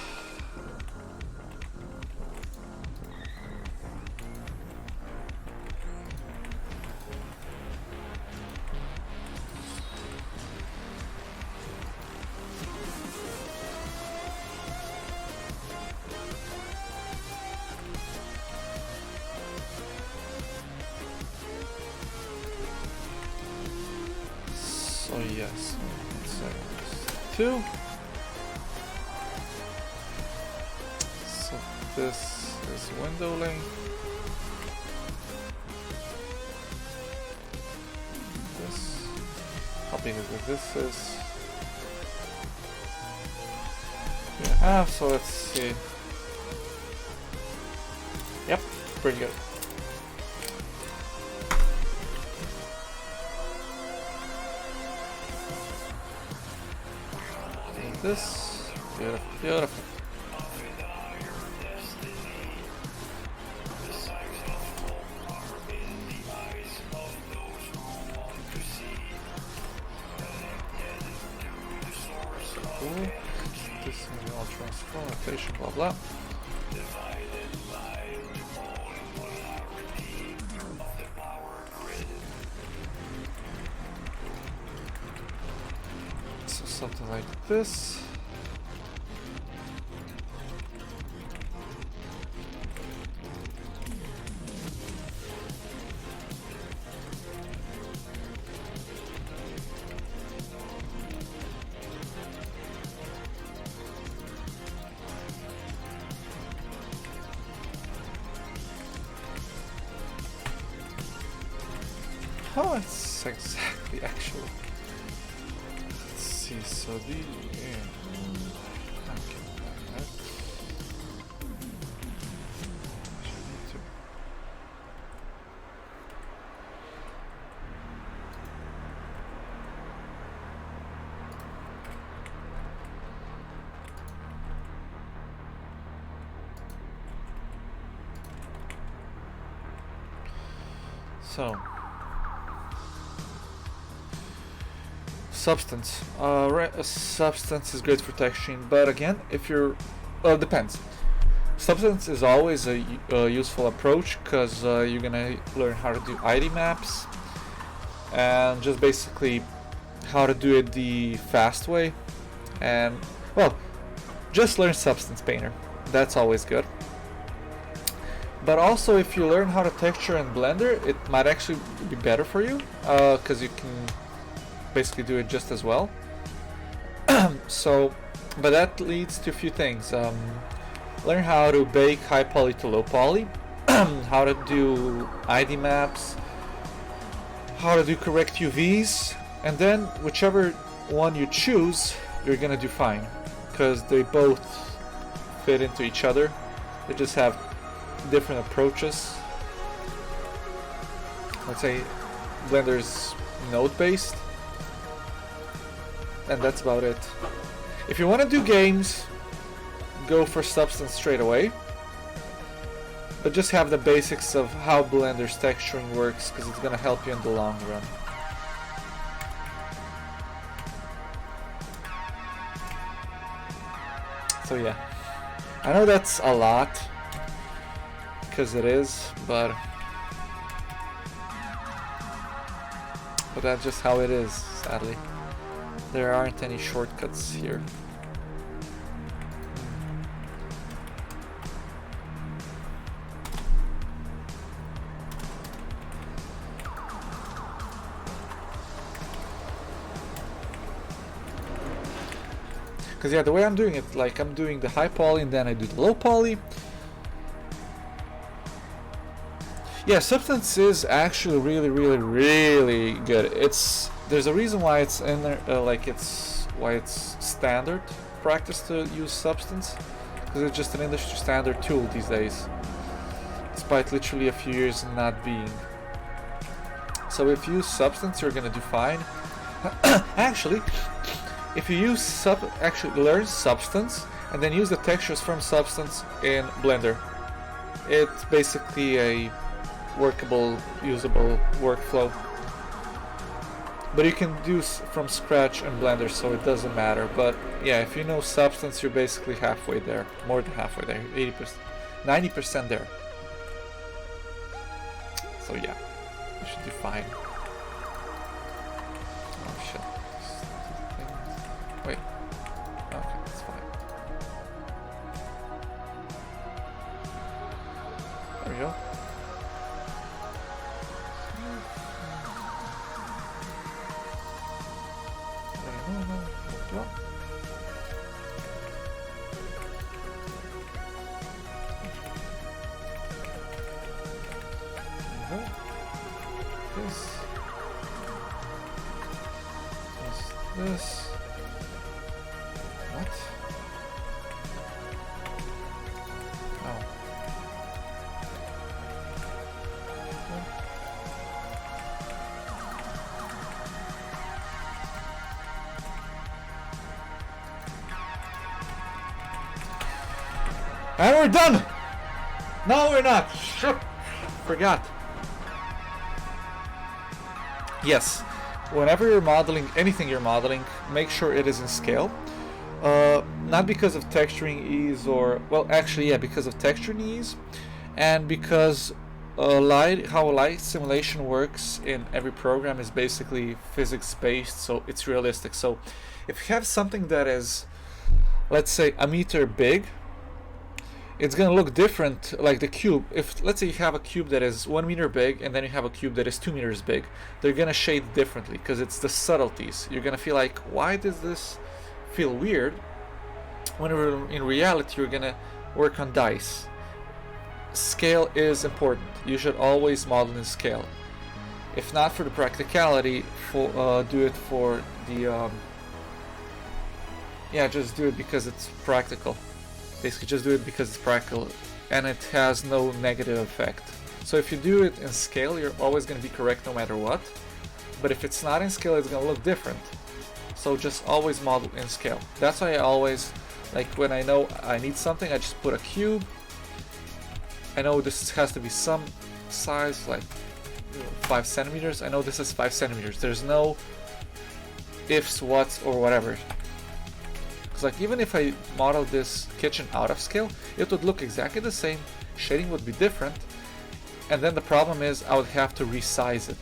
So yes, 2. So this is window length. This, how big is it? This is 3.5. So let's see. Yep, pretty good. This, beautiful, beautiful. Cool. This is all transform, rotation, blah blah. something like this. How it's exactly actually? Let's see. So the so. Substance. Substance is great for texturing, but again, if you're... depends. Substance is always a useful approach because you're gonna learn how to do ID maps and just basically how to do it the fast way. And, well, just learn Substance Painter. That's always good. But also, if you learn how to texture in Blender, it might actually be better for you because you can basically do it just as well. So, but that leads to a few things. Learn how to bake high poly to low poly, how to do ID maps, how to do correct UVs, and then whichever one you choose, you're gonna do fine, because they both fit into each other. They just have different approaches. Let's say Blender's node-based, and that's about it. If you want to do games, go for Substance straight away, but just have the basics of how Blender's texturing works, because it's going to help you in the long run. So yeah, I know that's a lot, because it is, but that's just how it is, sadly. There aren't any shortcuts here. Because yeah, the way I'm doing it, like I'm doing the high poly and then I do the low poly. Yeah, Substance is actually really good. There's a reason why it's in there, why it's standard practice to use Substance, because it's just an industry standard tool these days, despite literally a few years not being. So if you use Substance, you're gonna do fine. Actually, if you use learn Substance and then use the textures from Substance in Blender, it's basically a workable, usable workflow. But you can do from scratch in Blender, so it doesn't matter. But yeah, if you know Substance, you're basically halfway there, more than halfway there, 80%, 90% there. So yeah, you should do fine. Oh shit. Wait. Okay, that's fine. There we go. This. What? Oh. And we're done! No, we're not! Shit! Forgot. Yes. Whenever you're modeling anything you're modeling, make sure it is in scale. Not because of texturing ease, or well, actually, yeah, because of texturing ease, and because how light simulation works in every program is basically physics based, so it's realistic. So if you have something that is, let's say, a meter big, it's gonna look different, like the cube. If let's say you have a cube that is 1 meter big and then you have a cube that is 2 meters big, they're gonna shade differently because it's the subtleties. You're gonna feel like, why does this feel weird? When in reality you're gonna work on dice. Scale is important. You should always model in scale. If not for the practicality, do it for the yeah, just do it because it's practical. Basically just do it because it's practical and it has no negative effect. So if you do it in scale, you're always going to be correct no matter what. But if it's not in scale, it's going to look different. So just always model in scale. That's why I always, like when I know I need something, I just put a cube. I know this has to be some size, like 5 centimeters. I know this is 5 centimeters. There's no ifs, whats, or whatever. Like even if I model this kitchen out of scale, it would look exactly the same, shading would be different, and then the problem is I would have to resize it.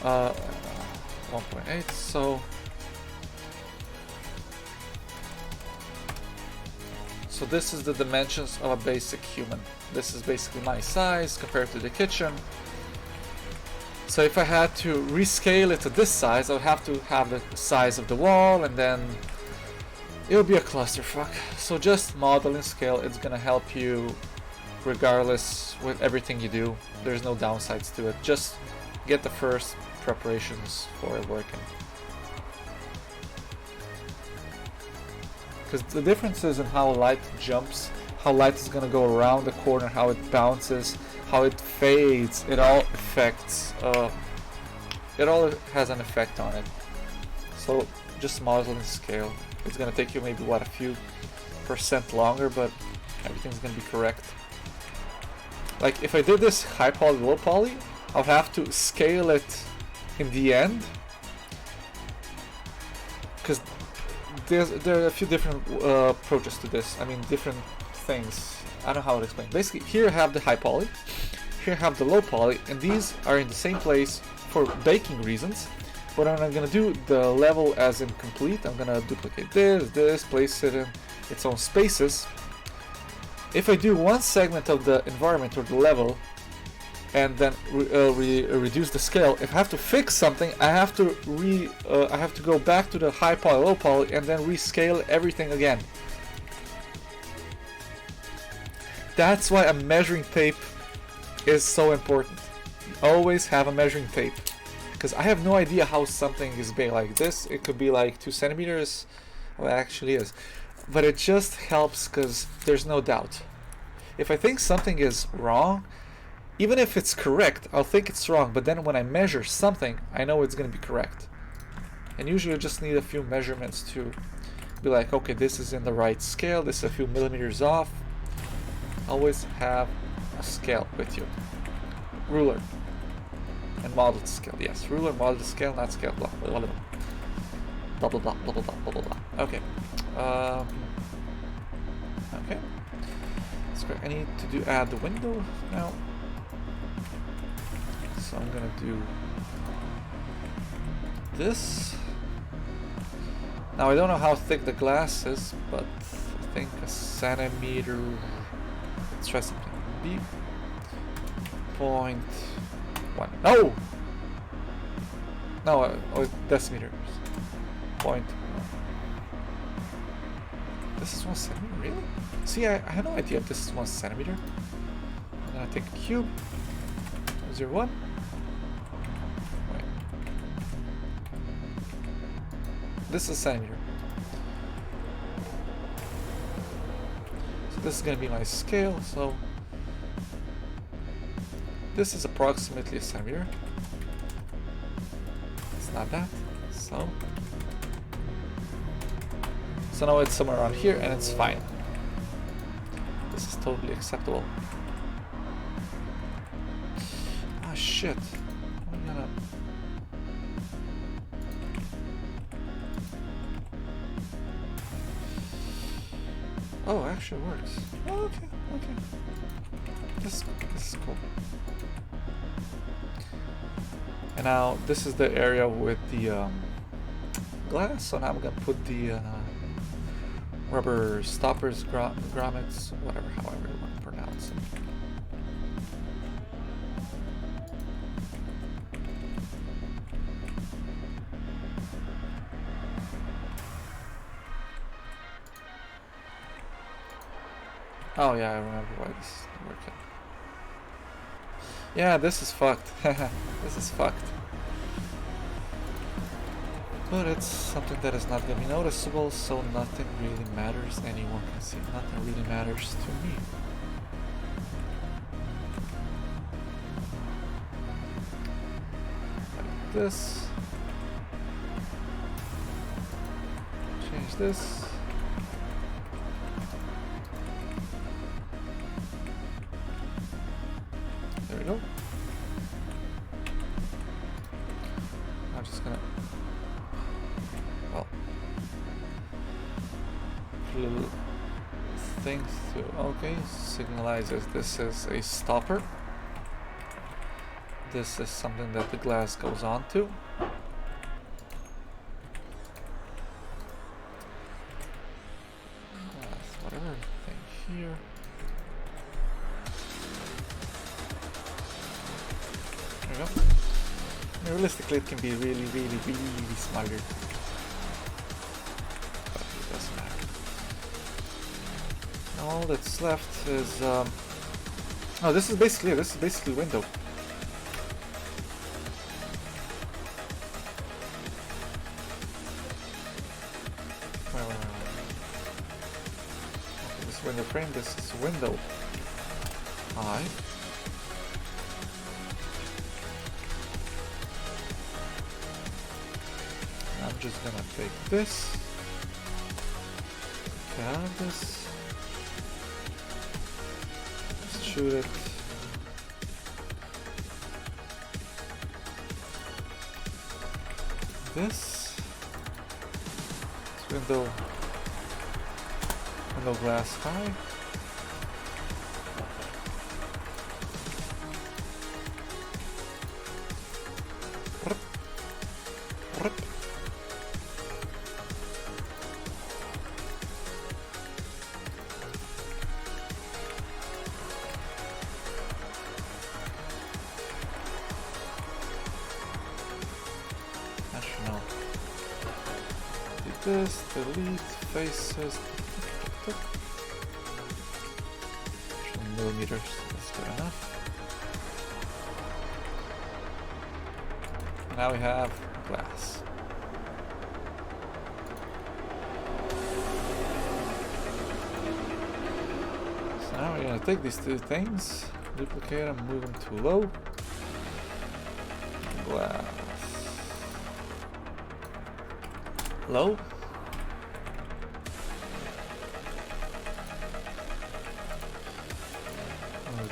1.8, so this is the dimensions of a basic human. This is basically my size compared to the kitchen. So if I had to rescale it to this size, I would have to have the size of the wall, and then it would be a clusterfuck. So just model in scale. It's gonna help you regardless with everything you do. There's no downsides to it. Just get the first preparations for it working. Because the difference is in how light jumps, how light is gonna go around the corner, how it bounces, how it fades, it all affects, it all has an effect on it. So just model in scale. It's gonna take you maybe what, a few % longer, but everything's gonna be correct. Like if I did this high poly, low poly, I'll have to scale it in the end, because there are a few different approaches to this. I mean, different things. I don't know how to explain. Basically, here I have the high poly, here I have the low poly, and these are in the same place for baking reasons. But I'm gonna do the level as incomplete. I'm gonna duplicate this, place it in its own spaces. If I do one segment of the environment or the level, and then reduce the scale, if I have to fix something, I have to go back to the high poly, low poly, and then rescale everything again. That's why a measuring tape is so important. Always have a measuring tape, because I have no idea how something is big. Like this, it could be like 2 centimeters. Well, it actually is, but it just helps because there's no doubt. If I think something is wrong, even if it's correct, I'll think it's wrong, but then when I measure something, I know it's going to be correct. And usually I just need a few measurements to be like, okay, this is in the right scale, this is a few millimeters off. Always have a scale with you. Ruler and model to scale. Yes, ruler, model to scale, not scale. Blah blah blah blah blah blah blah blah blah blah blah. Okay. Okay. That's great. I need to add the window now. So I'm gonna do this. Now I don't know how thick the glass is, but I think a centimeter. Let's try something. B. 0.1. No! No, decimeters. Point. This is 1 centimeter, really? See, I had no idea if this is 1 centimeter. I'm gonna take a cube. 0.01. Wait. This is a centimeter. So this is gonna be my scale, so this is approximately a centimeter. It's not that, so now it's somewhere around here and it's fine. This is totally acceptable. Ah, shit. I'm gonna... Oh, it actually works. Oh, okay. Okay. This is cool. And now this is the area with the glass, so now I'm gonna put the rubber stoppers, grommets, whatever, however you want to pronounce them. Oh yeah, I remember why this is working. Yeah, this is fucked. This is fucked. But it's something that is not going to be noticeable, so nothing really matters. Anyone can see. Nothing really matters to me. Like this. Change this. There we go. I'm just gonna, well, little things to, okay, signalizes this is a stopper. This is something that the glass goes on to. Whatever thing here. There we go. Realistically, it can be really smarter. But it doesn't matter. All that's left is oh, this is basically window. Okay, this window frame, this is window. Alright. I'm just gonna take this, grab this, just shoot it. This window glass high. This, delete, faces, millimeters, that's good enough. Now we have glass. So now we're gonna take these two things, duplicate them, move them to low. Glass. Low.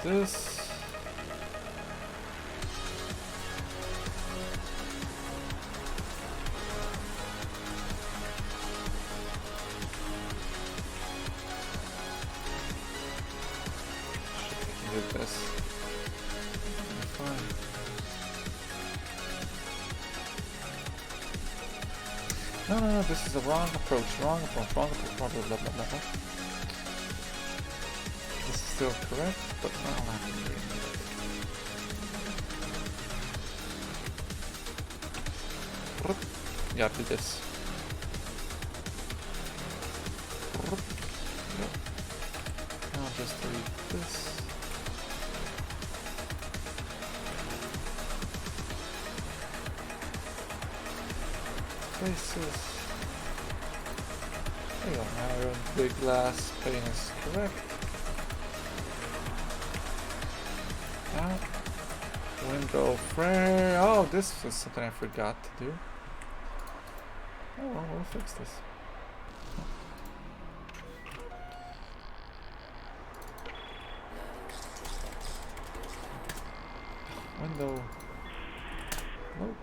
This. Do this. Fine. No, this is the wrong approach, blah, blah, blah, blah. This is still correct, but now I'm doing it. Yeah, do this. Now just delete this. Faces. There you go, now your big glass pane is correct. Now, window frame. Oh, this was something I forgot to do. Oh well, we'll fix this. Window. Nope.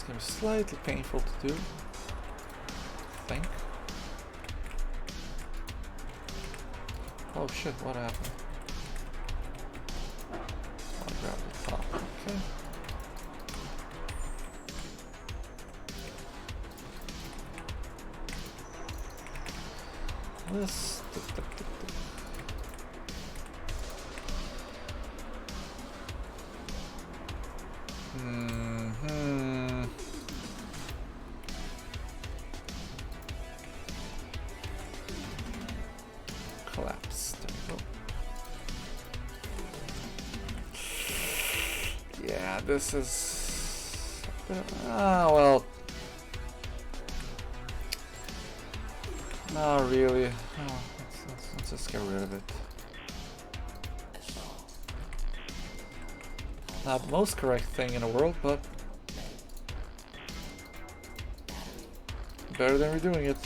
gonna be slightly painful to do. I think. Oh shit, what happened? I'll grab the top, okay. This... Collapse. There we go. Yeah, this is... well... Not really. Oh, let's just get rid of it. Not the most correct thing in the world, but... better than redoing it.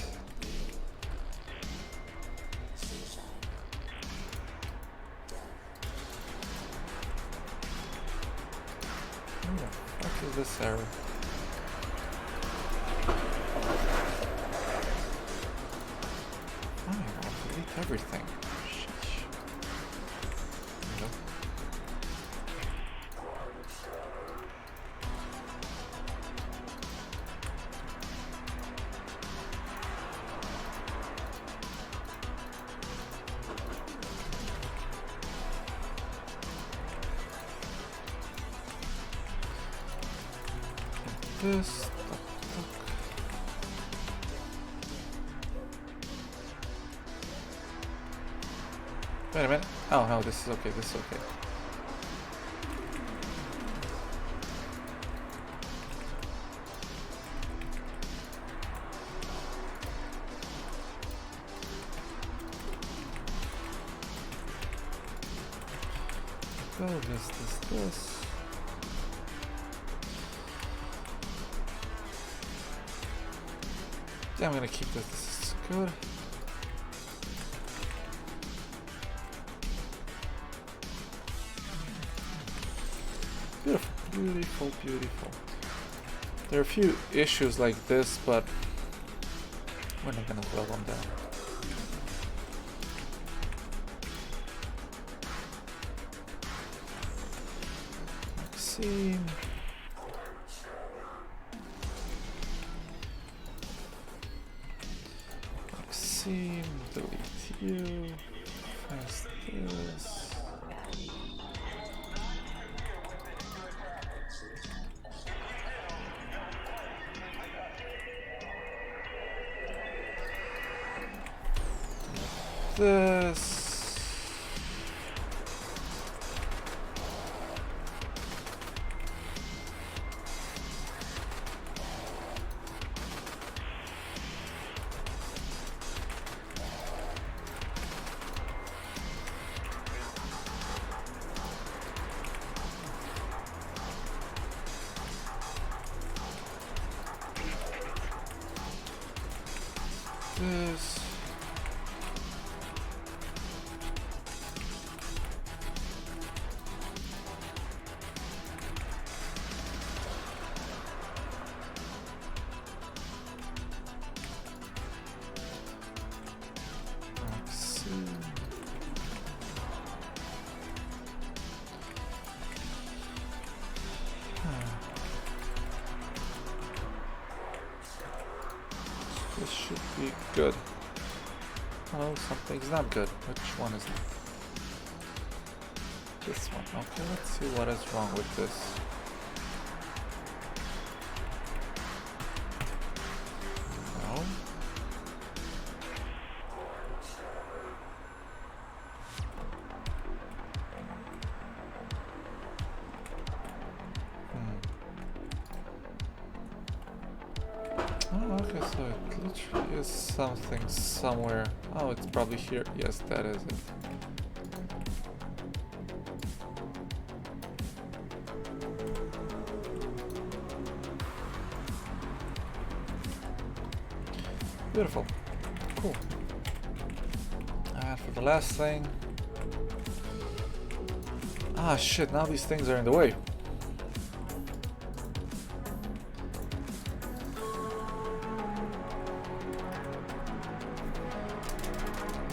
What is this error? Oh my god, delete everything. Sheesh. There we go. This. Wait a minute. Oh no, this is okay. This is okay. Go this. Yeah, I'm gonna keep this. This is good. Beautiful, beautiful. There are a few issues like this, but we're not gonna dwell on that. Maxime. Maxime, delete you. Fast this. This. This. This should be good. Oh, something's not good. Which one is it? This one. Okay, let's see what is wrong with this. No. Oh, okay, so it literally is something somewhere. Oh, it's probably here. Yes, that is it. Beautiful. Cool. And for the last thing... Ah, shit, now these things are in the way.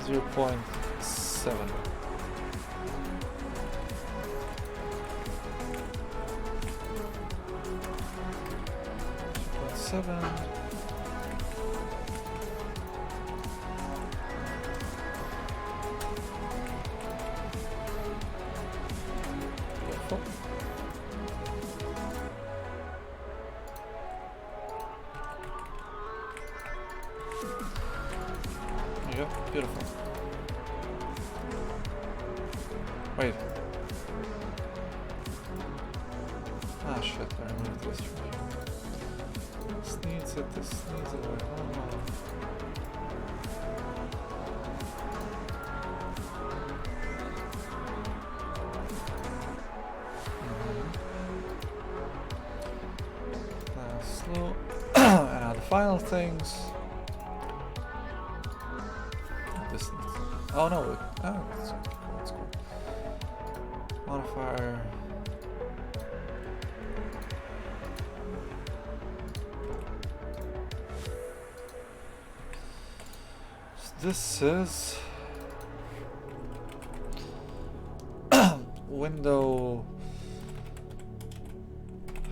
0.7. 7. Beautiful. There you go. Beautiful. Wait. Ah shit, I removed this from here. This needs it, this needs it. Oh. Slow. And now the final things. This needs. Oh no! Oh, it's cool. It's cool. Modifier. This is window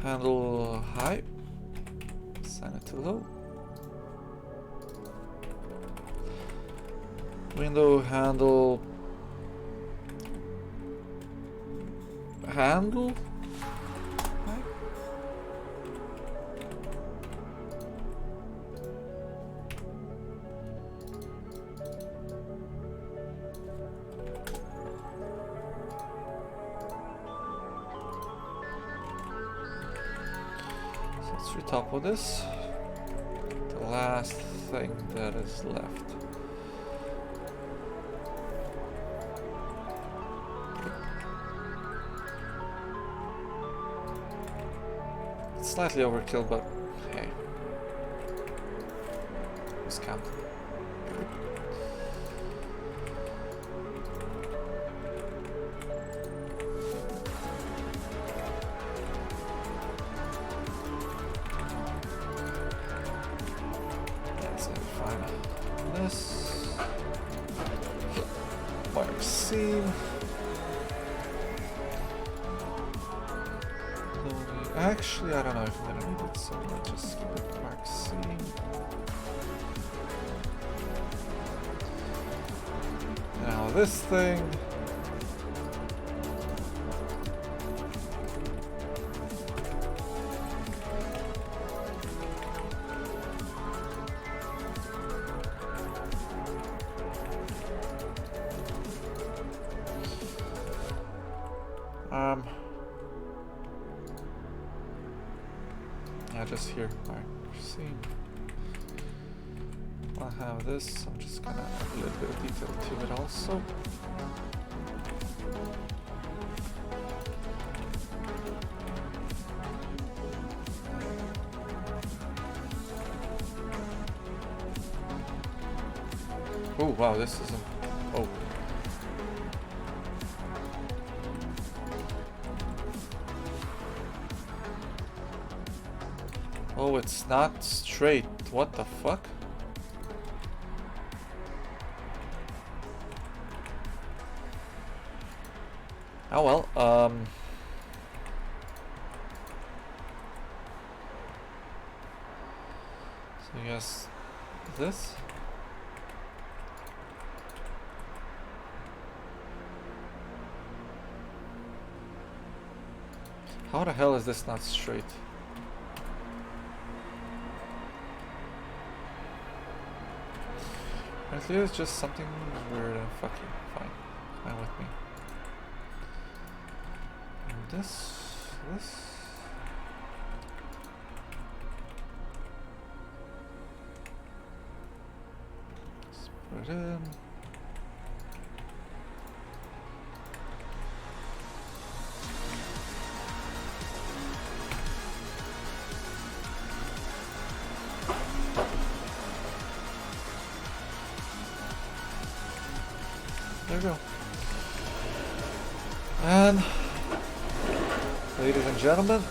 handle high, assign it to low. Window handle high. Top of this, the last thing that is left. It's slightly overkill, but hey, it's count. Actually, I don't know if I'm gonna need it, so let's just skip it. Mark C. Now this thing. Yeah, just here. Alright, see. I'll have this. I'm just gonna add a little bit of detail to it also. Oh wow, this is a oh. Oh, it's not straight. What the fuck? Oh well, so I guess this. How the hell is this not straight? Apparently it's just something weird and fuck you. Fine. Fine with me. And this. Let's put it in. There we go. And ladies and gentlemen,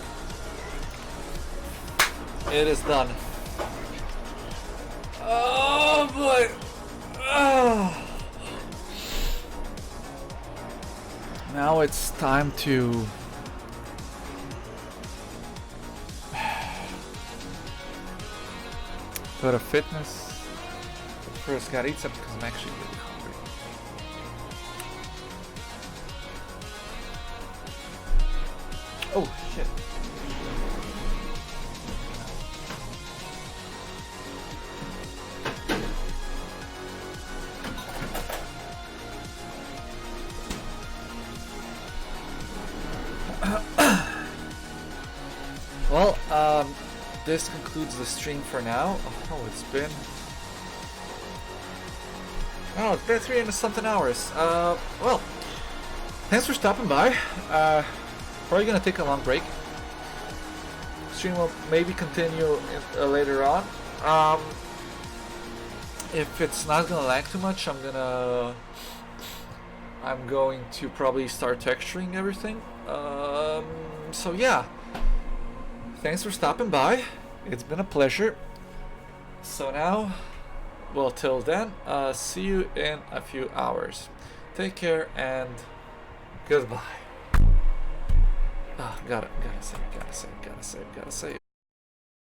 it is done. Oh boy. Oh, Now it's time to go to fitness. But first, gotta eat something because I'm actually really hungry. Oh shit. Well, this concludes the stream for now. Oh, it's been 3 and something hours. Well, thanks for stopping by. Probably gonna take a long break. Stream will maybe continue later on. If it's not gonna lag too much, I'm going to probably start texturing everything. So yeah. Thanks for stopping by. It's been a pleasure. So now, well, till then, see you in a few hours. Take care and goodbye. Gotta save.